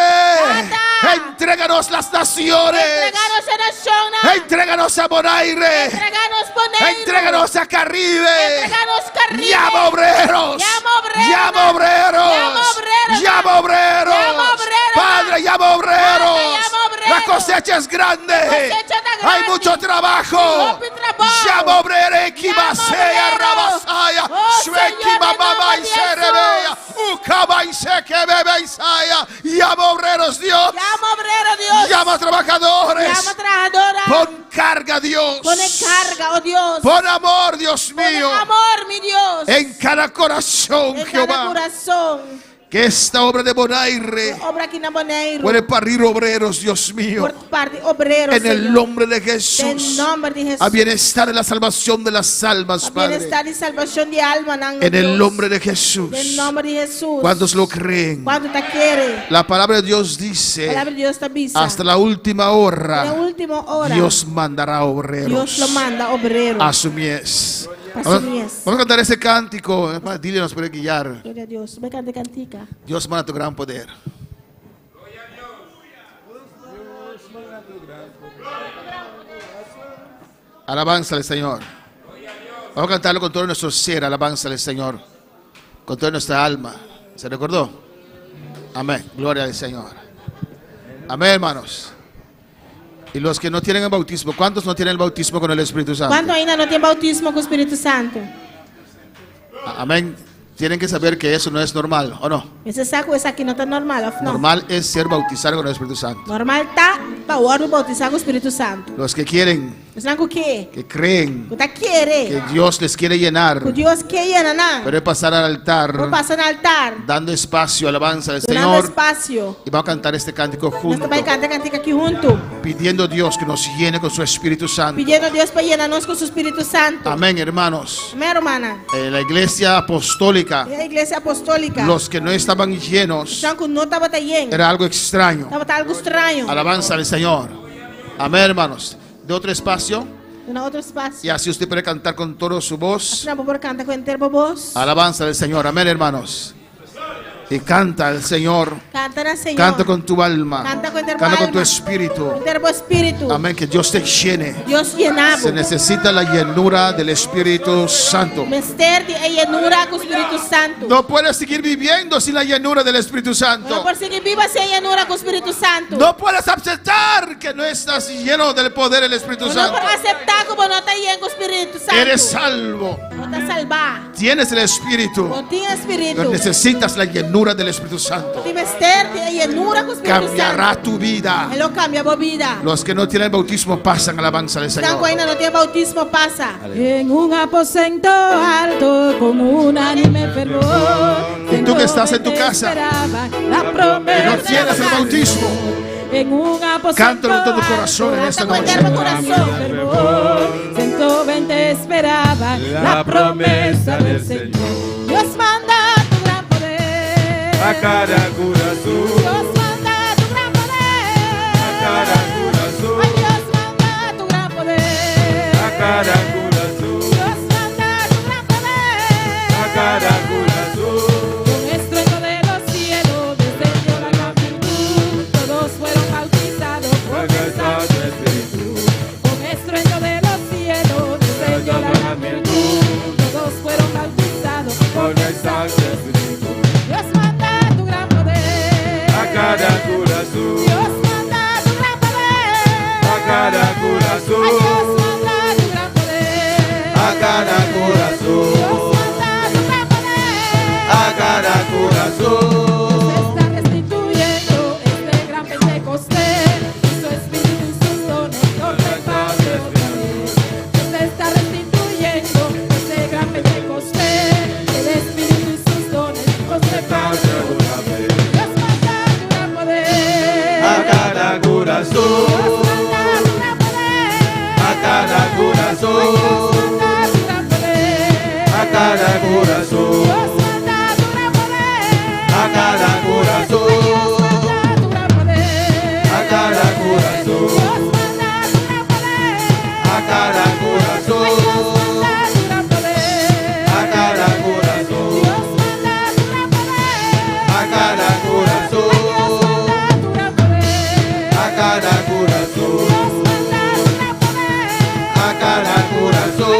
Tata. entréganos las naciones. Entreganos a naciones. Entréganos a Bonaire. Entreganos Bonaire. Entréganos a Caribe. Entreganos Caribe. Llama obreros. Llama obreros. Llama obreros. Llama obreros. Llama obreros. Llama obreros. Padre, llama obreros. Padre, llama obreros. La cosecha es grande. cosecha está grande. Hay mucho trabajo. Mucho trabajo. Llama obreros. Llama Ekibasea, obreros. Rabasaya. Oh, Shueki Señor, en mamama nombre y de serebea. Ukaba y sekebebe Isaya. Llama obreros, Dios. Llama obrero, Dios. Llama trabajadores. Llama trabajadora. Pon carga, Dios. Pone carga, oh Dios. Pon amor, Dios Pone mío. amor, mi Dios. En cada corazón, En Jehová. cada corazón. Que esta obra de Bonaire Obra aquí en Bonaire. puede parir obreros, Dios mío. Por parte obreros, En el Señor. nombre de En Jesús. nombre de Jesús. A bienestar en la salvación de las almas, A Padre. bienestar y salvación de alma, En el nombre de Jesús. En nombre de Jesús. ¿Cuántos lo creen? Cuando te quiere. La palabra de Dios La dice: palabra de Dios te avisa. hasta la última En la hora, última hora. Dios mandará obreros Dios lo manda obrero. a su mies. A su Vamos, mies. vamos a cantar ese cántico. Dile, nos puede guiar. Gloria a Dios. Me cante cantica. Dios manda tu gran poder. Alabanza al Señor. Vamos a cantarlo con todo nuestro ser. Alabanza al Señor. Con toda nuestra alma. ¿Se recordó? Amén. Gloria al Señor. Amén, hermanos. Y los que no tienen el bautismo, ¿cuántos no tienen el bautismo con el Espíritu Santo? ¿Cuánto ainda no tiene bautismo con Espíritu Santo? Amén. Tienen que saber que eso no es normal, ¿o no? Ese saco es aquí no está normal, ¿o no? Normal es ser bautizado con el Espíritu Santo. Normal está para o órgão bautizar com o Espírito Santo. Los que quieren, Mas não com o quê? que creen Com tá querer. que Dios les quiere llenar, Com Deus que ia, naná. puede pasar al altar, Vou passar no altar. dando espacio, alabanza al Dando Señor. espaço. Y vamos a cantar este cántico Nós juntos, também canta cantica aqui junto. pidiendo a Dios que nos llene con su Espíritu Santo. Pedindo a Deus para llenar-nos com o seu Espírito Santo. Amén, hermanos. Amém, hermana? La iglesia apostólica, E a igreja apostólica. los que no estaban llenos, Então, não estava lleno. era algo extraño. Estava algo estranho. Alabanza al Señor. Amén, hermanos. De otro espacio, No outro espaço. y así usted puede cantar con toda su voz. Não, vou cantar com o inteiro voz. Alabanza del Señor. Amén, hermanos. Y canta al Señor. Canta al Señor. Canta con tu alma. Canta con tu Canta con tu alma. espíritu. Con tu espíritu. Amén. Que Dios te llene. Dios llenamos. Se necesita la llenura del Espíritu Santo. Mister de llenura con Espíritu Santo. No puedes seguir viviendo sin la llenura del Espíritu No Santo. por seguir viva sin llenura con Espíritu Santo. No puedes aceptar que no estás lleno del poder del Espíritu No Santo. por aceptar como no está lleno con Espíritu Santo. Eres salvo. No está salvado. Tienes el Espíritu. No tiene Pero Espíritu. necesitas la llenura del Espíritu Santo. De mister de llenura con Espíritu Cambiará Santo. tu vida. Él lo cambia tu vida. Los que no tienen bautismo pasan alabanza del Están Señor. cuando no tiene bautismo pasa. En un aposento alto con un unánime fervor. Y tú que estás en tu casa esperaba la y promesa. no tienes el bautismo, En un aposento cántalo en todo tu corazón en esta Canta noche. con el corazón. fervor. 120 esperaba la promesa del Señor. Dios manda tu gran poder. A cada corazón, Dios manda tu gran poder. a cada corazón, Ay, Dios manda tu gran poder. a cada corazón, Dios manda tu gran poder. a cada corazón. Con estruendo de los cielos descendió la gran virtud. Todos fueron bautizados por el Santo Espíritu. Con estruendo de los cielos descendió la gran virtud. Todos fueron bautizados por el Santo Espíritu. Dios manda tu gran poder. A cada corazón, Dios manda tu gran poder. a cada Ay, Dios corazón, manda tu gran poder. a cada corazón, Dios manda tu gran poder. a cada corazón. Dios está restituyendo este gran Pentecostés y su espíritu y sus dones no te pase otra vez. Dios está restituyendo este gran Pentecostés, el espíritu y sus dones no te pase otra vez. Dios manda tu gran poder. A cada corazón, Dios manda tu gran poder. a cada corazón, Dios manda tu gran poder. a cada corazón, Dios manda tu gran poder. a cada corazón, Dios manda tu gran poder. a cada corazón, Dios manda tu gran poder. a cada corazón, Dios manda tu gran poder. a cada corazón, Dios manda tu gran poder. a cada corazón, Dios manda tu gran poder. a cada corazón, Dios manda tu gran poder. a cada corazón,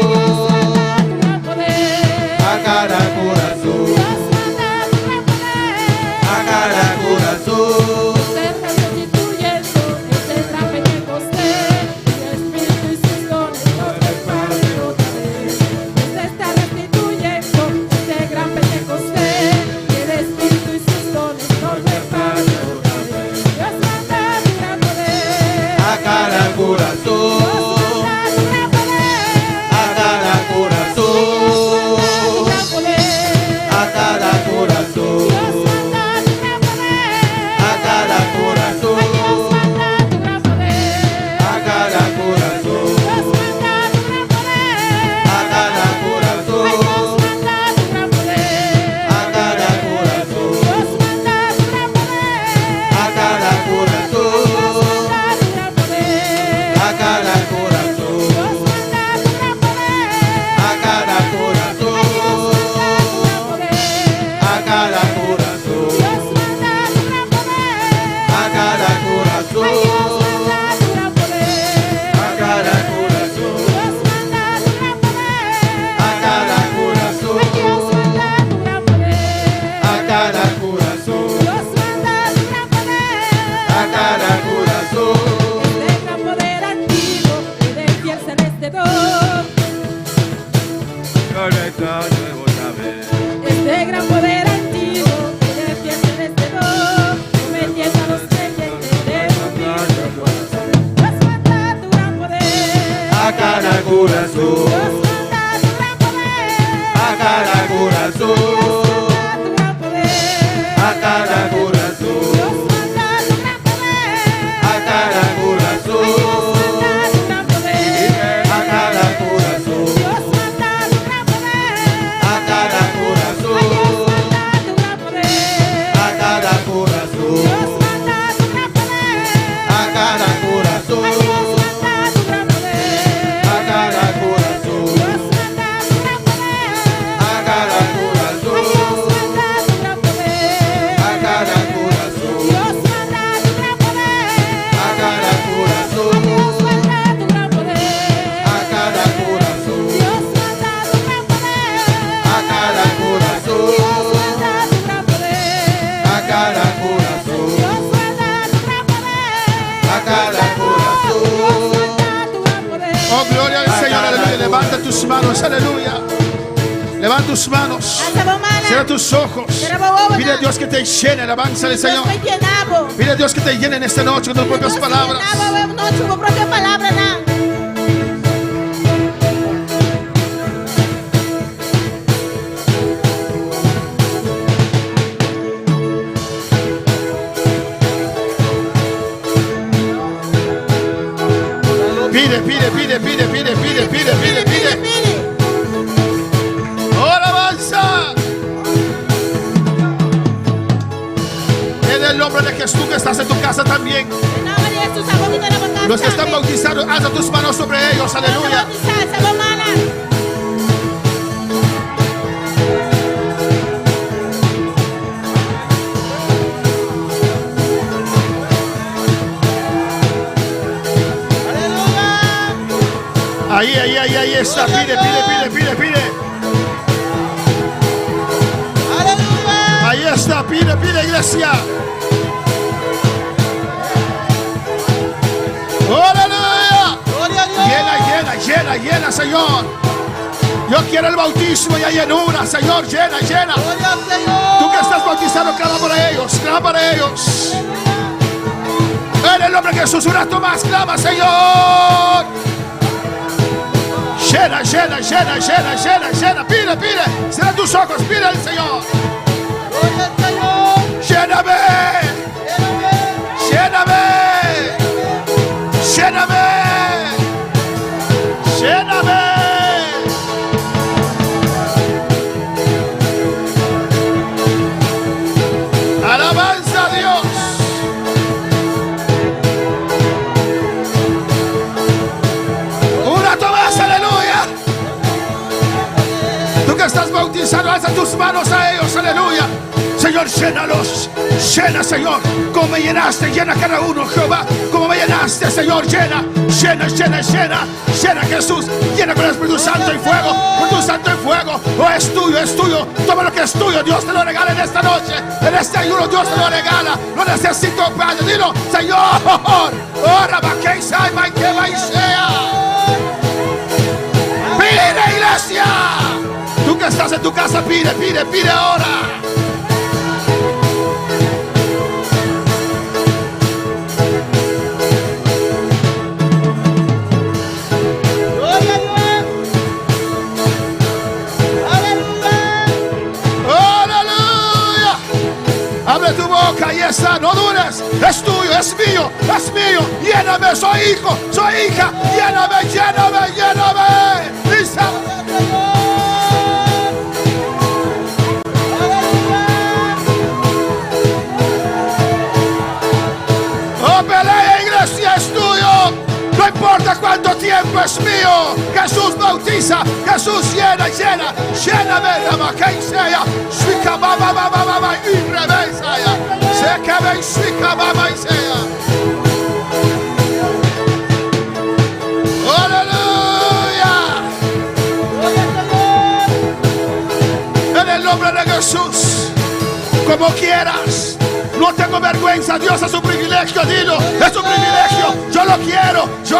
tus manos, aleluya. Levanta tus manos. Cierra tus ojos. Pide a Dios que te llene. Alabanza al Señor. Pide a Dios que te llene en esta noche con tus propias palabras. Pide, pide, pide, pide, pide, pide, pide, pide, pide. ¡Oh, alabanza! En el nombre de Jesús, que estás en tu casa también. Los que están bautizados, alza tus manos sobre ellos, aleluya. Ahí está, pide, pide, pide, pide, pide. Ahí está, pide, pide, iglesia. ¡Aleluya! Llena, llena, llena, llena, Señor. Yo quiero el bautismo y la llenura, Señor, llena, llena. Tú que estás bautizado, clama para ellos, clama para ellos. En el nombre de Jesús, un rato más, clama, Señor. Llena, llena, llena, llena, llena, llena. Pide, pide. Cierra tus ojos, pide al Señor. Lléname. Lléname. Lléname. Lléname. Alabanza a Dios. Un rato más, aleluya. Tú que estás bautizado, alza tus manos a ellos, aleluya. Señor, llénalos, llena, Señor, como me llenaste, llena cada uno, Jehová, como me llenaste, Señor, llena, llena, llena, llena, llena, Jesús, llena con el Espíritu Santo y fuego, Espíritu Santo y fuego. Oh, es tuyo, toma lo que es tuyo, Dios te lo regala en esta noche, en este ayuno, Dios te lo regala, lo necesito, Padre, dilo, Señor, oh, Rabaquei, Saima, que va y sea. Pide, iglesia, tú que estás en tu casa, pide, pide, pide ahora. Abre tu boca y está, no dudes, es tuyo, es mío, lléname, soy hijo, soy hija, lléname, lléname, lléname. Dice. Oh, pelea, iglesia, es tuyo, no importa cuánto tiempo, es mío. Jesús bautiza, Jesús llena, llena, lléname, la maqueisea, suica, baba, baba, baba, y rebesa, se que ven, suica, baba, y sea. Aleluya. En el nombre de Jesús, como quieras. No tengo vergüenza, Dios es un privilegio, dilo, es un privilegio, yo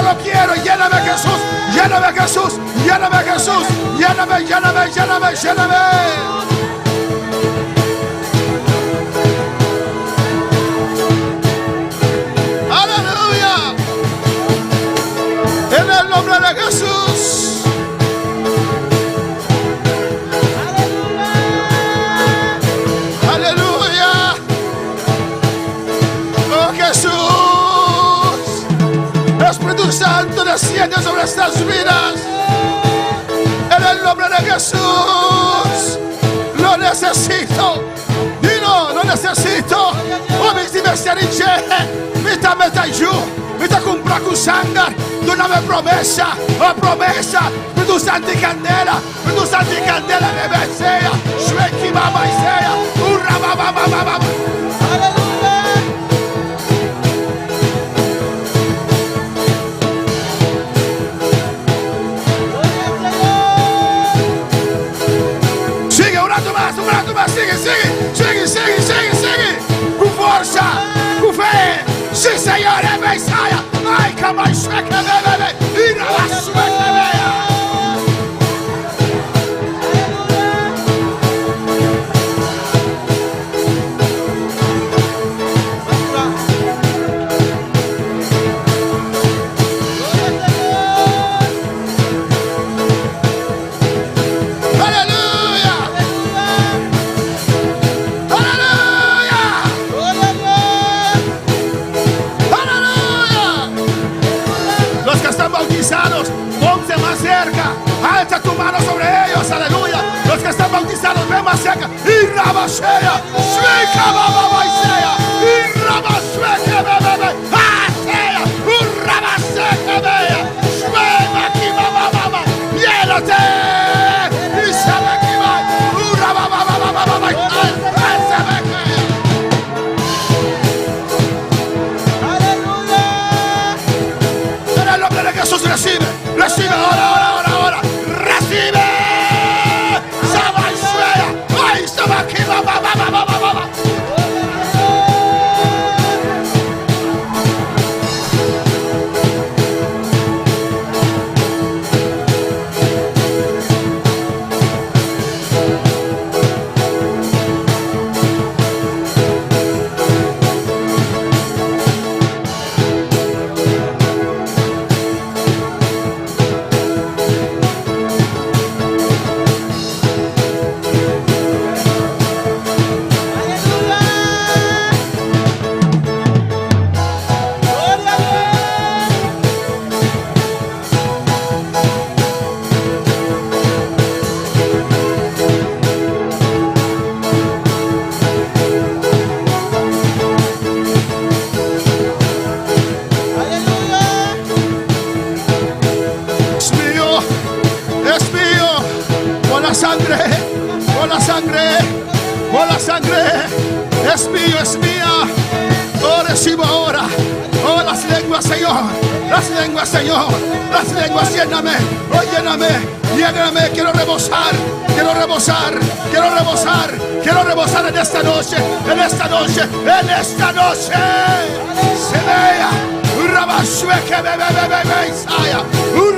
lo quiero, lléname Jesús, lléname Jesús, lléname Jesús, lléname, lléname, lléname, lléname. Aleluya, en el nombre de Jesús. Espíritu Santo desciende sobre estas vidas. En el nombre de Jesús. Lo necesito. Dilo, lo necesito. O mi dimestiarice. Mita metayu. Mita cumpra con sangre. Doname promesa. O promesa. Espíritu Santo y candela. Espíritu Santo y candela de Besea. Shueki baba y sea. Urra baba baba baba. Sigue, con fuerza, con fe, sí Señor, es Mesías, ay, que más sueca bebe, y no la sueca vea. Rabaseca, y Rabasea, Sueca, Bababasea, y Rabasueca, Bebe, Asea, Rabaseca, Bea, Sueva, Kiba, Baba, Llénate, y sabe que va, Rabababababa, en el nombre de Jesús recibe, recibe ahora, recibe. Por la sangre, es mío, es mía. Oh, recibo ahora. Oh, las lenguas, Señor. Las lenguas, Señor. Las lenguas, lléname. Oh, lléname. Quiero rebosar. Quiero rebosar. Quiero rebosar. Quiero rebosar en esta noche. En esta noche. En esta noche. Se vea. Rabasueque, bebe, Isaya.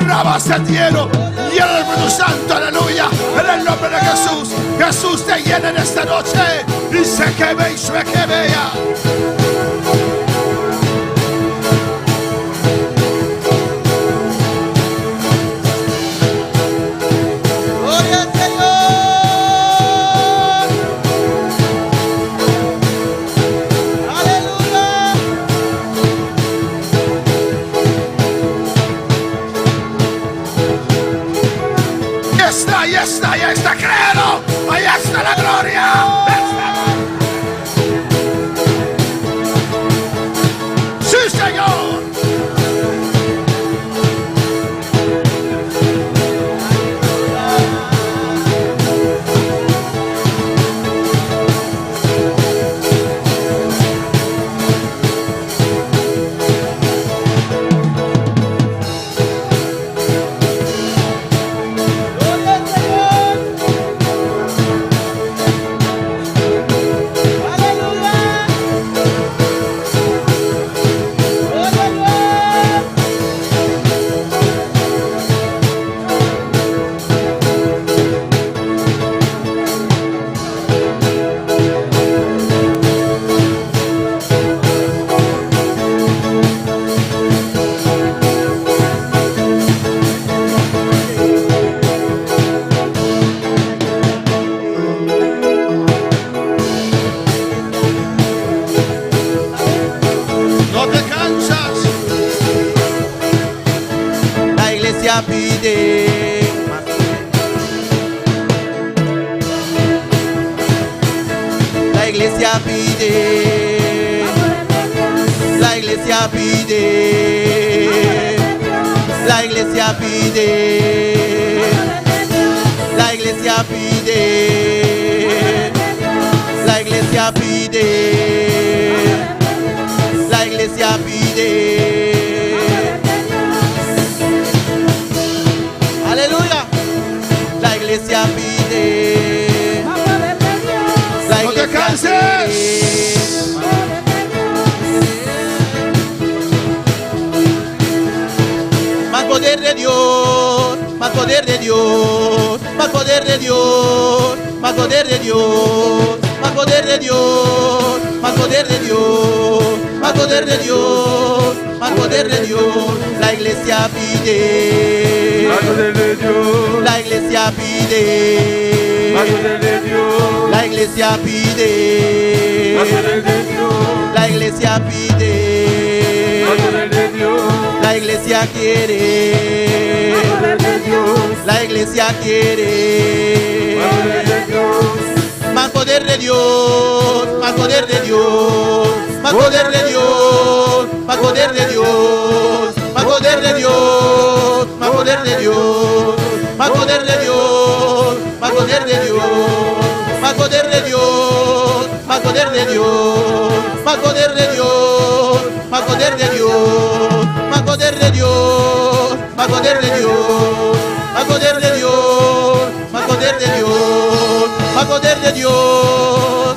Rabasetiero. Y el Espíritu Santo, aleluya. En el nombre de Jesús. Jesús te llena en esta noche. Y se que ve y se que vea. Gloria al Señor. Aleluya. Ya está, créelo. Ahí está la gloria. Sí, Señor. La iglesia pide, la iglesia pide, la iglesia pide, la iglesia pide, la iglesia pide, la iglesia pide. Aleluya, la iglesia pide, la No te canses. Más poder de Dios, más poder de Dios, más poder de Dios, más poder de Dios, más poder de Dios, más poder de Dios, más poder de Dios, más poder de Dios. La iglesia pide, la iglesia pide, la iglesia pide, la iglesia pide, la iglesia quiere, la iglesia quiere, más poder de Dios, más poder de Dios, más poder de Dios, más poder de Dios, más poder de Dios, más poder de Dios, más poder de Dios, más poder de Dios, más poder de Dios, más poder de Dios, más poder de Dios, más poder de Dios, más poder de Dios, más poder de Dios, más poder de Dios, más poder de Dios, más poder de Dios,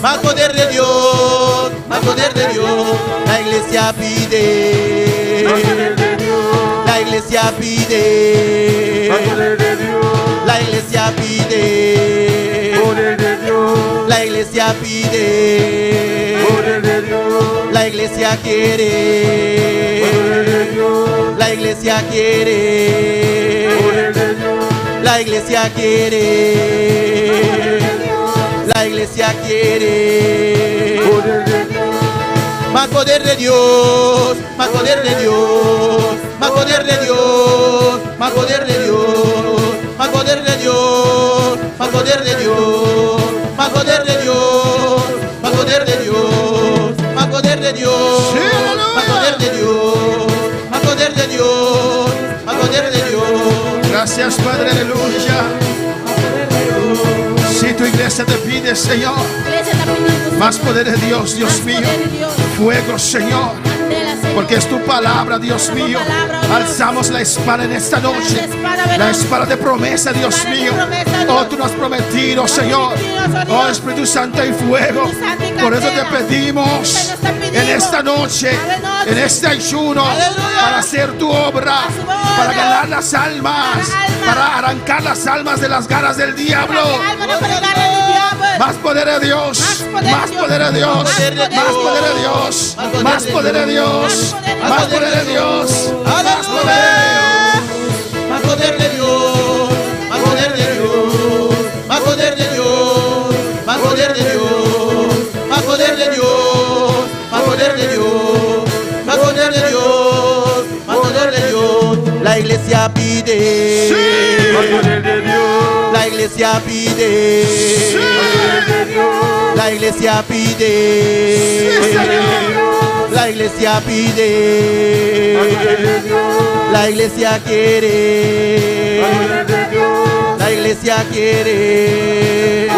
más poder de Dios, más poder de Dios. La iglesia pide, la iglesia pide, la iglesia pide, la iglesia pide, la iglesia quiere, la iglesia quiere, la iglesia quiere, la iglesia quiere. Más poder de Dios, más poder de Dios, más poder de Dios, más poder de Dios, más poder de Dios, más poder de Dios, más poder de Dios, más poder de Dios, más poder de Dios, más poder de Dios, más poder de Dios, más poder de Dios. Gracias, Padre, aleluya. Si tu iglesia te pide, Señor, más poder de Dios, Dios mío, fuego, Señor, porque es tu palabra, Dios mío. Alzamos la espada en esta noche, la espada de promesa, Dios mío. Oh, tú nos has prometido, Señor. Oh, Espíritu Santo y fuego. Por eso te pedimos en esta noche, en este ayuno, para hacer tu obra, para ganar las almas, para arrancar las almas de las garras del diablo. Más poder de Dios, más poder de Dios, más poder de Dios, más poder de Dios, más poder de Dios, más poder, más poder de Dios, más poder de Dios, más poder de Dios, más poder de Dios, más poder de Dios, más poder de Dios, más poder de Dios, más poder de Dios. La iglesia pide, la iglesia pide, la iglesia pide, la iglesia pide, la iglesia quiere, la iglesia quiere.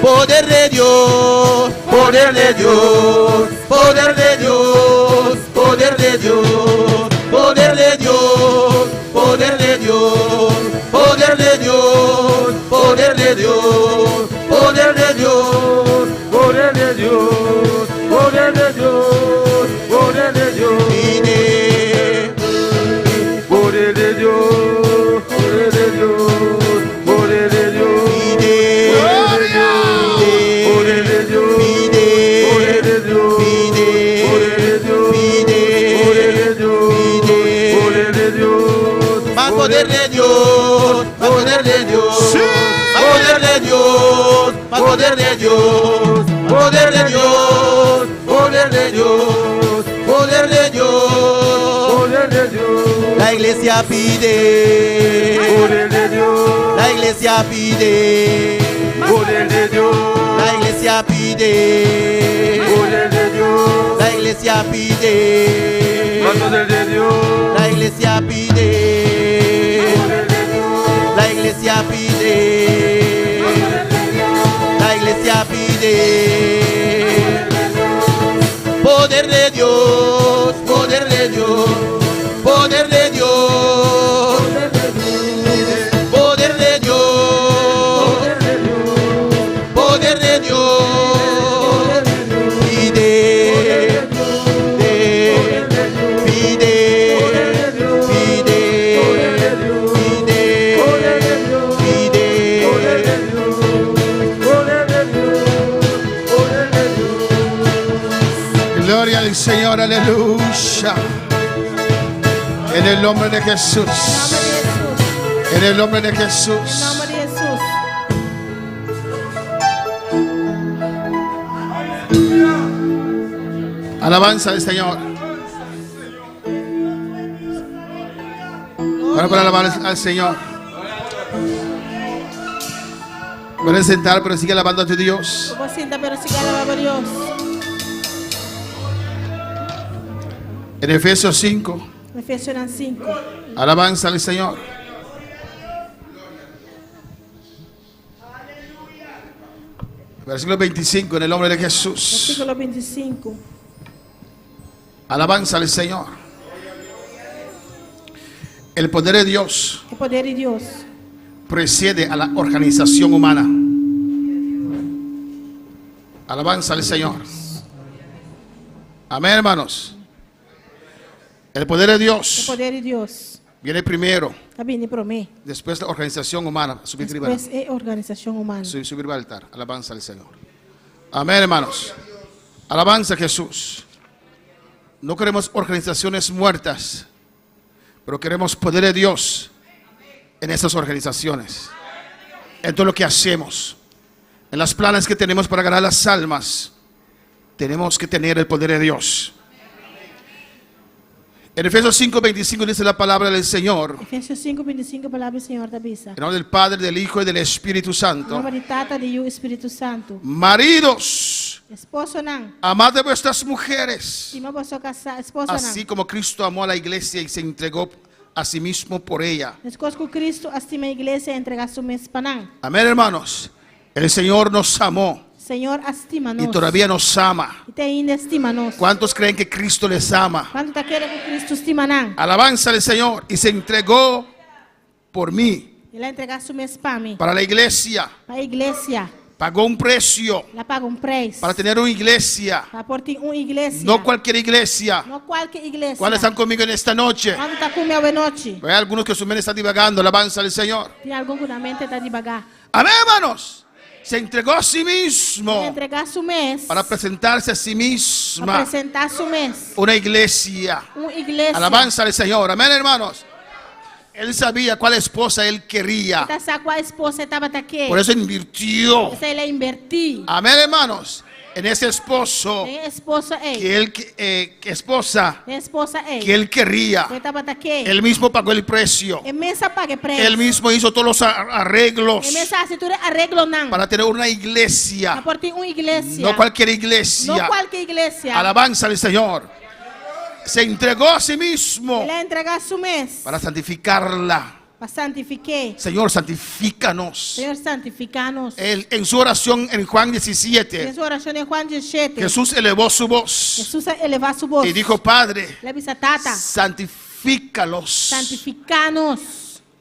Poder de Dios, poder de Dios, poder de Dios, poder de Dios, poder de Dios, poder de Dios, poder de Dios, poder de Dios, poder de Dios, poder de Dios, poder de Dios, poder de Dios. Pide, poder de Dios, poder de Dios, poder de Dios. Pide, poder de Dios, pide, poder de Dios, pide, poder de Dios, pide, poder de Dios, pide, poder de Dios. Más poder de Dios, más poder de Dios, más poder de Dios, más poder de Dios, poder de Dios, poder de Dios, poder de Dios, poder de Dios. La iglesia pide, poder de Dios, la iglesia pide, poder de Dios, la iglesia pide, poder de Dios, la iglesia pide, poder de Dios, la iglesia pide, poder de Dios, la iglesia pide, la iglesia pide. Poder de Dios, poder de Dios, poder de Dios, poder de Dios, poder de Dios, pide, pide, pide, gloria al Señor, aleluya. En el nombre de Jesús, en el nombre de Jesús. Alabanza al Señor. Ahora para alabar al Señor. Puedes sentar, pero sigue alabando a tu Dios. Vos sienta, pero sigue alabando a Dios. En Efesios 5, Efesios eran 5. alabanza al Señor. Versículo 25, en el nombre de Jesús. Versículo 25. Alabanza al Señor. El poder de Dios El poder de Dios precede a la organización humana. Alabanza al Señor. Amén, hermanos. El poder de El Dios poder de Dios viene primero, viene por mí. después la organización humana. Subir arriba. Después es organización humana. Subir al altar. Alabanza al Señor. Amén, hermanos. Alabanza a Jesús. No queremos organizaciones muertas, pero queremos poder de Dios en esas organizaciones. En todo lo que hacemos, en los planes que tenemos para ganar las almas, tenemos que tener el poder de Dios. En Efesios 5:25 dice la palabra del Señor. Efesios 5:25, palabra del Señor da bisa. En nombre del Padre, del Hijo y del Espíritu Santo. Nome de Tata, de Yu, Espíritu Santo. Maridos, Esposo nan. amad a vuestras mujeres, Si no vos casa, esposo así nan. como Cristo amó a la iglesia y se entregó a sí mismo por ella. Después que Cristo estima a iglesia entrega su mes panan. Amén, hermanos. El Señor nos amó Señor, estima-nos. y todavía nos ama. Y te ainda estima-nos. ¿Cuántos creen que Cristo les ama? ¿Cuánto te quiere que Cristo estima nan? Alabanza al Señor. Y se entregó por mí, Y la entrega su mes para mí. para la iglesia. Para a iglesia. Pagó un precio La paga un preço. para tener una iglesia. Para por ti una iglesia. No cualquier iglesia. No cualquier iglesia. ¿Cuáles están conmigo en esta noche? ¿Cuánto está conmigo de noche? Hay algunos que su mente está divagando. Alabanza al Señor. Tem algum que na mente está devagar. Amén, hermanos. Se entregó a sí mismo Entregar su mes. para presentarse a sí Para misma apresentar su mes. una iglesia. Uma iglesia. Alabanza al Señor. Amén, hermanos. Él sabía cuál esposa él quería. Esta sabe qual esposa estava aqui. Por eso invirtió. Essa ele invertir. Amén, hermanos. En ese esposo Nem esposa é. que él, esposa Nem esposa é. que él quería. Ele estava aqui. Él mismo pagó el precio. É mesa pague preço. Él mismo hizo todos los arreglos É mesa cintura arreglo não. para tener una iglesia. Para por ti uma iglesia. No cualquier iglesia. No cualquier iglesia. Alabanza al Señor. Se entregó a sí mismo Ele entregar su mes. para santificarla. Para santificar. Señor, santifícanos. Señor, santificanos. Él, en su oración en Juan En 17, su oración en Juan 17. Jesús elevó su voz Jesús elevó su voz. y dijo: Padre, Le avisa tata. santifícalos Santificanos.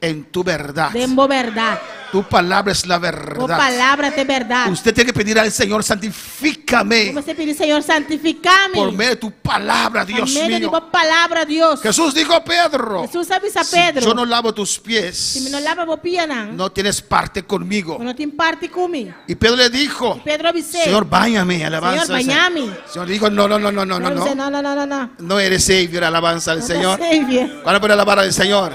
en tu verdad. Dembo verdad. Tu palabra es la Tu verdad. palabra de verdad. Usted tiene que pedir al Señor: santifícame Você pedir, Señor, santificame. por medio de tu palabra, Por Dios medio de mío. tu palabra, Dios. Jesús dijo a Pedro: Jesús avisa a si Pedro. yo no lavo tus Se me pies, não lava a pia, não. no tienes parte conmigo. Não tem parte comigo. Y Pedro le dijo: Pedro avisou. Señor, báñame, alabanza Señor, al Señor. bañame. Señor dijo: no, no, no, no, no, no, Pedro disse, no. não. No eres Savior, alabanza al Não Señor. tá Savior. ¿Cuándo puede alabar al Señor?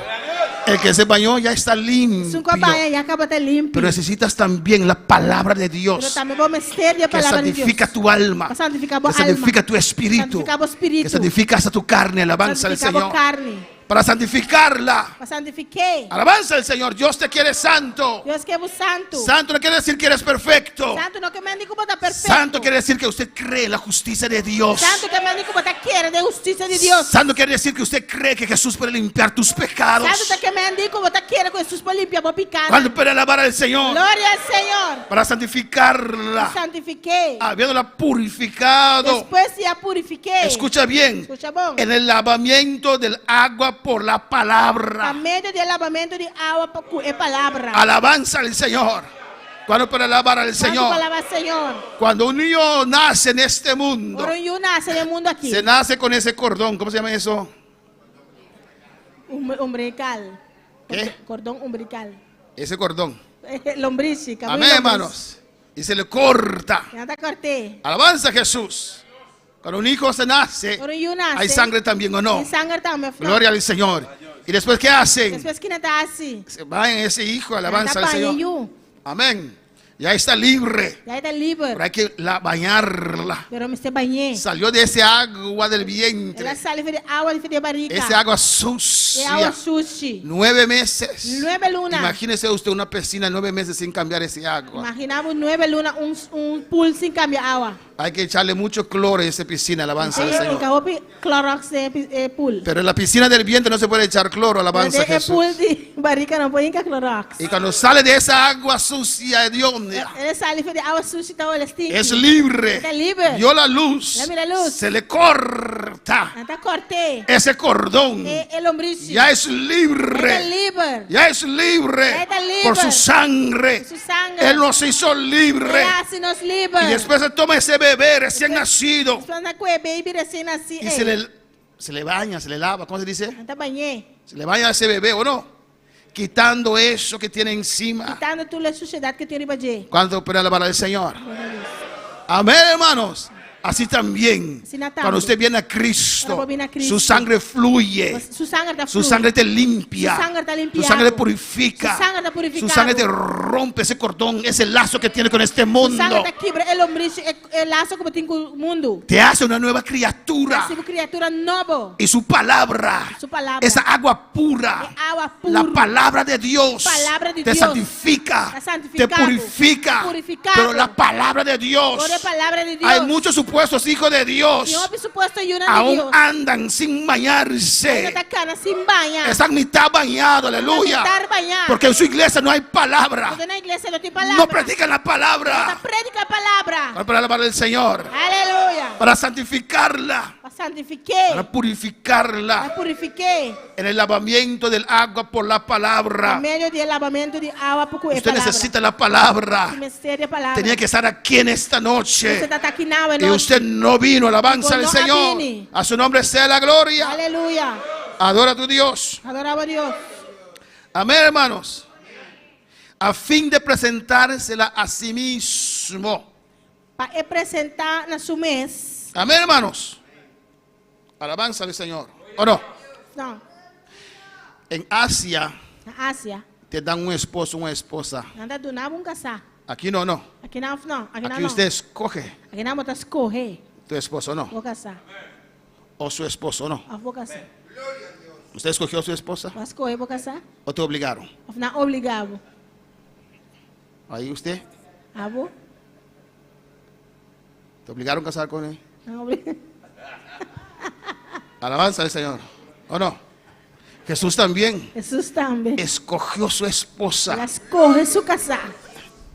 El que se bañó ya está Se limpio. um banha e acaba de limpo. Pero necesitas también la palabra de Pero Dios também vou mister a que palavra de Deus. santifica tu alma, Para santificar que a santifica alma. tu espíritu, Santificar o espírito. que santifica hasta tu carne, alabanza al Santificar a Señor. carne. Para santificarla, Para santificar. alabanza al Señor. Dios te quiere santo. Deus quer o santo. Santo no quiere decir que eres perfecto. Santo não quer me como está perfeito. Santo quiere decir que usted cree en la justicia de Dios. Santo quer me como está quer de justiça de Deus. Santo quiere decir que usted cree que Jesús puede limpiar tus pecados. Santo quer me como está quer com Jesus para limpar o pecado. Cuando puede alabar al Señor Glória ao Senhor. para santificarla, Santifiquei. habiéndola purificado. Depois se a purifiquei. Escucha bien, Escucha bom. en el lavamiento del agua por la A palabra. meio de lavamento de água é palavra. Alabanza al Señor. Cuando puede alabar al Quando Señor. palavra Senhor. Cuando un niño nace en este mundo, Por um nasce no mundo aqui. se nace con ese cordón. ¿Cómo se llama eso? Umbilical. ¿Qué? Cordão umbilical. Ese cordón. Lombriz. Amén, hermanos. Y se le corta. Nada cortei. Alabanza a Jesús. Cuando un hijo se nace, Por um nasce. hay sangre también o no. Tem sangue também. Gloria al Señor. Y después, ¿qué hacen? Depois que não está assim. Se va en ese hijo, alabanza al Nada Señor. banho. Amén. Ya está libre. Ya está libre. Pero hay que bañarla. Pero me se bañé. Salió de ese agua del vientre. Ela sale de agua de barriga. Ese agua É sucia. agua sucia. 9 meses. 9 lunas. Imagínese usted una piscina 9 meses sin cambiar ese agua. Imaginamos 9 lunas, pool sin cambiar agua. Hay que echarle mucho cloro en esa piscina, alabanza al Señor. Clorox pool. Pero en la piscina del vientre no se puede echar cloro, alabanza a El Jesús. pool de barriga no puede Clorox. Y cuando sale de esa agua sucia, hedionda, Ele sale de agua sucia, está stinky. es libre. Está libre. Vio la luz. Ya mira la luz. Se le corta Está corté. ese cordón. El hombricio. Ya es Está libre. libre. Ya es libre. Ya está libre. Por su sangre. Su sangre. Él nos hizo libre. Ele hace-nos libre. Y después se toma ese bebé recién nacido. Después anda con el baby recién nacido. Y se le baña, se le lava. ¿Cómo se dice? Está bañé. Se le baña a ese bebé, ¿o no? Quitando eso que tiene encima. Quitando toda la suciedad que tiene bañé. Cuando puede alabar al Señor. Amén, hermanos. Así también, Así también. cuando usted viene a Cristo, Cuando viene a Cristo, su sangre fluye. Su sangre está Su sangre te limpia. Su sangre está Su limpiado. sangre te purifica. Su sangre está purificado. Su sangre te rompe ese cordón, ese lazo que tiene con este Su mundo. sangre está quebra el hombricio, el lazo que tiene con el mundo. Te hace una nueva criatura. Es una criatura nueva. Y su palabra, Su palabra. esa agua pura, Es agua pura. la palabra de Dios, Palabra de te Dios. santifica, Está te santificado. purifica. Purificado. Pero la palabra de Dios, Por la palabra de Dios. hay muchos supuestos hijos de Dios, Yo, por supuesto, y una de aún Dios. andan sin bañarse. Esta cana sin baña. Están mitad bañados, aleluya. Mitad bañado. Porque en su iglesia no hay palabra. Porque en la iglesia no tiene palabra. No predican la No palabra. predica palabra. Para alabar al Señor. Aleluya. Para santificarla. La santifiqué. Para purificarla. La purifiqué. En el lavamiento del agua por la Por palabra. medio del lavamiento de agua por Usted necesita la palabra. Necesita palabra. Tenía que estar aquí en esta Usted noche. está aquí now, Y usted no vino. Alabanza al No Señor. vine. A su nombre sea la gloria. Aleluya. Adora a tu Dios. Adoraba a Dios. Amén, hermanos. A fin de presentársela a sí mismo. Para presentar en su mes. Amén, hermanos. Alabanza al Señor. ¿O no? No. En Asia Na Ásia. te dan un esposo, una esposa. Nada do nada casar. Aquí no, no. Aqui não. Aqui Aquí não. usted escoge Aqui não botar escorrer. tu esposo, no. Vou casar. O su esposo, no. Vou casar. ¿Usted escogió a su esposa Vou escorrer, vou casar. o te obligaron? Não obrigado. Ahí usted, Vou. te obligaron a casar con él. Não obrigado. Alabanza al Señor. ¿O no? Jesús también Jesus também. escogió su esposa. Ela escorre su casar.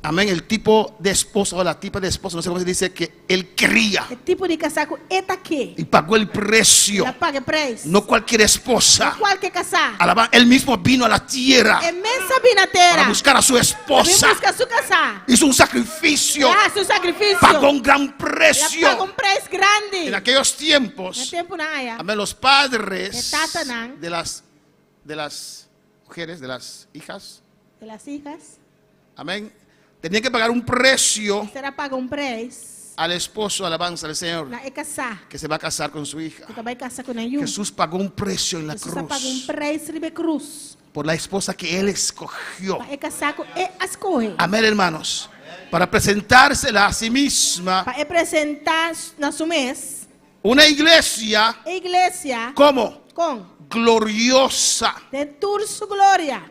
Amén. El tipo de esposa o la tipa de esposa, no sé cómo se dice, que él quería É tipo de casar com eta aqui. y pagó el precio. Ela paga preço. No cualquier esposa. Qual que casar? Alaba, él mismo vino a la tierra É mensa binateira. para buscar a su Vem esposa. buscar su casar. Hizo un sacrificio. Ela hace um sacrifício. Pagó un gran Ela precio. paga um preço grande. En aquellos No tiempos, tempo na área. amén, los padres Tatanán. de las mujeres, de las hijas, De las hijas. amén, tenían que pagar un precio Será paga um preço. al esposo, alabanza al Señor, Na é casar. que se va a casar con su hija. Que vai casar com nenhum. Jesús pagó un precio en la Jesus paga um cruz preço de cruz. por la esposa que él escogió. Para casar com as corre. Amén, hermanos. Para presentársela a sí misma, Para apresentar na sua mês. una iglesia, A igreja ¿cómo? com Gloriosa. de toda sua glória.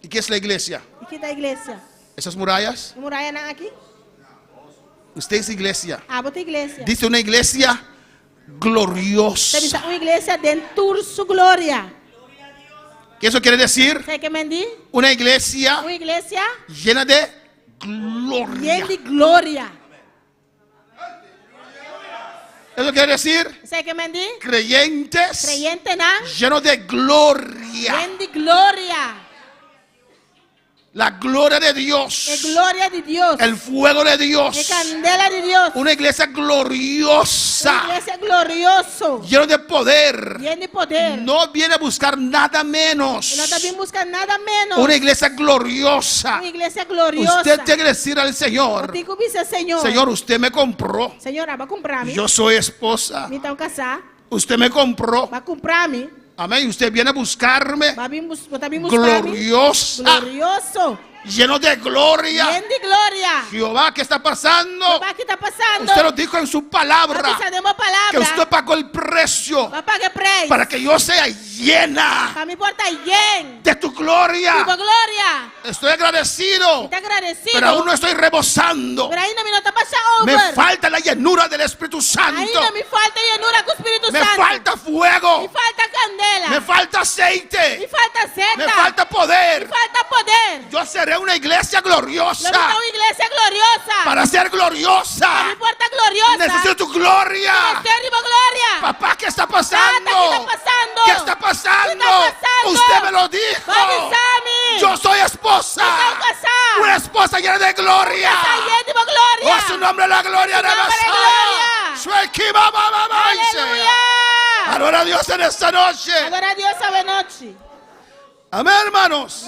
¿Y qué es la iglesia? E que da igreja? ¿Esas murallas? Muralha não aqui? Usted es iglesia. Bota igreja. Dice una iglesia gloriosa. Deve estar uma igreja de toda sua glória. ¿Qué eso quiere decir? Sabe que mendi? Una iglesia Uma igreja llena de gloria. de glória. Eso quiere decir Sabe que mendi? creyentes Creyente na llenos de gloria. de glória. La gloria de Dios. É glória de Deus. El fuego de É Dios. candela de Deus. Una iglesia Uma gloriosa. igreja glorioso. Lleno de poder. Lleno de poder. No viene a buscar nada menos. E não também busca nada menos. Una iglesia gloriosa. Uma igreja gloriosa. Usted tiene que decir al Señor: Tem que dizer, Senhor. Señor, usted me compró. Senhor, vai comprar-me. Yo soy esposa. Me então casar. Usted me compró. Vai comprar-me. Amén. Usted viene a buscarme Vai vir buscar-me. gloriosa. Glorioso. lleno de gloria. Lleno de gloria. Jehová, ¿qué está pasando? Jehová, ¿qué está pasando? Usted lo dijo en su palabra, que usted pagó el precio Va pagar preço. para que yo sea llena Para mi porta lleno. de tu gloria. Tu gloria. Estoy agradecido, Está agradecido. pero aún no estoy rebosando. Pero ainda me não está passando Me over. falta la llenura del Espíritu Santo. Ainda me falta llenura com o Espírito Me Santo. falta fuego. Me falta candela. Me falta Me aceite. falta seta. Me falta poder. Me falta poder. Yo seré una iglesia gloriosa. Não está uma igreja gloriosa. Para ser gloriosa, Me importa gloriosa. necesito tu gloria. Necesito gloria. Papá, ¿qué está pasando? Tata, ¿qué está pasando? ¿Qué está pasando? ¿Qué está pasando? Usted me lo dijo. Avisame. Yo soy esposa. Estou casada. Una esposa llena de gloria. Está lleno de gloria. Oh, a su nombre la gloria Su de nombre es Messiah. Sueki, ba, ba, ba, ba, Aleluya. Adora a Dios en esta noche. Adora a Dios esta noche. Amén, hermanos.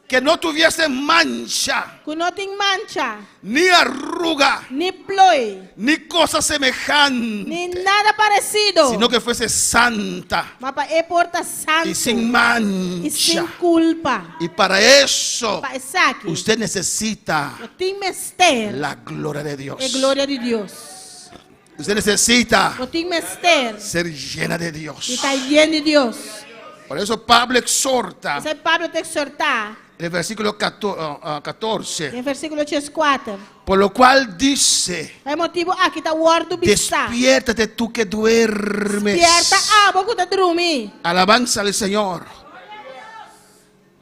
Que no tuviese mancha, Que não tem mancha, ni arruga, ni ploi, ni cosa semejante, ni nada parecido. sino que fuese santa Mas é porta santo y sin e sem mancha. culpa. Y para eso Para isso aqui, usted necesita eu tenho mister la gloria de Dios. é glória de Deus. Usted necesita Eu tenho mister ser llena de e Dios. está lleno de Deus. Por eso Pablo exhorta Esse Pablo te exortar en el versículo 14. em versículo 4. Por lo cual dice: É motivo aqui está o word do bispo. despiértate tú que duermes. Despierta a boca de dormir. Alabanza al Señor.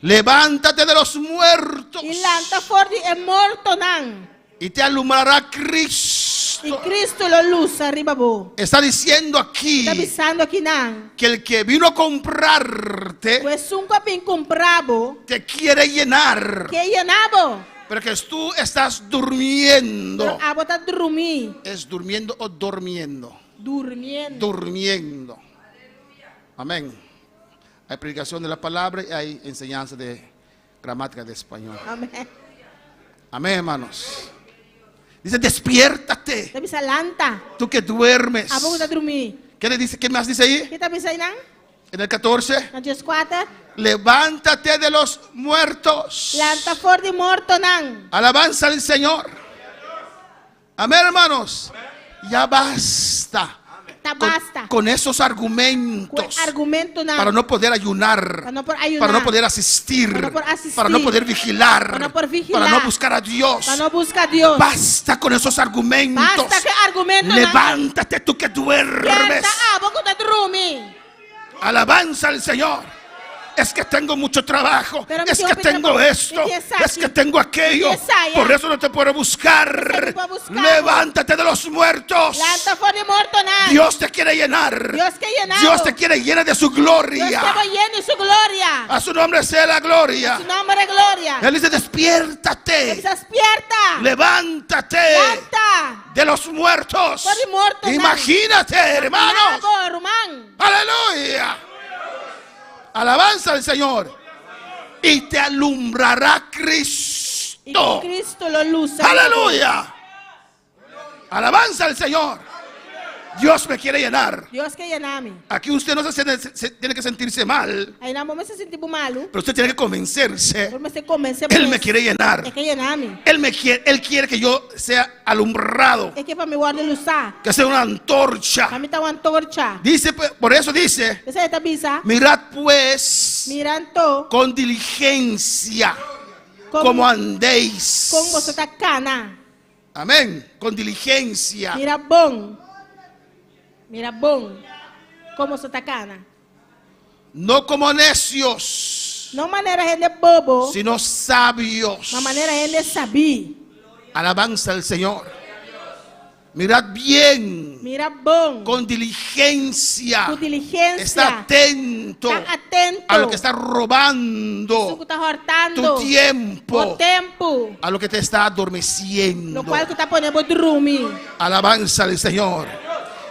Levántate de los muertos E lanta fora de morto não. y te alumbrará Cristo. E Cristo lo luz arriba bo. Está diciendo aquí Está avisando aqui não. que el que vino a comprarte Pues un copín comprado te quiere llenar, que llenabo. pero que tú estás durmiendo. Pero a botar dormir. ¿Es durmiendo o durmiendo? Durmiendo. Durmiendo. Amén. Hay predicación de la palabra y hay enseñanza de gramática de español. Amén. Amén, hermanos. Dice: despiértate, Está bisa lanta. tú que duermes. A boca de dormir. ¿Qué le dice? ¿Qué más dice ahí? ¿Qué está bisa aí não? En el 14. No dias 4. Levántate de los muertos. Lanta fora de morto não. Alabanza al Señor. Amén, hermanos. Ya basta Tá basta. con esos argumentos Com argumento não. para no poder ayunar, Para não por ayunar. para no poder asistir, Para no poder asistir. para no poder vigilar, Para no poder vigilar. para no buscar a Dios. Para não buscar Deus. Basta con esos argumentos. Basta que argumento não. Levántate tú que duermes. Despierta a boca de dormir. Alabanza al Señor. Es que tengo mucho trabajo. Pero Es mi que Dios, tengo pero- esto. empieza Es aquí. que tengo aquello. Empieza allá. Por eso no te puedo buscar. Empieza aquí para buscar. Levántate de los muertos. Lanta fora de morto não. Dios te quiere llenar. Dios que llenado. Dios te quiere llenar de su Dios gloria. te lleno de su gloria. A su nombre sea la gloria. Su nombre es gloria. Él dice: despiértate. Despierta. Levántate Levanta. de los muertos. Fora de morto, Imagínate, hermanos. Bravo, Román. Aleluya. Alabanza al Señor. Y te alumbrará Y Cristo. Cristo lo luz. Aleluya. Alabanza al Señor. Dios me quiere llenar. Dios que llename. Aquí usted no se tiene que sentirse mal, Aí não vamos se sentir malo. pero usted tiene que convencerse. Por me se convence. Él me quiere llenar. É que llename. Él quiere que yo sea alumbrado, É que para me guardar luzar. que sea una Para antorcha. mim tá uma antorcha. Dice, por eso dice: Essa é a bisa. mirad pues Mirando con diligencia como andéis. como você tá cana. Amén. Con diligencia. Mira bom. Mira bom. Como você tá cana. No como necios, Não maneira gente bobo. sino sabios. Mas maneira gente saber. Alabanza al Señor. Mirad bien, Mira bom. con diligencia. Com diligência. Está atento Tá atento. a lo que está Isso robando que tá hortando. tu tiempo, O tempo. a lo que te está adormeciendo. No qual que tá ponendo dormir. Alabanza al Señor.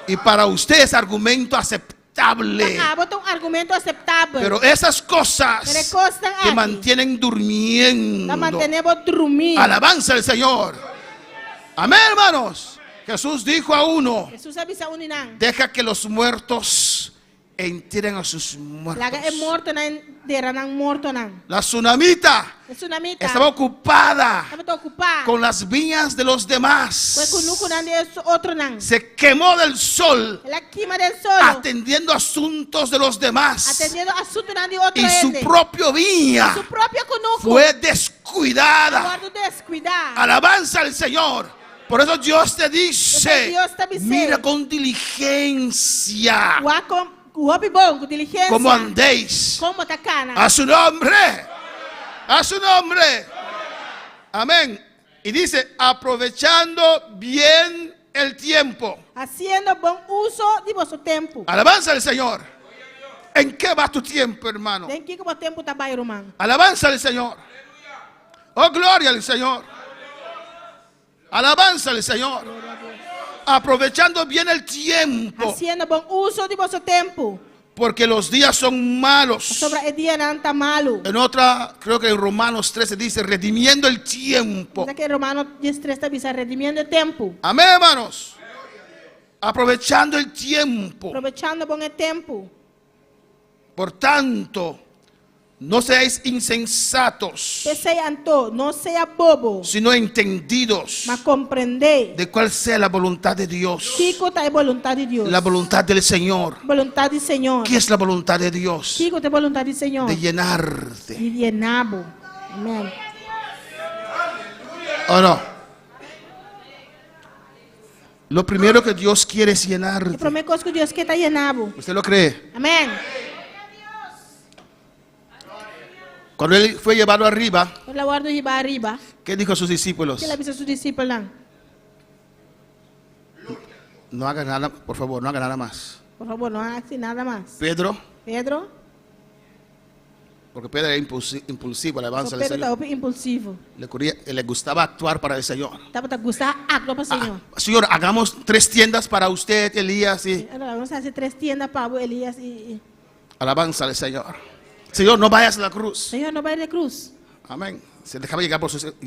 Y para usted es argumento aceptable. Ah, bota um argumento aceitável. Pero esas cosas Pero cosas te aquí. mantienen durmiendo. La mantenemos dormir. Alabanza al Señor. Amén, hermanos. Jesús dijo a uno: Jesús avisa a uninán. deja que los muertos entierren a sus muertos. Laga e morto nan dera nan morto nan. La tsunamita E tsunamita. estaba ocupada Estaba ocupada. con las viñas de los demás. Pues kunuku nan de otro nan. Se quemó del sol La quima del solo. atendiendo asuntos de los demás. Atendiendo asunto nan de otro Y su ende. propia viña Su propio kunuku. fue descuidada. Guardo descuidar. Alabanza al Señor. Por eso Dios te dice, Dios te dice, mira con diligencia Guapi bom, con diligencia. cómo andéis. Como tacana. A su nombre. A su nombre. Amén. Y dice, aprovechando bien el tiempo. Haciendo buen uso de vuestro tiempo. Alabanza al Señor. ¿En qué va tu tiempo, hermano? Den que como tempo tá bairro man. Alabanza al Señor. Oh, gloria al Señor. Alabanza al Señor. Aprovechando bien el tiempo. Haciendo buen uso de vuestro tiempo. Porque los días son malos. Sobre el día não tá malo. En otra, creo que en Romanos 13 dice, redimiendo el tiempo. Dice que Romano 13 está bisa redimiendo el tiempo. Amén, hermanos. Aprovechando el tiempo. Aprovechando buen el tiempo. Por tanto, no seáis insensatos, Pensei anto, não seja bobo, sino entendidos mas compreender de cuál sea la voluntad de Dios. que é a vontade de Deus. La voluntad del Señor. Vontade do Senhor. ¿Qué es la voluntad de Dios? Que é a vontade do Senhor. De llenarte. De llenabo. Amém. ¿O no? Lo primero que Dios quiere es A llenarte. primeira coisa que Deus quer tá llenabo. ¿Usted lo cree? Amém. Cuando él fue llevado arriba, Quando a guarda riba arriba, ¿qué dijo a sus discípulos? que ela avisa seus discípulos lá. No hagan nada, por favor, no hagan nada más. Por favor, não haga assim nada mais. Pedro, Pedro, porque Pedro era impulsivo, alabanza al Pedro Señor. estava impulsivo. Le gustaba actuar para el Señor. Estava a gostar agro para o Senhor. Señor, hagamos 3 tiendas para usted, Elías, y Vamos fazer 3 tendas para Elias e alabanza al Señor. Señor, no vayas a la cruz. Senhor não vai de cruz. Amén. Se dejaba llevar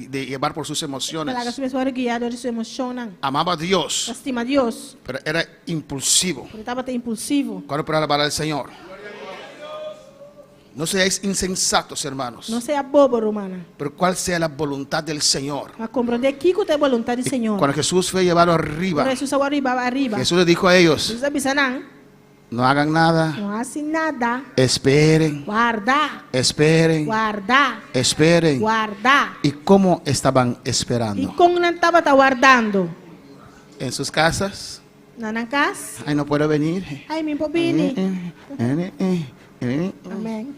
llevar por sus emociones. Para que as pessoas guiadas de sua emoção, Amaba a Dios, estima a Deus, pero era impulsivo. ele estava impulsivo. ¿Cuál para alabar al Señor? No seáis insensatos, hermanos, Não seja bobo, romana, pero cuál sea la voluntad del Señor. mas compreender que é a vontade do Senhor. Cuando Jesús fue llevado arriba, Quando Jesus arriba, Jesús le dijo a ellos, Jesus avisa não, no hagan nada, não hace nada. esperen, Guarda, esperen, guarda, esperen. guarda. ¿Y cómo estaban E esperando? como não estava guardando? En sus casas. Na casa. Ay, no puedo venir. Ai, me pobini. Amém.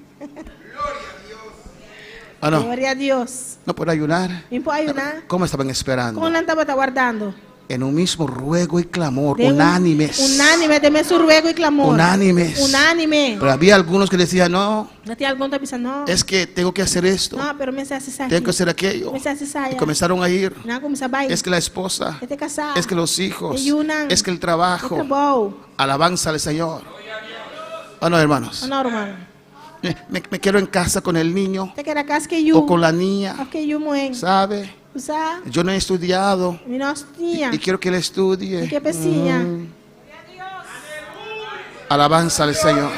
¿O no? Glória a Deus. No puedo ayunar. Me pode ajudar? ¿Cómo estaban esperando? Como não estava guardando? En un mismo ruego y clamor, De unánimes. Unânime, de meu ruego e clamor. Unánimes. Unánime. Pero había algunos que decían, no, Já tem algum que está pensando, não. es que tengo que hacer esto, Não, pero me hace sair. tengo que hacer aquello. Me hace sair. Y comenzaron a ir. Não, começa a bair. Es que la esposa, Este casar. es que los hijos, Ayunan. es que el Este trabajo. bom. Alabanza al Señor. ¿O no, hermanos? Não, irmão. Me quedo en casa con el niño Te quer a casa que eu. o con la niña, Que eu moen. ¿sabe? Usa. Yo no he estudiado Me nós tinha. y quiero que él estudie. Que pecinha. Alabanza al Señor.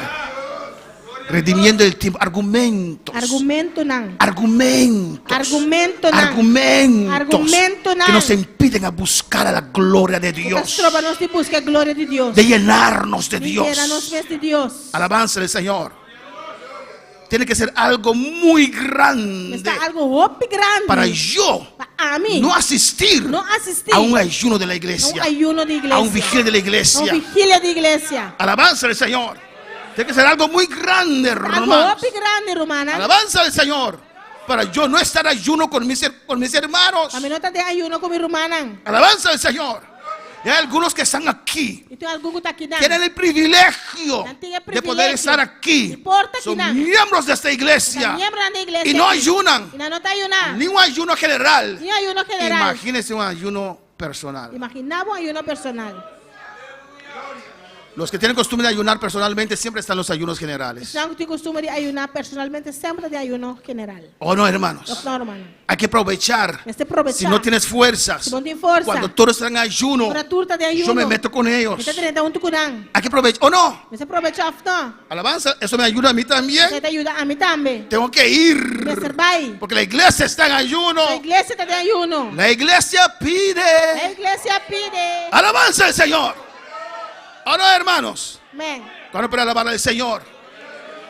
Redimiendo el tiempo. Argumentos. Argumento não. Argumentos. Argumento não. Argumentos Argumento não. que nos impiden a buscar a la gloria de As Dios, tropas nos te busca a glória de Deus. de llenarnos de Dios. Nos de Deus. Alabanza al Señor. Tiene que ser algo muy grande Está algo grande. para yo A mim. no asistir Não assistir. a un ayuno de la iglesia, ayuno de igreja. a un vigilio de la iglesia. A vigília de igreja. Alabanza al Señor. Tiene que ser algo muy grande, Algo hermanos. grande, romana. Alabanza al Señor. Para yo no estar ayuno con mis hermanos. A mim não está de ayuno com a romana. Alabanza al Señor. Y hay algunos que están aquí. E tem algum que está aqui dentro. Tienen el privilegio Tienen el de poder privilegio. estar aquí. Importa Son que miembros de esta iglesia. Y Y no ayunan. E não está ayunando. Ni un ayuno general. Ni ayuno general. Imagínense un ayuno personal. Imaginava um ayuno personal. Los que tienen costumbre de ayunar personalmente siempre están los ayunos generales. Se não tem costume de ayunar personalmente, sempre de ayuno general. ¿O no, hermanos? Não, hermano. Hay que aprovechar. Mas tem que aproveitar. Si no tienes fuerzas, Se não tem força, cuando todos están en ayuno, quando tu está de ayuno, yo me meto con ellos. você está junto com eles. Hay que aprovechar. ¿O no? Mas aproveitar, não. Alabanza, eso me ayuda a mí también. Você te ajuda a mim também. Tengo que ir. Me servir. Porque la iglesia está en ayuno. A igreja está de ayuno. La iglesia pide. A igreja pide. Alabanza al Señor. ¿O no, hermanos? Amém. Cuando para alabar al Señor.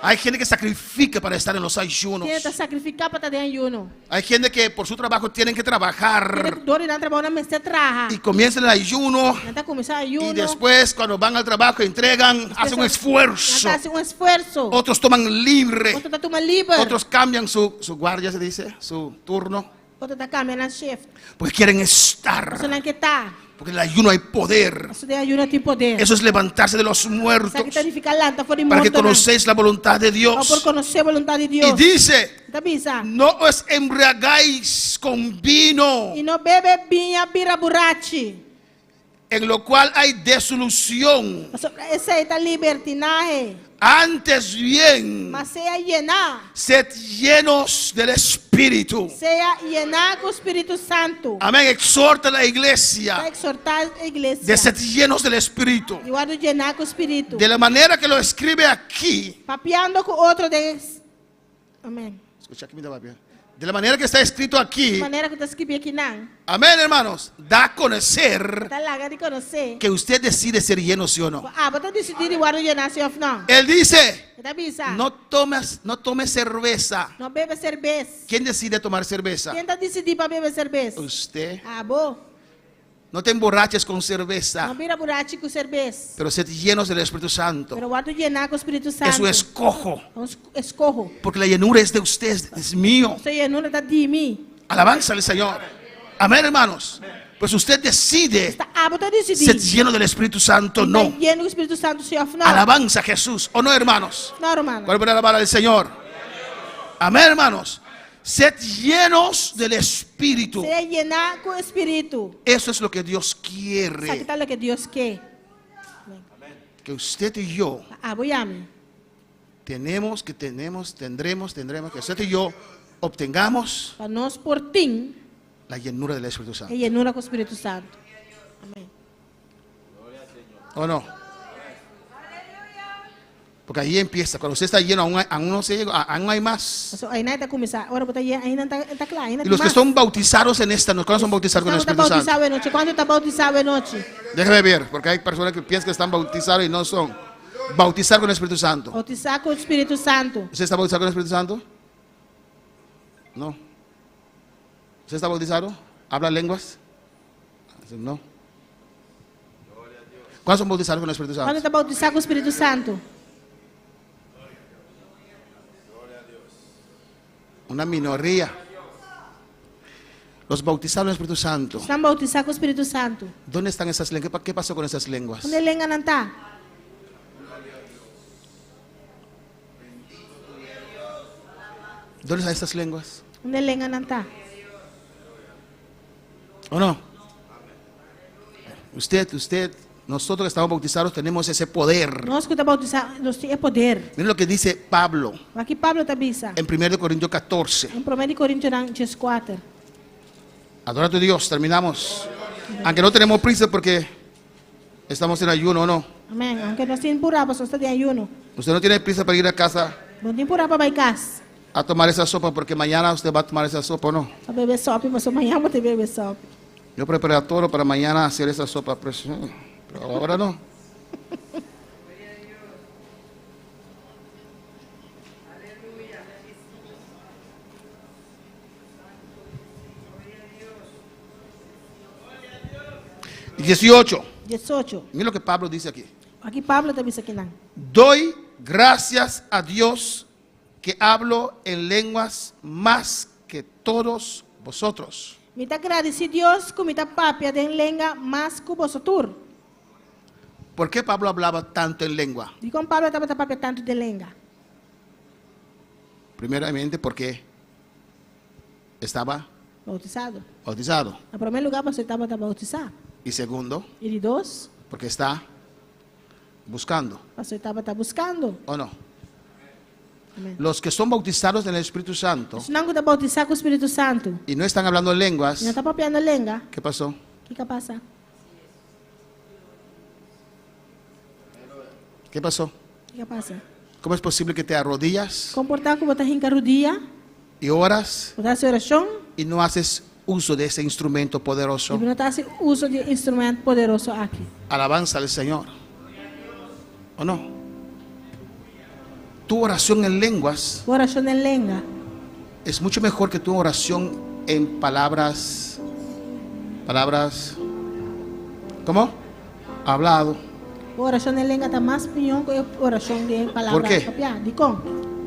Hay gente que sacrifica para estar en los ayunos. Tenta sacrificar para estar de ayuno. Hay gente que por su trabajo tienen que trabajar. Dori não trabalha, mas você trabalha. Y comienzan el ayuno. Não começar ayuno. Y después cuando van al trabajo entregan, hacen un esfuerzo. Hace un esfuerzo. Otros toman libre. Otro toma libre. Otros cambian su guardia, se dice, su turno. Otro está cambiando shift. Porque quieren estar. Eso no hay que estar. Porque en el ayuno hay poder. Eso de ayuno tiene poder. Eso es levantarse de los muertos. Para que conocéis la voluntad de Dios. Por conocer la voluntad de Dios. Y dice, no os embriagáis con vino. Y no bebe vinha bira borrachi. En lo cual hay desolución. Esa es libertinaje. Antes bien, mas sea llenar. Sed llenos del Espíritu. Sea llenar con Espíritu Santo. Amén. Exhorta a la iglesia. Exhortar a iglesia. De ser llenos del Espíritu. Llenar con Espíritu. De la manera que lo escribe aquí. Papeando con otro de. Amén. Escucha aquí, mi papá. De la manera que está escrito aquí. De manera que está escrito aquí, no. Amén, hermanos. Da a conocer. Está larga de conocer. Que usted decide ser lleno, sí o no. Él dice. No tome cerveza. No bebe cerveza. ¿Quién decide tomar cerveza? ¿Quién decide para beber cerveza? Usted. Vos. No te emborraches con cerveza. No vira borracho con cerveza. Pero sed llenos del Espíritu Santo. Pero guardo llenar con Espíritu Santo. Eso escojo. Escojo. Porque la llenura es de usted, es mío. Esa llenura está de mí. Alabanza al Señor. Amén, hermanos. Pues usted decide ser lleno del Espíritu Santo, no. Lleno del Espíritu Santo, sí o no. Alabanza a Jesús, ¿o no, hermanos? No, hermano. ¿Cuál puede alabar al Señor? Amén, hermanos. Sed llenos del Espíritu. Sea llenar con Espíritu. Eso es lo que Dios quiere. Eso es lo que Dios quiere. Que usted y yo tendremos, que usted y yo obtengamos para nos por ti la llenura del Espíritu Santo. La llenura con Espíritu Santo. Amén. ¿O no? Porque ahí empieza, cuando usted está lleno, aún no se llega, aún hay más. Y los que son bautizados en esta noche, ¿cuándo son bautizados con el Espíritu Santo? ¿Cuándo está bautizado en noche? Déjeme ver, porque hay personas que piensan que están bautizados y no son. Bautizar con el Espíritu Santo. Bautizar con el Espíritu Santo. ¿Usted está bautizado con el Espíritu Santo? No. ¿Usted está bautizado? ¿Habla lenguas? No. ¿Cuántos son bautizados con el Espíritu Santo? ¿Cuándo está bautizado con el Espíritu Santo? Una minoría. Los bautizados en el Espíritu Santo. Están bautizados con el Espíritu Santo. ¿Dónde están esas lenguas? ¿Qué pasó con esas lenguas? ¿Dónde lenguas no está? ¿Dónde están esas lenguas? ¿Dónde lenguas no está? ¿O no? Usted, nosotros que estamos bautizados tenemos ese poder. Nosotros que estamos bautizados, es poder. Miren lo que dice Pablo. Aquí Pablo te avisa. En 1 Corintios 14. En 1 Corintios 4. Adora a tu Dios, terminamos. Aunque no tenemos prisa porque estamos en ayuno, ¿o no? Amén. Aunque no estén pura, pues usted de ayuno. Usted no tiene prisa para ir a casa. No tiene pura para ir a casa. A tomar esa sopa porque mañana usted va a tomar esa sopa, ¿o no? A beber sopa, mas amanhã vou beber sopa. Yo preparé todo para mañana hacer esa sopa, pero ahora no. Y 18. Mira lo que Pablo dice aquí. Aquí Pablo te dice aquí. Doy gracias a Dios que hablo en lenguas más que todos vosotros. Me está agradecido Dios que me está papia de lengua más que vosotros. ¿Por qué Pablo hablaba tanto en lengua? ¿Y cómo Pablo estaba papia tanto de lengua? Primeramente porque estaba bautizado. En primer lugar, porque estaba bautizado. Y segundo, y dos, porque está buscando, Pastor estava buscando. ¿o no? Amén. Los que son bautizados en el Espíritu Santo Se não está bautizar com o Espírito Santo, y no están hablando lenguas, não está papiando lenga, ¿qué pasó? o que passa? ¿Qué pasó? O que passa? ¿Cómo es posible que te arrodillas Comportar como botar rinca rodilha, y oras botar sua oração, y no haces uso de ese instrumento poderoso? e não está fazendo uso de instrumento poderoso aqui. Alabanza al Señor, ¿o no? Tu oración en lenguas Oração em lenga es mucho mejor que tu oración en palabras, ¿cómo? Hablado. oração em lenga está mais pinhão que oração de palavra. Por quê? Copiar, de como?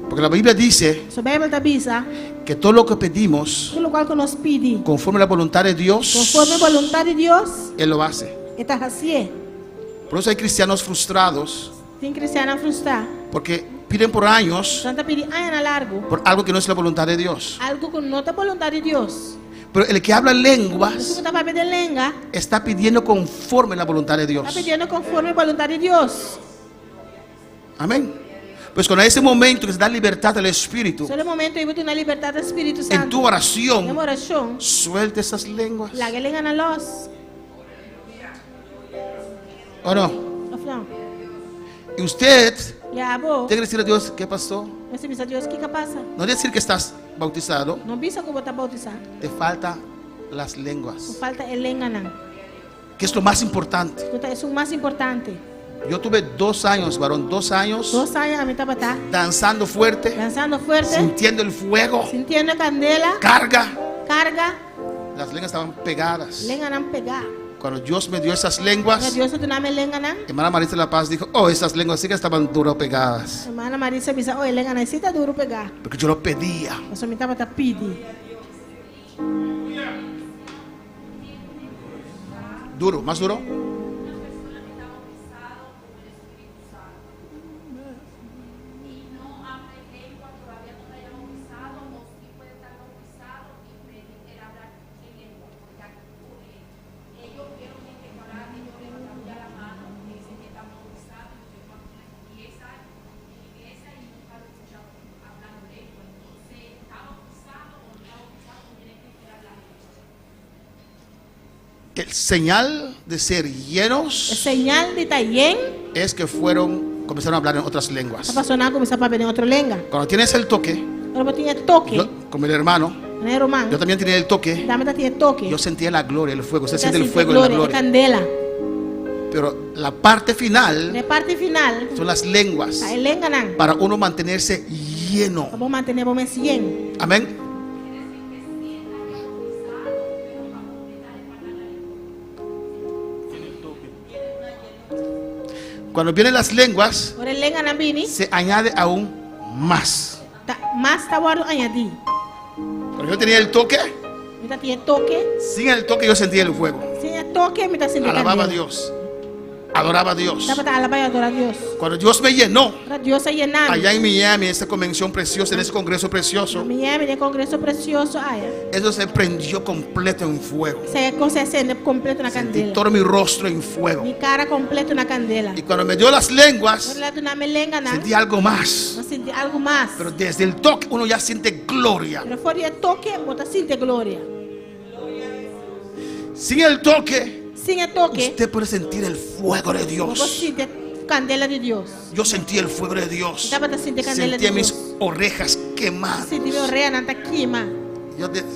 Porque la Biblia dice So Bíblia está avisa, que todo lo que pedimos tudo o qual que nós pedimos, conforme a la voluntad de Dios, conforme a vontade de Deus, Él lo hace. está assim. Por eso hay cristianos frustrados Tem cristiano frustrado. porque piden por años Santa pedir anos largo, por algo que no es la voluntad de Dios. algo que não está vontade de Deus. Pero el que habla Isso lenguas que está pedindo lenga, está pidiendo conforme a la voluntad de está Dios. pedindo conforme a vontade de Deus. Amén. Pues cuando hay ese momento que se da libertad al Espíritu, Só no momento eu vou ter uma liberdade do Espírito en Santo. tu oración, Em oração, suelta esas lenguas. la que lenga na luz. ¿O no? Não. Y usted Ya vou. tiene que decir a Dios, ¿qué pasó? Mas se Deus, o que passa? No decir que estás bautizado, Não bisa que botar bautizar. te falta las Não lenguas, falta a lenga não. que es lo más importante. É o mais importante. Yo tuve 2 años, varón, 2 años 2 anos a mim estava tá danzando fuerte, dançando forte, sintiendo el fuego, sentindo a candela, carga. carga, Las lenguas estaban pegadas. lenga não pegar. Cuando Dios me dio esas Mas lenguas, Deus tu nome lenga não. hermana Marisa de la Paz dijo, oh, esas lenguas sí que estaban duro pegadas, Semana Marisa bisa, oi lenga necessita duro pegar. porque yo lo pedía. Mas a mim estava tá pedi. Duro, más duro. El señal de ser A llenos señal de estar lleno, es que comenzaron a hablar en otras lenguas. a persona começar a falar em outro língua. Cuando tienes el toque, Quando eu tinha toque, como el hermano, né, romano? yo también tenía el toque, Também tinha toque. yo sentía la gloria, el fuego, usted Eu siente el senti fuego y la glória, gloria. candela. Pero la parte final Na parte final, son las lenguas a lenga não. para uno mantenerse lleno. Vamos manter bom esse lleno. Amén. Cuando vienen las lenguas, Ora lenga não bini, se añade aún más. mas tá guardo añadir. Cuando yo tenía el toque, Mita tinha toque, sin el toque yo sentía el fuego. sem toque, mita senti Alababa a candela. Dios. Adoraba a Dios. Tava tá alabar e adorar a Deus. Cuando Dios me llenó, Para Deus se llenar. allá en Miami, en esa convención preciosa, en ese congreso precioso, Miami, de congresso precioso, aya. eso se prendió completo en fuego. Se acende completo na Sentí candela. todo mi rostro en fuego. Mi cara completo na candela. Y cuando me dio las lenguas, Ora tu nome lenga não. sentí algo más. Mas senti algo mais. Pero desde el toque uno ya siente gloria. Pero fora de toque, bota sente glória. Sin el toque, Sem a toque, usted puede sentir el fuego de você Dios. sente candela de Deus. Yo sentí el fuego de Dios. Tava tá sente candela de Sentía mis Deus. orejas quemadas. Sente meu reia não tá queima.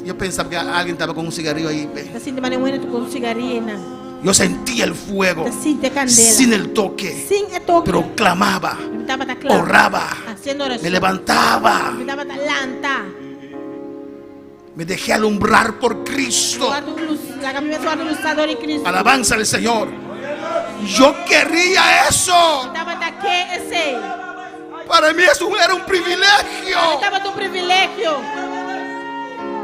Yo pensaba que alguien estaba con un cigarrillo ahí. Tá sente maneira tu com cigarrinha. Yo sentía el fuego Tá sente candela. sin el toque. Sem a toque. Pero clamaba, Me tava tá claro. oraba, Haciendo oração. me levantaba, Me tava tá lanta. me dejé alumbrar por Cristo. Guardo luz, la camisa guardo luzador de Cristo. Alabanza al Señor. Yo quería eso. Tava tá que esse. Para mí eso era un privilegio. Tava tu privilégio.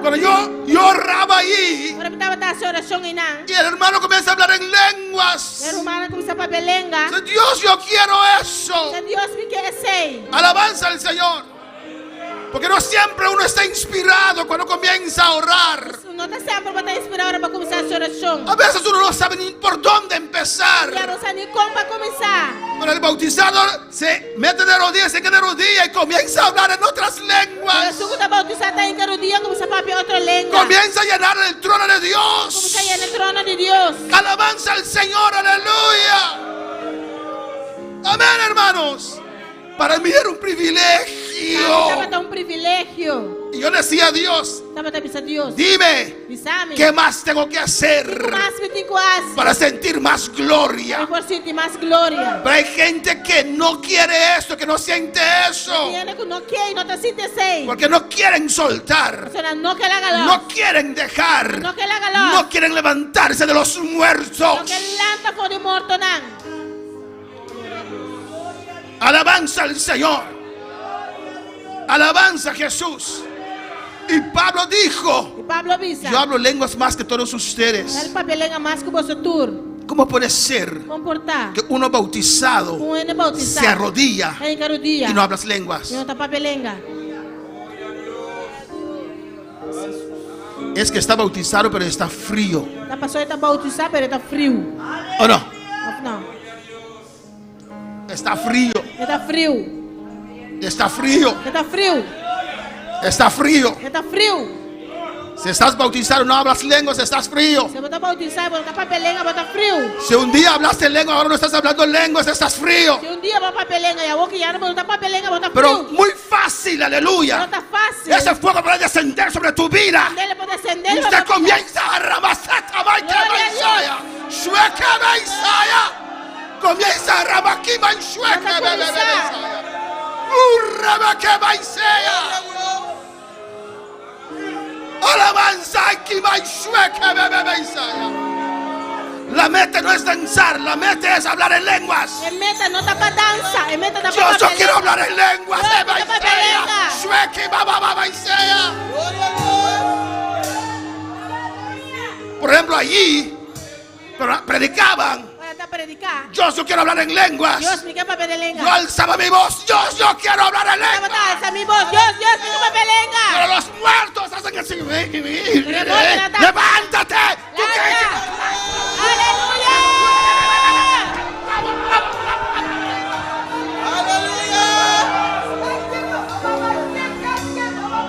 Cuando yo oraba ahí Ora me tava tá essa oração e não. y el hermano comienza a hablar en lenguas. Era humana começa a belenga. Dios, yo quiero eso. Deus me quer esse. Alabanza al Señor. Porque no siempre uno está inspirado cuando comienza a orar. Não tá sempre para estar inspirado para começar a oração. A veces uno no sabe ni por dónde empezar. Já não sabe como para começar. Pero el bautizado se mete de rodillas, se queda de rodillas y comienza a hablar en otras lenguas. Comienza a llenar el trono de Dios. Alabanza al Señor, aleluya. Amén, hermanos. Para mí era un privilegio. Y yo decía a Dios, dime, ¿qué más tengo que hacer para sentir más gloria? Pero hay gente que no quiere esto, que no siente eso, porque no quieren soltar, no quieren dejar, no quieren levantarse de los muertos. Alabanza al Señor. Alabanza a Jesús. Y Pablo dijo, yo hablo lenguas más que todos ustedes. ¿Cómo puede ser que uno bautizado se arrodilla y no hablas lenguas? Es que está bautizado pero está frío. ¿O no? Está frío. Está frío. Está frío. Si estás bautizado y no hablas lenguas, estás frío. Si un día hablaste lengua, ahora no estás hablando lenguas, estás frío. Pero muy fácil, aleluya. Ese fuego puede descender sobre tu vida. Y usted comienza a ramasar. Comienza a rabaquima en sueca. Alabanza. La meta no es danzar, la meta es hablar en lenguas. Yo quiero hablar en lenguas. Por ejemplo, allí predicaban. Yo quiero hablar en lenguas. Yo alzaba mi voz. Yo quiero hablar en lenguas. Pero los muertos hacen así. Levántate.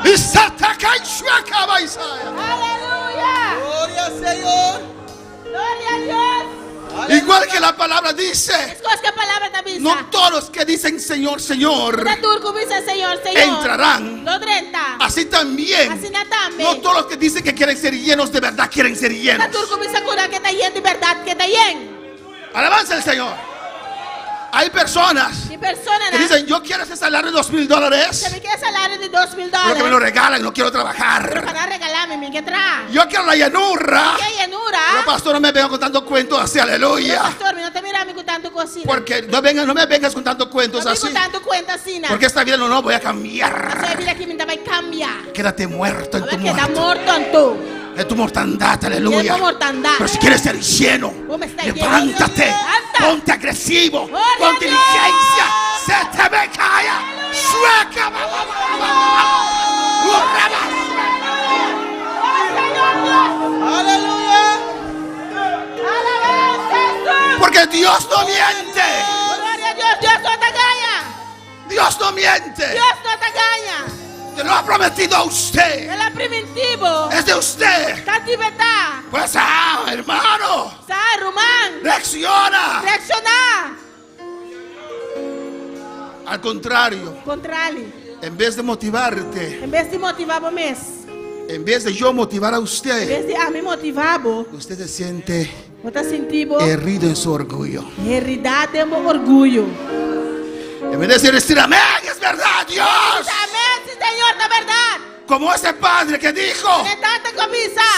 Y se ataca y sueca. Gloria al Señor. Gloria a Dios. Igual que la palabra dice, no todos los que dicen Señor, Señor entrarán. Así también, no todos los que dicen que quieren ser llenos de verdad quieren ser llenos. Alabanza al Señor. Hay personas que dicen, yo quiero ese salario de $2,000, pero que me lo regalan, no quiero trabajar. Yo quiero la llanura, pero pastor, no me vengan contando cuentos así, aleluya. Porque no me vengas contando cuentos así, porque esta vida no voy a cambiar. Quédate muerto en tu muerto, en tu mortandad, aleluya. Pero si quieres ser lleno, levántate, ponte agresivo, con diligencia, se te ve calla, sueca, aleluya. Porque Dios no miente. Dios no miente. Te lo ha prometido a usted. Es de usted. Pues hermano, reacciona. Al contrario, en vez de motivarte, en vez de yo motivar a usted, usted se siente herido en su orgullo. En vez de decir amén, es verdad, Dios. Como ese padre que dijo,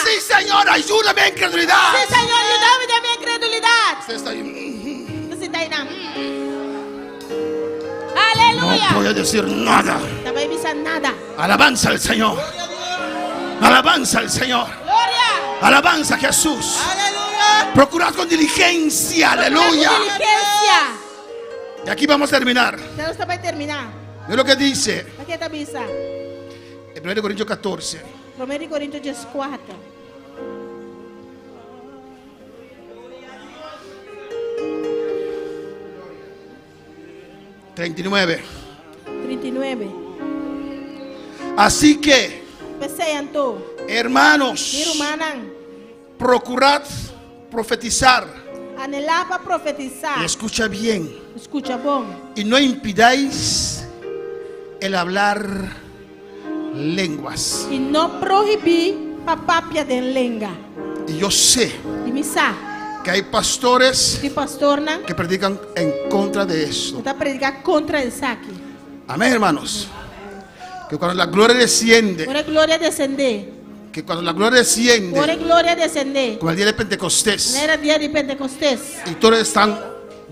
sí, Señor, ayúdame en incredulidad. Usted está ahí. No puedo decir nada. Alabanza al Señor. Alabanza al Señor. Alabanza a Jesús. Procurad con diligencia. Aleluya. Y aquí vamos a terminar. Ve lo que dice en 1 Corintios 14. 1 Corintios 4. 39. 39. Así que, Peseyan to. hermanos, Miru manang. procurad profetizar. Anela para profetizar. Y escucha bien. Escucha bom. Y no impidáis el hablar lenguas. Y no prohibí papapia de lenga. Y yo sé Y misa. que hay pastores Y pastor nan. que predican en contra de eso. Está predicar contra el saque. Amén, hermanos. Que cuando la gloria desciende, Ora gloria descender. que cuando la gloria desciende, Ora gloria descender. como el día de Pentecostés, No era día de Pentecostés. y todos están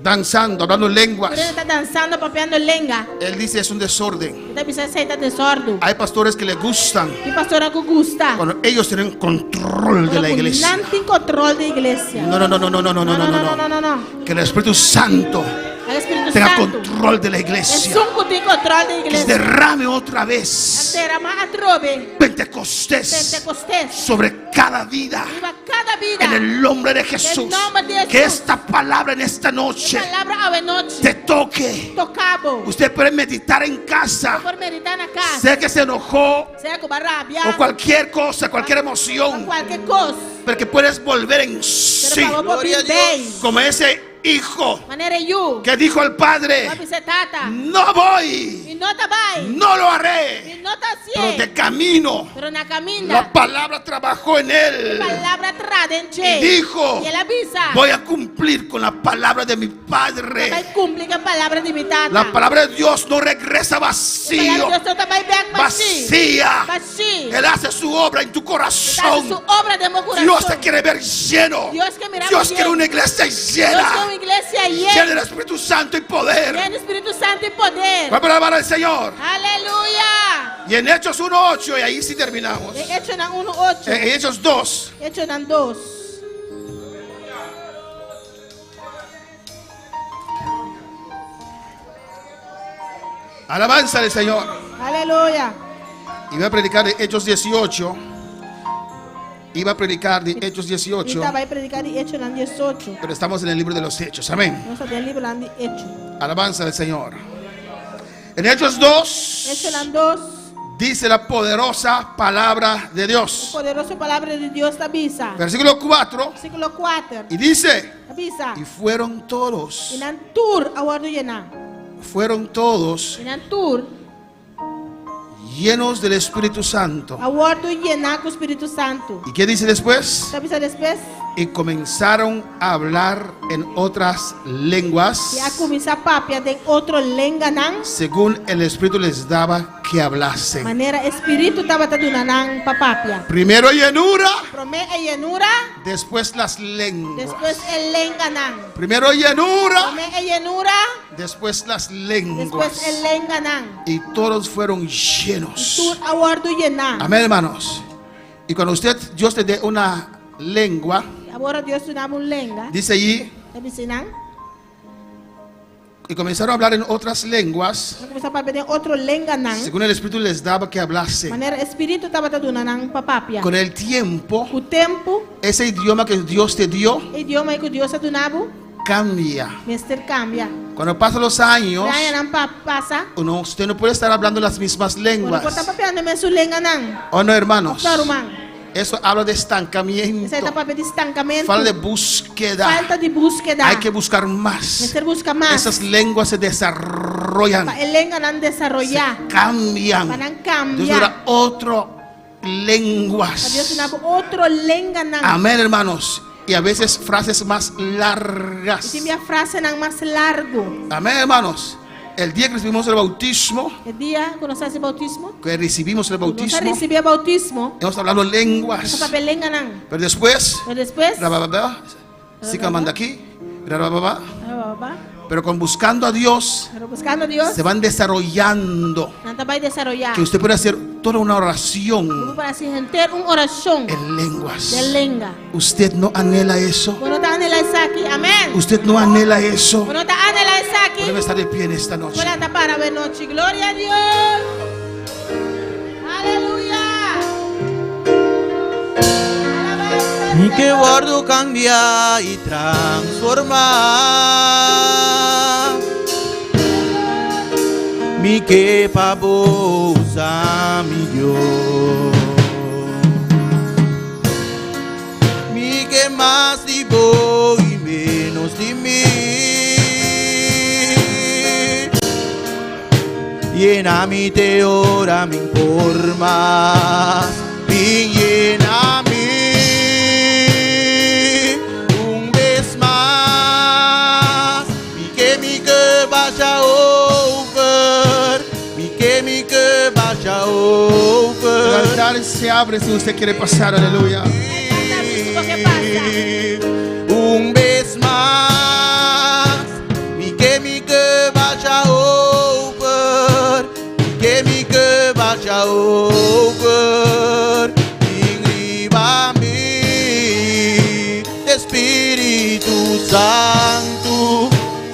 danzando, hablando lenguas, Pero está danzando, papeando lenga. él dice es un desorden. Está bisa aceita de sordo. Hay pastores que les gustan Y pastora que gusta. cuando ellos tienen control de la iglesia. Nanti control de iglesia. No, no, no, no, no, no, no, no, no, no, no. Que el Espíritu Santo El Espíritu tenga Santo. control de la Es iglesia. un cuti control de Que se iglesia. derrame otra vez Antera más atrobe. Pentecostés Pentecostés. sobre cada vida. Viva cada vida. En el nombre de Jesús. En el nombre de Jesús. Que esta palabra en esta noche Palabra ave noche. te toque. Tocabo. Usted puede meditar en casa. Por meditar en casa. Sé que se enojó Sea con rabia. o cualquier cosa, cualquier emoción, Cualquier cosa. pero que puedes volver en sí. Pero para vos bien. Como ese hijo Manera you. que dijo al padre: Papi se tata. no voy, Y no te vai. no lo haré, Y no te pero hacía. de camino Pero na camina. la palabra trabajó en él Palabra tradenche. y dijo: Y él avisa. voy a cumplir con la palabra de mi padre. Vai cumplir con palabra de mi tata. La palabra de Dios no regresa Palabra vacío, de Dios no te vai back vacía. Vacía. Él hace su obra en tu Hace su corazón. obra de mi corazón. Dios te quiere ver lleno. Dios que mira Dios bien. quiere una iglesia Dios quiere una llena, iglesia llena llena. del Espíritu Santo y poder. Llena de Espíritu Santo y poder. Vamos a alabar al Señor. Aleluya. Y en Hechos 1:8, y ahí sí terminamos. Hecho en 1:8. En Hechos 2, Hecho en 2. alabanza al Señor. Aleluya. Y voy a predicar de Hechos 18. Iba a predicar de Hechos 18, Ahorita va a predicar de Hecho en 18. pero estamos en el libro de los Hechos. Amén. No está en el libro de Hecho. Alabanza al Señor. En Hechos 2 Hecho en 2. dice la poderosa palabra de Dios. Poderosa palabra de Dios avisa. Versículo 4. Versículo 4. Y dice: Avisa. y fueron todos, Y en tour aguardo llena. fueron todos En tour llenos del Espíritu Santo. aguardo llena con Espíritu Santo. ¿Y qué dice después? Avisa después. Y comenzaron a hablar en otras lenguas, Y a comenzar papia de otro lenganang. según el Espíritu les daba que hablasen. Manera espíritu estaba tadunanang papapia. Primero llenura, Prome e llenura. después las lenguas. Después el lenganang. Primero llenura, Prome e llenura. después las lenguas. Después el lenganang. Y todos fueron llenos. Tour aguardo llena. Amén, hermanos. Y cuando Dios te dé una lengua, Ahora Dios te da un lenga. dice allí, Avisinang. y comenzaron a hablar en otras lenguas, No comienza a pedir otro lenganang. según el Espíritu les daba que hablasen. Manera espíritu estaba tadunanang papapia. Con el tiempo, O tempo, ese idioma que Dios te dio idioma que Dios adunabu, cambia. mister cambia. Cuando pasan los años, Raya nang pasa. usted no puede estar hablando las mismas Cuando lenguas. corta papiando me su lenganang. ¿O no, hermanos? Tarumang. Eso habla de estancamiento. Esa etapa de estancamiento. Falta de búsqueda. Falta de búsqueda. Hay que buscar más. Mister busca más. Esas lenguas se desarrollan, El lenganang desarrollar. cambian. Para Dios cambiar. dará otro lenguas. Dios te da otro lenganang. Amén, hermanos. Y a veces frases más largas. Y si mi frase nang más largo. Amén, hermanos. El día que recibimos el bautismo, El día cuando se hace bautismo. que recibimos el Cuando se bautismo, recibe bautismo. hemos hablado Esa lenguas. papel lenganang. Pero después, Pero después. rabababa, sica manda aquí, rabababa. Pero Pero con buscando a Dios, buscando a Dios. se van desarrollando. Nanta va a desarrollar. Que usted puede hacer toda una oración Para así enter una oración. en lenguas. De lenga. ¿Usted no anhela eso? Bueno, te anhela esa aquí. Amén. ¿Usted no anhela eso? Bueno, te anhela esa aquí. Debe estar de pie en esta noche. Bueno, te para ver noche. Gloria a Dios. Aleluya. Mi que guardo cambia y transforma. mi que pabosa mi Dios, mi que más de vos y menos de mí. Lléname de ahora mi formas, lléname un vez más, mi que vaya over, mi que vaya El over. altar se abre si usted quiere pasar, aleluya. Un vez más, mi que vaya over, mi que vaya over. Arriba mí, Espíritu Santo,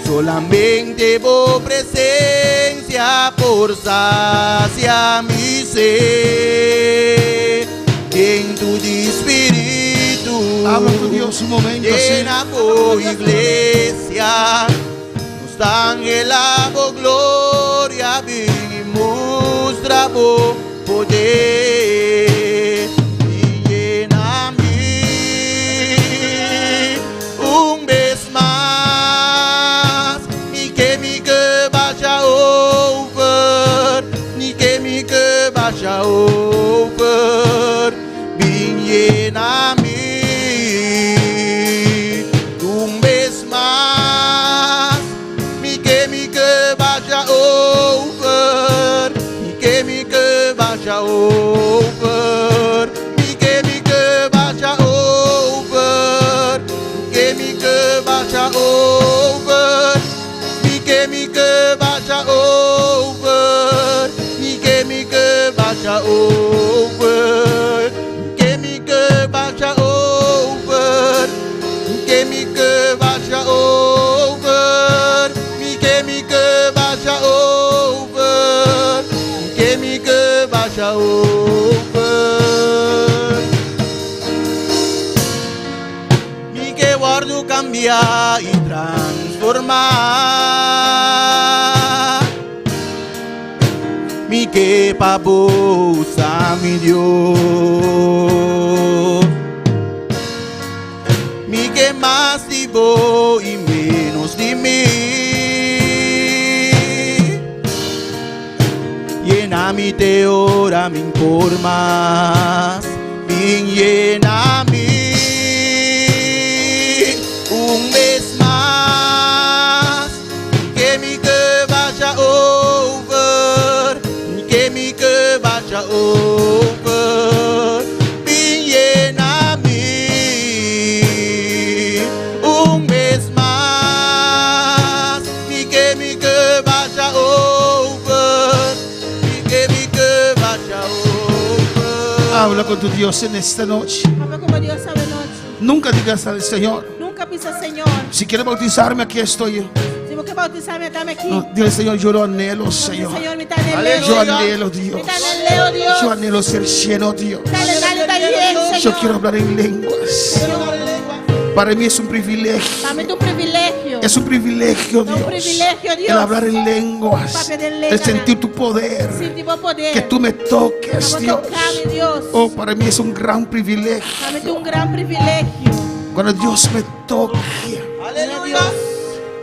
solamente vos presencia por sacia mi ser. En tu espíritu, Habla con Dios un momento, llena tu iglesia, nos dan el agua gloria, ven y muestra tu poder. Y llena mí un vez más, ni que vaya over, ni que vaya over. Llena mí un vez más, mi que vaya over, mi que vaya over, mi que vaya over, mi que vaya over, mi que vaya over, mi que vaya over. Vaya over, que vaya over, que vaya over, que vaya over. Mi que guardo cambiar y transformar, mi que pabosa mi Dios, mi que más de vos y menos de mí. Lléname de ahora mi formas, bien lléname un vez más, que vaya over, que vaya over. Bien lléname un vez más, mi que vaya over, mi que vaya over. Habla con tu Dios en esta noche. Habla como Dios sabe noche. Nunca digas al Señor, Nunca pisa Señor. si quiere bautizarme, aquí estoy yo. Si vos quieres bautizarme, dame aquí. No, dile, Señor, yo lo anhelo, Señor. Señor, me está en el Yo Dios. anhelo, Dios. Me está en el Leo, Dios. Yo anhelo ser lleno, Dios. Dale, Señor. Yo quiero hablar en lenguas. Para mí es un privilegio. Dame tu privilegio. Es un privilegio, Es un Dios. privilegio, Dios. El hablar en lenguas. Papi, de El lenguas. sentir tu poder. Sin tu poder. Que tú me toques, Vamos a Dios. tocarme, Dios. Oh, para mí es un gran privilegio. Dame tu un gran privilegio. Cuando Dios me toque. Aleluya.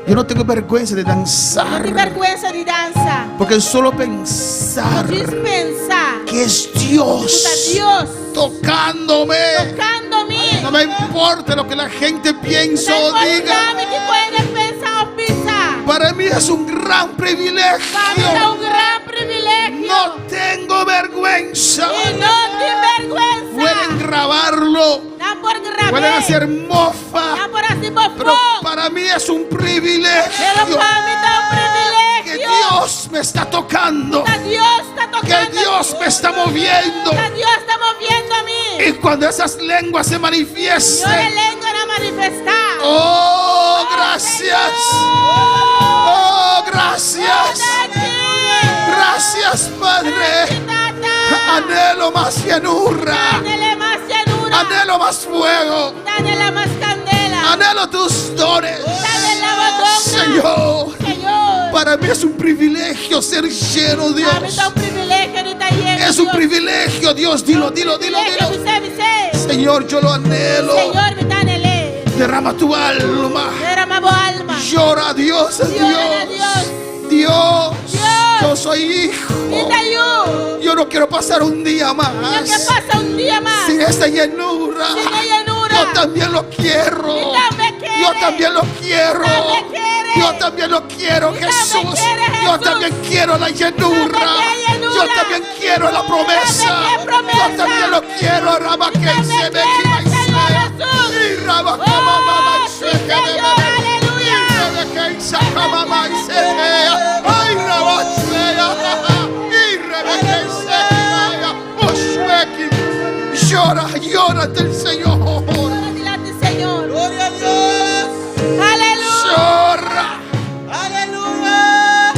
Yo no tengo vergüenza de No te danzar. vergüenza de danza. Porque solo pensar No tienes pensar. que es Dios Está Dios tocándome. tocándome. No me importa lo que la gente piensa o diga. Dame que puedes pensar o pisar. Para mí es un gran privilegio. Para mí es un gran privilegio. No tengo vergüenza. Y no te vergüenza. Pueden grabarlo. No por grabar. Pueden hacer mofa. No por hacer mofa. Pero para mí es un privilegio. Pero para mí es un privilegio. Que Dios me está tocando. Que Dios está tocando. Que Dios me está moviendo. Que Dios está moviendo a mí. Y cuando esas lenguas se Yo manifiesten. la lengua no manifestar. Oh, gracias. Oh, gracias. Gracias, Padre. Anhelo más llanura. Dale más llanura. Anhelo más fuego. Dale más candela. Anhelo tus dones. Dale la botón. Señor, Señor. Para mí es un privilegio ser lleno, Dios. Para mí es un privilegio de estar lleno, Es un Dios. privilegio, Dios. Dilo, dilo, dilo, Privilegio, dilo. dice. Señor, yo lo anhelo. Señor, me está en él. Derrama tu alma. Derrama tu alma. Llora a Dios, a Llora a Dios. Dios, yo soy hijo. Yo no quiero pasar un día más Yo que pasa un día más sin esta llenura. sin la llenura. Yo también lo quiero. Y también quiere. Yo también lo quiero. También quiere. Yo también lo quiero, Jesús. quiere, Yo Jesús. también quiero la llenura. También llenura. Yo también quiero la promesa. también promesa. Yo también lo quiero, Rama, que también se me quiere, Señor Jesús. Y Rama, Oh, Rama, sí, Señor, aleluya. Ay, llora, llora ante el Señor. Llora delante del Señor. Gloria a Dios. Aleluya. Llora. Aleluya.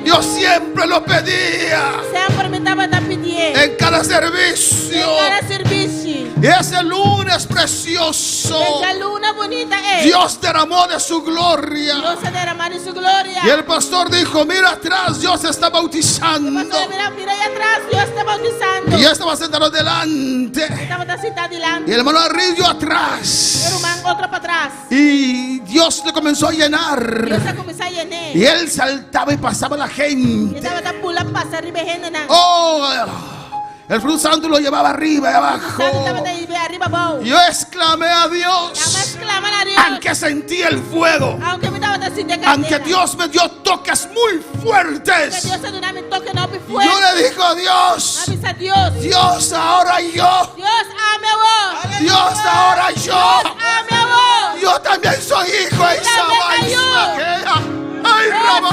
Yo siempre lo pedía Siempre me estaba pidiendo. en cada servicio. En cada servicio. Y ese lunes precioso, Esa luna bonita es. Dios derramó de su gloria. Dios se derramó de su gloria. Y el pastor dijo, mira atrás, Dios está bautizando. Pastor, mira ahí atrás, Dios está bautizando. Y yo estaba sentado delante. Estaba sentado Y delante. el hermano Arrillo atrás. El hermano otro para atrás. Y Dios le comenzó a llenar. Dios se comenzó a llenar. Y él saltaba y pasaba la Y gente. estaba tan pula pasa arriba gente. Oh, el Espíritu Santo lo llevaba arriba y abajo. Estaba de arriba abajo. Yo exclamé a Dios. Exclama a Dios. Aunque sentí el fuego. Aunque me estaba sintiendo Aunque Dios me dio toques muy fuertes. Dios se dio un toque no fuerte. Yo le dije a Dios. Avisa a Dios. Dios, ahora yo. Dios, ame a vos. Dios, ahora yo. Ame a vos. Yo también soy hijo de esa vaina. Ay, Rama,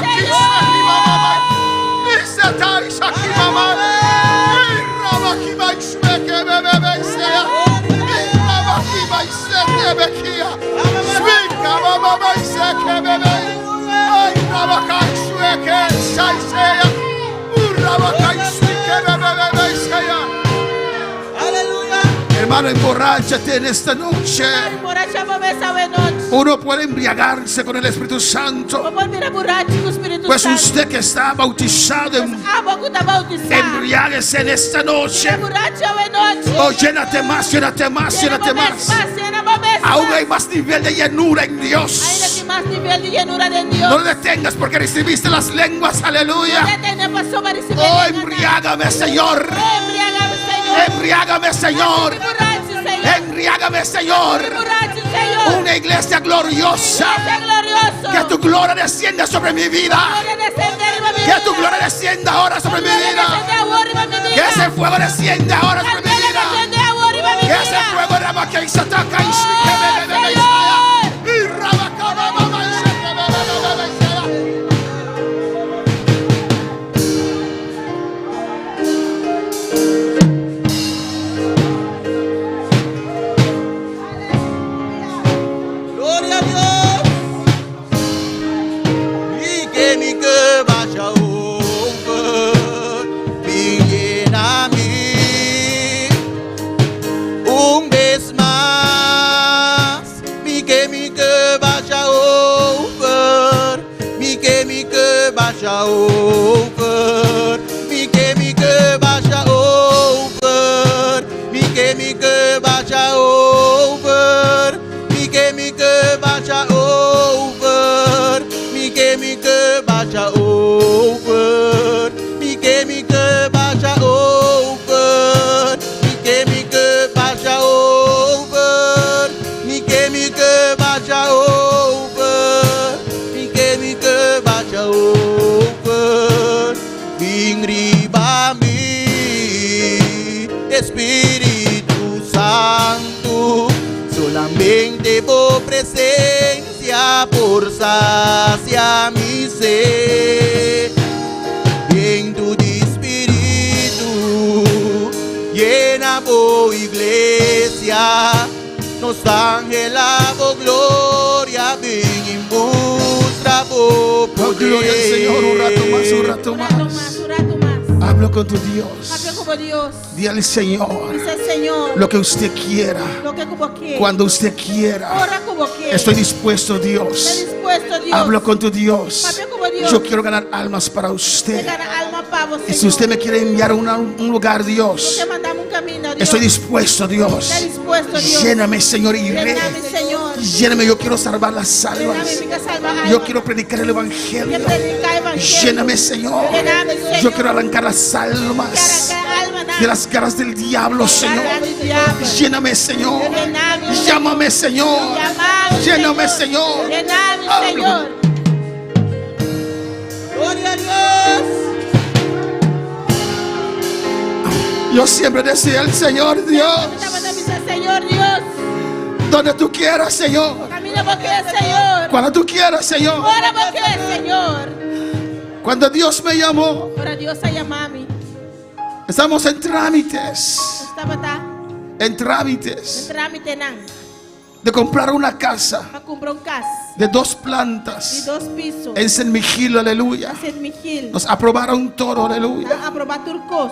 Aleluya. hermano, emborráchate en esta noche. Uno puede embriagarse con el Espíritu Santo. Pues usted que está bautizado, embriáguese en esta noche. Oh, llénate más, llénate más, llénate más. Aún hay más nivel de llenura en Dios. No le detengas porque recibiste las lenguas, aleluya. Oh, embriágame, Señor. Embriágame, Señor. Embriágame, Señor. Una iglesia gloriosa. Que tu gloria descienda sobre mi vida. Que tu gloria descienda ahora sobre mi vida. Que ese fuego descienda ahora sobre mi vida. Que ese fuego rama que se ataca y Gloria a Dios. Y que mi que vaya over, llena a mí un vez más. Mi que vaya over, mi que vaya over, mi que vaya over, mi que vaya over. Mi que vaya over, mi que vaya over, mi que vaya over, mi que vaya over, mi que vaya over, mi que vaya over, vingriba mi Espíritu Santo. Solamente por presencia, por sacia mi sed. Y en tu espíritu llena, oh iglesia, nos ángeles, oh gloria, ven en busca, oh Oh, gloria al Señor, un rato más, un rato Un rato más. más, un rato más. Hablo con tu Dios. Habla como Dios. Di al Señor Dice el Señor. lo que usted quiera. Lo que como quiere. Cuando usted quiera. Ora como quiere. Estoy dispuesto, Está Dios. dispuesto, Dios. Hablo con tu Dios. Habla Dios. Yo quiero ganar almas para Que usted. gana alma para vos, Y si Señor. usted me quiere enviar a un lugar, Dios, Te mandamos un camino, Dios. estoy dispuesto, Dios. Está dispuesto, Dios. Lléname, Señor, y iré. Lléname, Señor. Lléname, yo quiero salvar las Lléname, almas. venga, salva almas. Yo quiero predicar el Que Evangelio. predica evangelio. Lléname, Señor. Lléname, Señor. Yo quiero arrancar las almas Que arranca alma, nada. de las garras del diablo, Señor. Garras del diablo. Lléname, Señor. Lléname, Señor. Llámame, Señor. Llamame, Lléname, Señor. Lléname, Señor. Gloria a Dios. Yo siempre decía al Señor, Dios, Señor Dios. donde tú quieras, Señor. Camina porque Señor. Cuando tú quieras, Señor. Ora porque Señor. Cuando Dios me llamó, Ora Dios a llamarme. estamos en trámites. Estaba En trámites trámite nan. de comprar una casa Para comprar un casa de 2 y plantas 2 pisos. en San Miguel, aleluya. En Mijil. Nos aprobaron todo, aleluya. Aprobar turcos.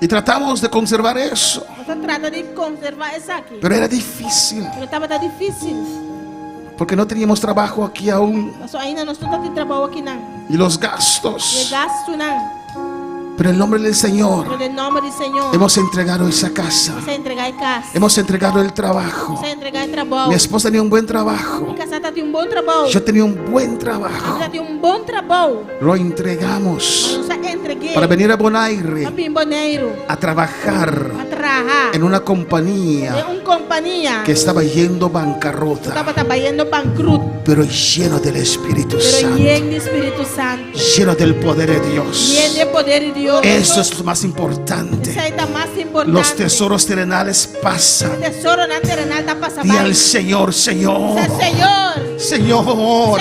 Y tratamos de conservar eso, Nosotros tratamos de conservar eso aquí. pero era difícil Pero estaba tan difícil. porque no teníamos trabajo aquí aún Eso ainda nós não estamos trabalhando aqui não. y los E gastos. gasto não. Pero en nombre del Señor Pero em nome do Senhor. hemos entregado esa casa, Você entregar em casa. hemos entregado el trabajo. Você entregar em trabalho. Mi esposa tenía un buen trabajo, Mi casada tem bom trabalho. yo tenía un buen trabajo. Ela tem bom trabalho. Lo entregamos Mas eu entreguei. para venir a Bonaire Para Pimboneiro. a trabajar A trabalhar. en una De compañía companhia. que estaba yendo bancarrota, Estava trabalhando bancruto. pero lleno del Espíritu Pero Santo, lleno do Espírito Santo. lleno del poder de Dios. Lleno de poder de Dios. Eso es lo más importante. Isso aí está mais importante. Los tesoros terrenales O pasan. tesouro na terrenal está passando. Di al Señor, Señor, Senhor. Señor, Señor.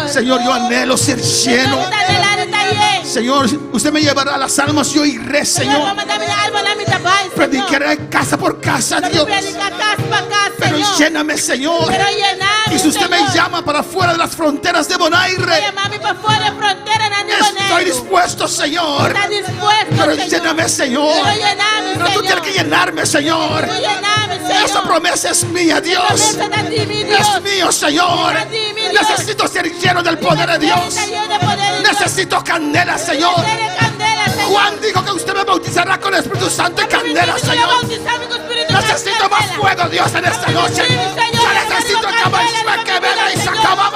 Señor, yo anhelo ser lleno. Está anhelando, está lleno. Señor, usted me llevará a las almas, yo iré, Señor, Señor. vamos a dar minha alma na minha trabalho, Senhor. Predicaré casa por casa, Vamos Dios. predicar casa para casa, Pero Senhor. lléname, Señor. Pero llename, Y si usted me Señor. llama para fuera de las fronteras de Bonaire, Llamame para fora da fronteira na estoy dispuesto, Señor. Está dispuesto, Pero Señor. lléname, Señor. Pero llename, Pero tú Señor. tienes que llenarme, Señor. Pero llename, Señor. Esa promesa es mía, Dios. Promesa está de mí, Dios. Es mío, Señor. Está de mí, Dios. Necesito ser lleno del poder de Dios. Está lleno de poder de Dios. Necesito candela, Señor. Tiene candela, Señor. Juan dijo que usted me bautizará con el Espíritu Santo y candela, Señor. Señor. Bautizame con Espíritu Santo y Necesito más candela. fuego, Dios, en esta noche. Yo necesito que me que venga y se acaba.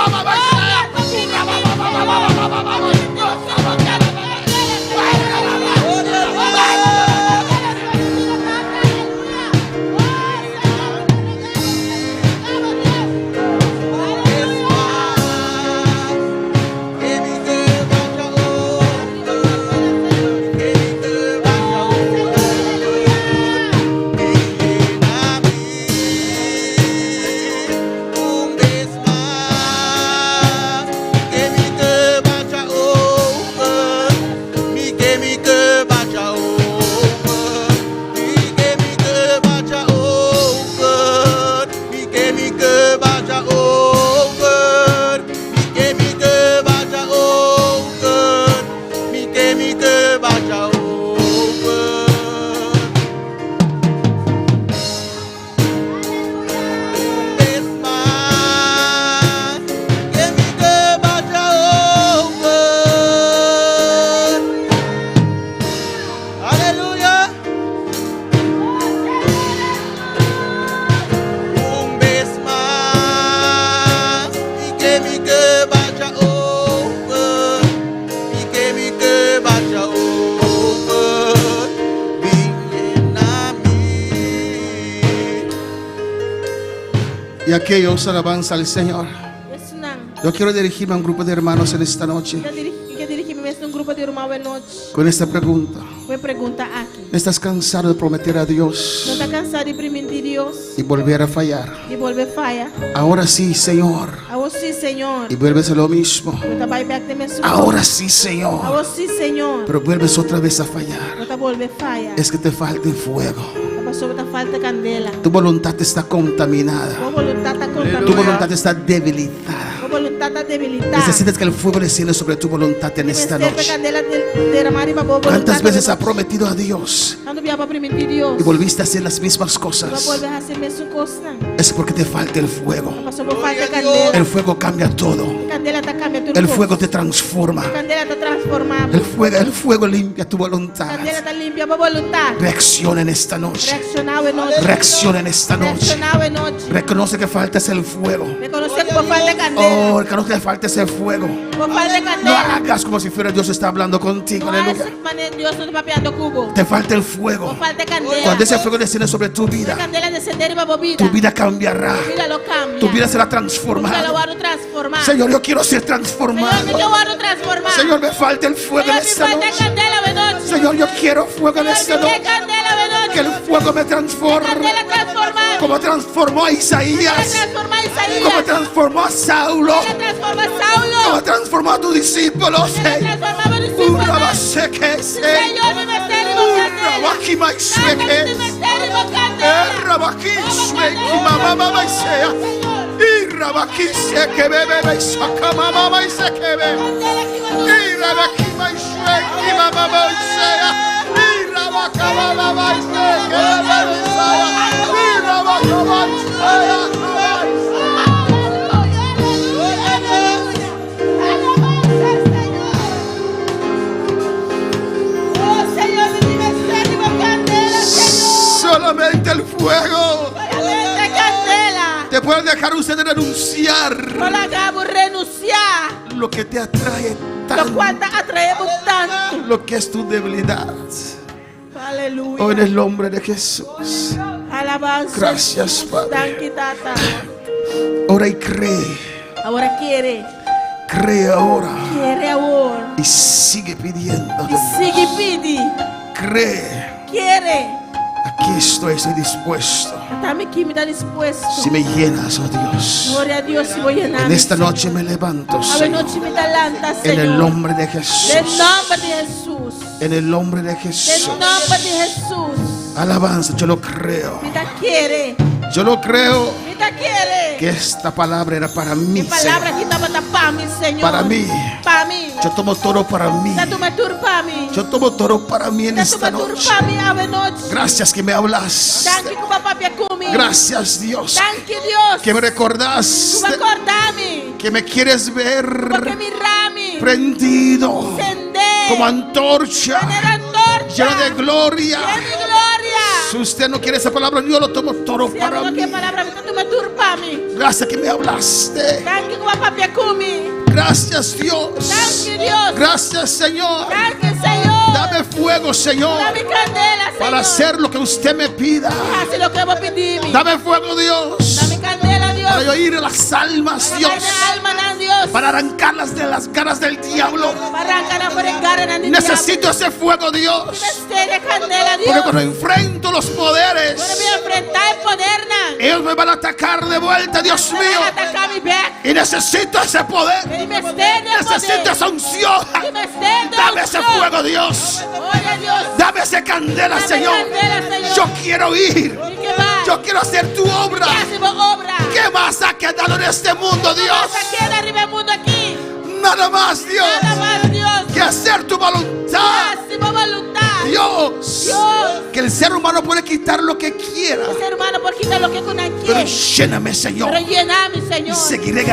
Y aquellos alabanza al Señor. Isso não. Yo quiero dirigirme a un grupo de hermanos en esta noche Eu dirigi-me a um grupo de irmãos à noite. con esta pregunta. Vou perguntar aqui. ¿Estás cansado de prometer a Não Dios está cansado de permitir Deus y volver a fallar? de volver falha? Ahora sí, Señor. Agora sim, Senhor. Y vuelves a lo mismo. Eu trabalho back de mesmo. Ahora sí, Señor. Agora sim, Senhor. Pero vuelves otra vez a fallar. Não está volver falha. Es que te falta el fuego. A pessoa está falta candela. Tu voluntad está contaminada. A voluntad está Tu contaminada. voluntad está debilitada. A voluntad está debilitada. Necesitas que el fuego descienda sobre tu voluntad en esta noche. Candela derramar e babou. ¿Cuántas veces ha prometido a Dios? cambiar para permitir Dios. y volviste a hacer las mismas Va a cosas, volver a hacer su cosa. es porque te falta el fuego. Pasó por falta de candela. El fuego cambia todo. Candela te cambia tu El cosa. fuego te transforma. Candela te transforma. El fuego limpia tu voluntad. Candela te limpia por voluntad. Reacciona en esta noche. Reaccionado en noche. Reacciona en esta noche. Reaccionado en noche. Reconoce que falta es el fuego. Reconoce que por falta de candela. Oh, reconoce que falta ese fuego. Por falta de No candela. hagas como si fuera Dios está hablando contigo. No Aleluya. hagas manera Dios no te va pegando cubo. Te falta el fuego. Por falta de candela. Cuando ese fuego desciende sobre tu La vida, candela descender y va por vida. tu vida cambiará. Tu vida lo cambia. Tu vida será Tu vida lo transformada. va a transformar. Señor, yo quiero ser Señor, transformado. que yo voy a transformar. Señor, me falta el fuego en Señor, me esta falta noche. candela de noche. Señor, yo quiero fuego en esta Señor, que noche. candela de noche. Que el fuego me transforme. Candela transforma. Como transformó a Candela Isaías. transforma a Isaías. Como transformó a Saulo. Candela transforma a Saulo. Como transformó a tus discípulos. Candela transforma a tus discípulos. Señor, Señor, mi misterio y candela. Sácame tu misterio y candela. Oh, Señor, mi misterio y candela, Señor. Solamente el fuego Solamente candela. te puede dejar usted renunciar No la hagamos renunciar. lo que te atrae Lo tanto, cual atraemos tanto. lo que es tu debilidad. Aleluya. Oh, en el nombre de Jesús. Alabanza. Gracias, Padre. Danke, tata. Ora y cree. Ahora quiere. Cree ahora. Quiere ahora. Y sigue pidiendo. Y sigue pidi. Cree. Quiere. Aquí estoy dispuesto. Dame aquí, me da dispuesto. Si me llenas, oh Dios. Gloria a Dios, si voy a llenar. En esta noche me levanto, A Señor. noche me talanta, En Señor. el nombre de En Jesús. el nombre de Jesús. En el nombre de En Jesús. el nombre de Jesús. Alabanza, yo lo creo. Mita quiere. Yo lo creo Mita quiere. que esta palabra era para mí, Palabra Señor. que estaba para mí, Señor. Para mí. Para mí. Yo tomo toro para mí. Tu me tur para mí. Yo tomo toro para mí en Tu esta me tur noche. para mí, ave noche. Gracias que me hablas. Danke, kuba papia kumi. Gracias, Dios, Danke, Dios. que me recordaste, Kuba kordami. que me quieres Porque ver mi rami. prendido Sende. como antorcha, Tener antorcha. lleno de gloria. Lleno de gloria. Si usted no quiere esa palabra, yo lo tomo toro Si para hablo que mí. palabra, tu me tur para mí. Gracias que me hablaste. Danke, kuba papia kumi. Gracias, Dios. Danke, Dios. Gracias, Señor. Danke, Señor. Dame fuego, Señor, Dame candela, Señor. para hacer lo que usted me pida. Hace lo que vos pedimos. Dame fuego, Dios, Dame candela, Dios. para oír las almas, Para Dios, darle alma a Dios. para arrancarlas de las ganas del diablo. Para arrancar por el cara en el Necesito ese fuego, Dios, Misterio, candela, Dios. porque cuando enfrento los poderes, Ahora voy a enfrentar el poder, nan. ellos me van a atacar de vuelta, Dios Me mío, van a atacar mi back. y necesito ese poder. El misterio, Necesito poder. esa unción. El misterio, Dame ese unción. fuego, Dios. Oye, Dios. Dame esa candela, Dame Señor. candela, Señor. Yo quiero ir. ¿Y qué va? Yo quiero hacer tu obra. ¿Qué hacemos obra? ¿Qué más ha quedado en este mundo, Dios? Pasa que arriba el mundo aquí. Nada más, Dios, Nada más, Dios. que hacer tu voluntad. Hacemos voluntad. Dios, Dios. que el ser humano puede quitar lo que quiera, El ser humano por quitar lo que con pero quiere. lléname, Señor. Pero llename, Y Señor. seguiré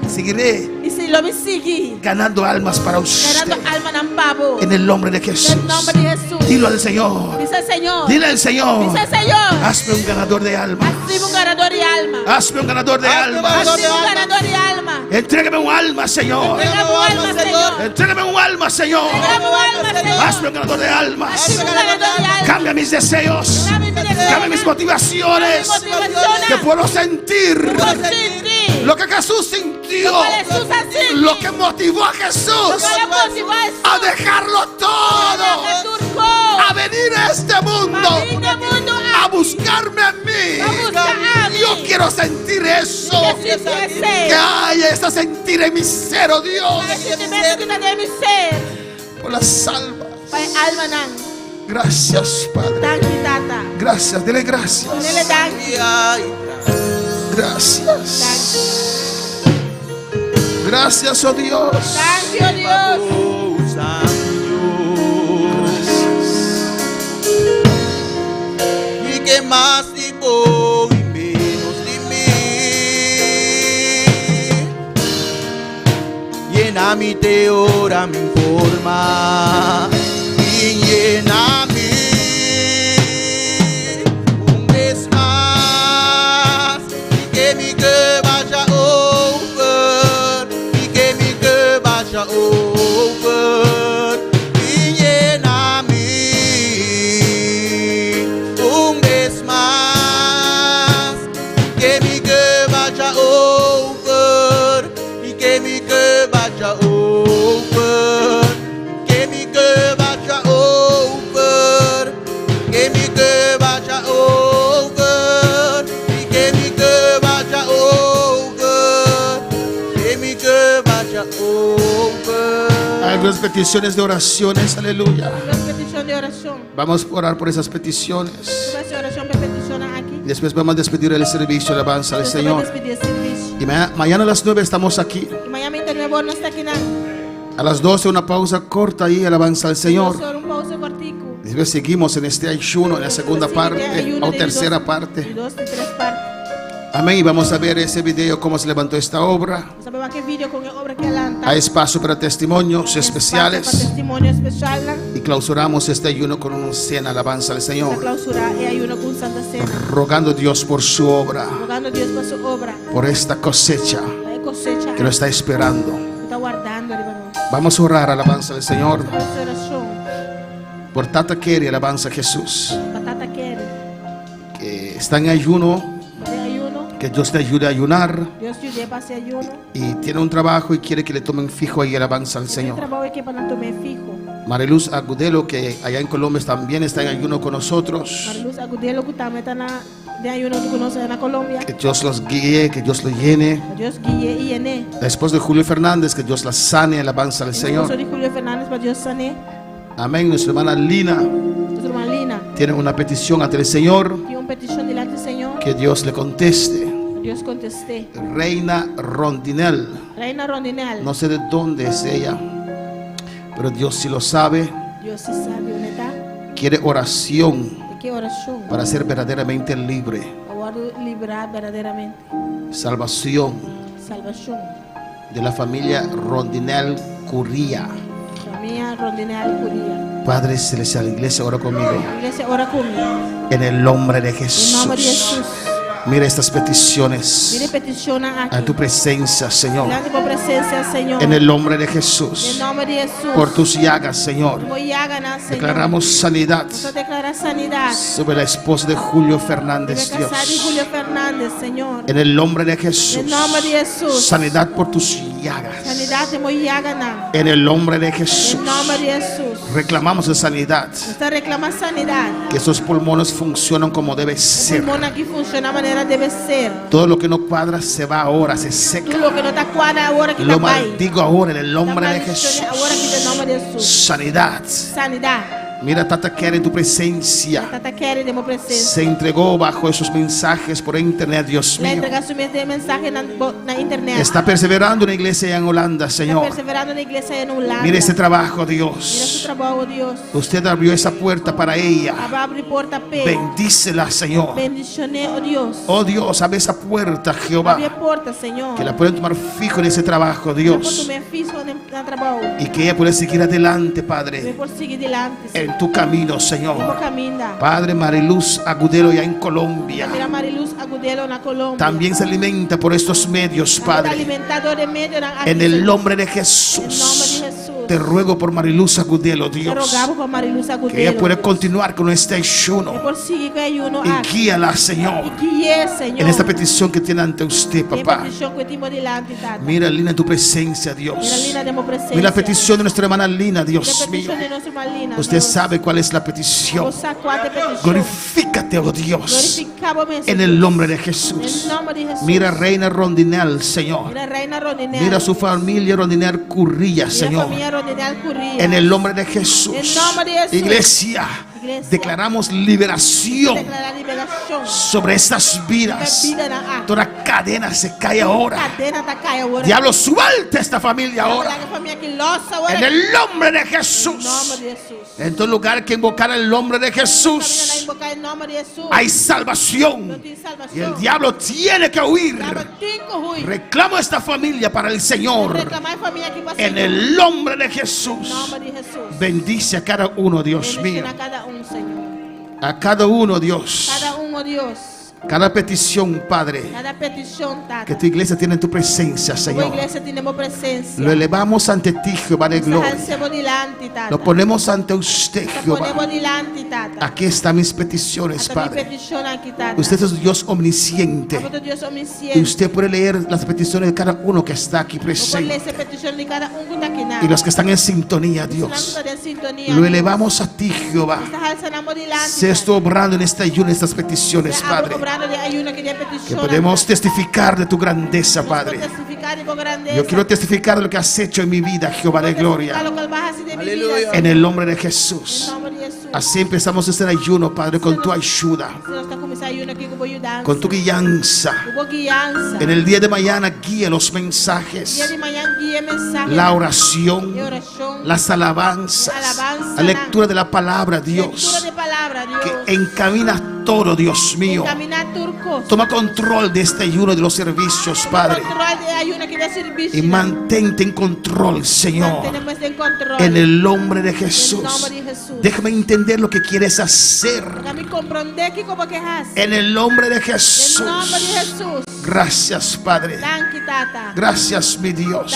seguiré Y si lo me sigue, ganando almas para usted. ganando alma en pavo. En el nombre de Jesús. En el nombre de Jesús. Dilo al Señor. Dice el Señor. Dile al Señor. Dice el Señor. Hazme un ganador de almas. Hazme un ganador de alma. Hazme un ganador de almas. Hazme un ganador de alma. Entrégame un alma, Señor. Entregame un alma, Señor. Entrégame un alma, Señor. Entregame un alma, Señor. Hazme un ganador de almas. Hazme un ganador de alma. Cambia mis deseos. Cambia mis deseos. Cambia mis motivaciones. Cambia mis motivaciones. Que puedo sentir Por sentir. lo que Jesús sintió. Lo que Jesús hace. Lo que motivó a Lo Jesús que le motivó a Jesús. a dejarlo todo. A turco. A venir a este mundo. A venir a este mundo. A buscarme a mí. A buscar a mí. Yo quiero sentir eso. Que sí, sí, sí. Que haya ese sentir en mi ser, oh Dios. Para el sentimiento que está de mi ser. Por las almas. Para el alma, nan. Gracias, Padre. Danke, tata. Gracias, dile gracias. Ponele danke. Gracias. Gracias, oh Dios. Danke, oh Dios. más y voy menos de mí. Lléname de hora, mi forma y lléname un vez más y que mi que vaya over y que mi que vaya over y lléname un vez más que mi que vaya over y que mi que vaya over que mi que vaya over que mi que vaya over y que mi que vaya over que mi que vaya over. Hay algunas peticiones de oraciones, aleluya. Las peticiones de oración. Vamos a orar por esas peticiones. Esa oración que peticiona aquí. Y después vamos a despedir el servicio de alabanza al Después Señor. despedir el servicio. Y mañana a las 9 estamos aquí. Y mañana de nuevo no está aquí nada. A las 12 una pausa corta ahí, alabanza al Señor. Solo un pausa cortico. Después seguimos en este ayuno, en la segunda parte o tercera parte. Y dos y tres partes. Amén. Y vamos a ver ese video, cómo se levantó esta obra. Sabemos qué video con la obra que adelanta. Hay espacio para testimonios Para especiales. testimonio especial. Y clausuramos este ayuno con una cena, alabanza al La Señor. clausura y hay uno con Santa Cena. Rogando a Dios por su obra, Rogando a Dios por su obra. por esta cosecha La cosecha. que lo está esperando. Está guardando, hermano. Vamos a orar, alabanza al Señor. Por su oración. Por Tata Kerry, alabanza a Jesús. Patata quiere. Que está en ayuno, De ayuno. que Dios te ayude a ayunar. Dios te ayude para ese ayuno. Y tiene un trabajo y quiere que le tomen fijo ahí, alabanza al El Señor. trabajo que para tomar fijo. Mariluz Agudelo, que allá en Colombia también está en ayuno con nosotros. Mariluz Agudelo que también está de ayuno que conoce en Colombia. Que Dios los guíe, que Dios los llene. Dios guíe y llene. La esposa de Julio Fernández, que Dios la sane, alabanza al Señor. Señor. de Julio Fernández para Dios sane. Amén. Nuestra hermana Lina Nuestra hermana Lina. tiene una petición ante el Señor. Tiene una petición delante del Señor. Que Dios le conteste. Dios contesté. Reina Rondinel. Reina Rondinel. No sé de dónde es ella, pero Dios sí lo sabe. Dios sí sabe, ¿verdad? Quiere oración ¿De qué oración? para ser verdaderamente libre. Para librar verdaderamente. Salvación Salvación. de la familia Rondinel Curría. Familia Rondinel Curía. Padre Celestial, iglesia, ora conmigo. Iglesia, ora conmigo. En el nombre de En nombre de Jesús. Jesús. Mira estas peticiones Mire peticiona aquí. en tu presencia, Señor. Delante de tu presencia, Señor. En el nombre de En Jesús. nombre de Jesús. Por tus llagas, Señor. Como llagana, Señor. Declaramos sanidad Nosotros declaramos sanidad. sobre la esposa de Julio Debe Fernández, casar y Dios. Julio Fernández, Señor. En el nombre de Jesús. En nombre de Jesús. Sanidad por tus llagas. Sanidad de muy llagana. En el nombre de Jesús. En nombre de Jesús. Reclamamos la sanidad. Usted reclama sanidad. Que esos pulmones funcionan como debe El ser. pulmón aquí funciona de manera debe ser. Todo lo que no cuadra se va ahora, se Tú seca. lo que no te cuadra ahora que Lo te va ahí. maldigo ahora en el nombre de Jesús. Ahora que en nombre de Jesús. Sanidad. Sanidad. Mira, Tata Kerry, en tu presencia. Tata quiere de mi presencia. Se entregó bajo esos mensajes por internet, Dios Le mío. entrega su mensaje en la internet. Está perseverando en la iglesia en Holanda, Está Señor. perseverando en la iglesia en Holanda. Mire este trabajo, Mira su Dios. trabajo, Dios. Usted abrió esa puerta para ella. Abre puerta pe. Bendícela, Señor. Bendiciones, oh Dios. Oh Dios, abre esa puerta, Jehová. Abre puerta, Señor. Que la pueden tomar fijo en ese trabajo, Por tu Dios. beneficio en el trabajo. Y que ella pueda seguir adelante, Me Padre. por seguir delante. En tu camino, Como Señor. camina. Padre Mariluz Agudelo, ya en Colombia. Mira Mariluz Agudelo en la Colombia. También se alimenta por estos medios, Está Padre. alimentado de medio En el nombre de En nombre Jesús. de Jesús. Te ruego por Mariluz Agudelo, Te Dios. rogamos por Mariluz Agudelo. Que ella pueda continuar con este Que ayuno. por seguir que hay uno Y aquí. guíala, Señor. Y guíe, Señor. En esta petición que tiene ante usted, En papá. petición que tenemos delante, Tata. Mira, Lina, en tu presencia, Mira, Dios. Lina, demos presencia. Mira la petición de nuestra hermana Lina, La Dios mío. petición de nuestra hermana Lina, Usted Dios. sabe cuál es la petición. Vos sacuate petición. Glorifícate, oh Dios. Glorificamos, En el nombre de En Jesús. el nombre de Jesús. Mira, Reina Rondinel, Señor. Mira, Reina Rondinel. Mira su familia Rondinel Currilla, Mira, Señor. familia Rondinel Curría. En el nombre de Jesús. En nombre de Jesús. Iglesia, Iglesia. Declaramos liberación Declarar liberación. sobre estas vidas. Toda cadena se cae ahora. Cadena tá caia agora. Diablo, suelta esta familia ahora. La familia que losa agora. En el nombre de Em Jesús. nome de Jesus. En todo lugar que invocar el nombre de Família Jesús, invocar em nome de Jesus. hay salvación. Não tem salvação. Y el diablo tiene que huir. Diabo tem que ruir. Reclamo esta familia para el Señor. Reclamar a família aqui para En el nombre de Jesús. nome de Jesus. Bendice a cada uno, Dios mío. Bendice a cada Senhor. A cada uno, Dios. Cada oh Dios. Cada petición, Padre, Cada petição, Tata. que tu iglesia tiene en tu presencia, A Señor. igreja tem uma presença. Lo elevamos ante ti, Jehová de gloria. Dilante, Tata. Lo ponemos ante usted, Ponemos Jehová. dilante, Tata. Aquí están mis peticiones, Hasta mi Padre. petição aqui, Tata. Usted es Dios omnisciente. Apóstolo Dios Y omnisciente. usted puede leer las peticiones de cada uno que está aquí Eu vou ler presente. essa petição de cada que está aqui na. Y los que están en sintonía, Dios. Lo elevamos a ti, Jehová. Seas tú obrando en esta ayuno estas peticiones, Padre. Que podemos testificar de tu grandeza, Padre. Yo quiero testificar de lo que has hecho en mi vida, Jehová de gloria. Aleluya. En el nombre de Jesús. Así empezamos este ayuno, Padre, con tu ayuda, con tu guianza. En el día de mañana guía los mensajes, la oración, las alabanzas, la lectura de la palabra, Dios, que encamina todo, Dios mío. Toma control de este ayuno de los servicios, Padre, y mantente en control, Señor, en el nombre de Jesús. Déjame entender lo que quieres hacer, en el nombre de Jesús. Gracias, Padre. Gracias, mi Dios.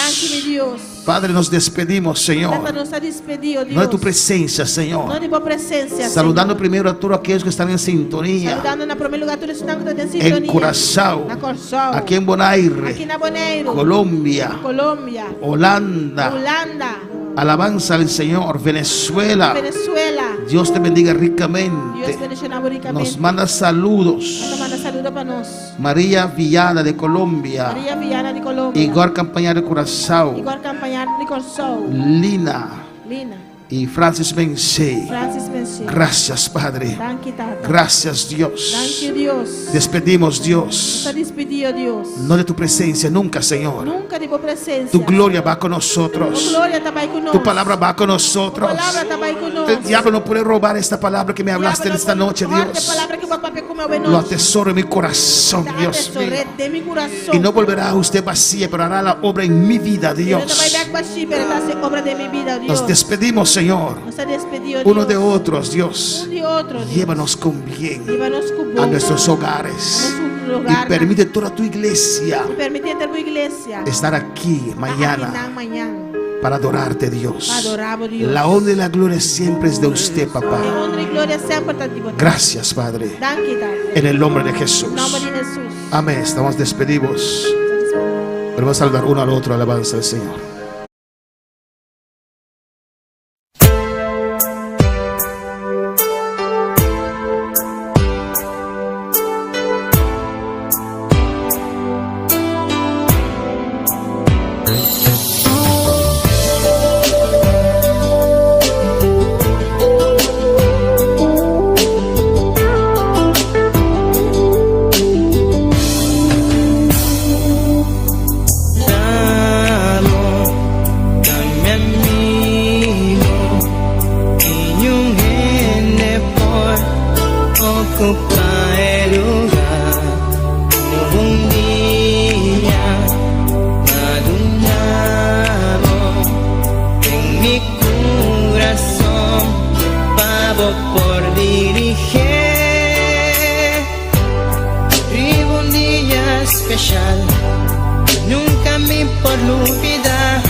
Padre, nos despedimos, Señor, no de tu presencia, Señor, saludando primero a todos aquellos que están en sintonía en Curazao, aquí en Bonaire, Colombia, Holanda. Alabanza al Señor. Venezuela, Dios te bendiga ricamente. Nos manda saludos María Villada de Colombia, Igor Campañar de Curazao, Lina y Francis Bensey. Gracias, Padre. Gracias, Dios. Despedimos, Dios, no de tu presencia nunca, Señor. Tu gloria va con nosotros. Tu palabra va con nosotros. El diablo no puede robar esta palabra que me hablaste en esta noche, Dios. Lo atesoro en mi corazón, Dios mío. Y no volverá a usted vacía, pero hará la obra en mi vida, Dios. Nos despedimos, Señor, uno de otros, Dios. Llévanos con bien a nuestros hogares y permite toda tu iglesia estar aquí mañana para adorarte, Dios. La honra y la gloria siempre es de usted, papá. Gracias, Padre, en el nombre de Jesús. Amén. Estamos despedidos. Vamos a saludar uno al otro. Alabanza al Señor. Nunca me por olvidar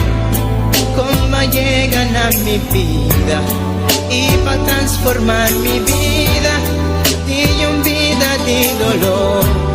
cómo llegan a mi vida y para transformar mi vida, de un vida de dolor.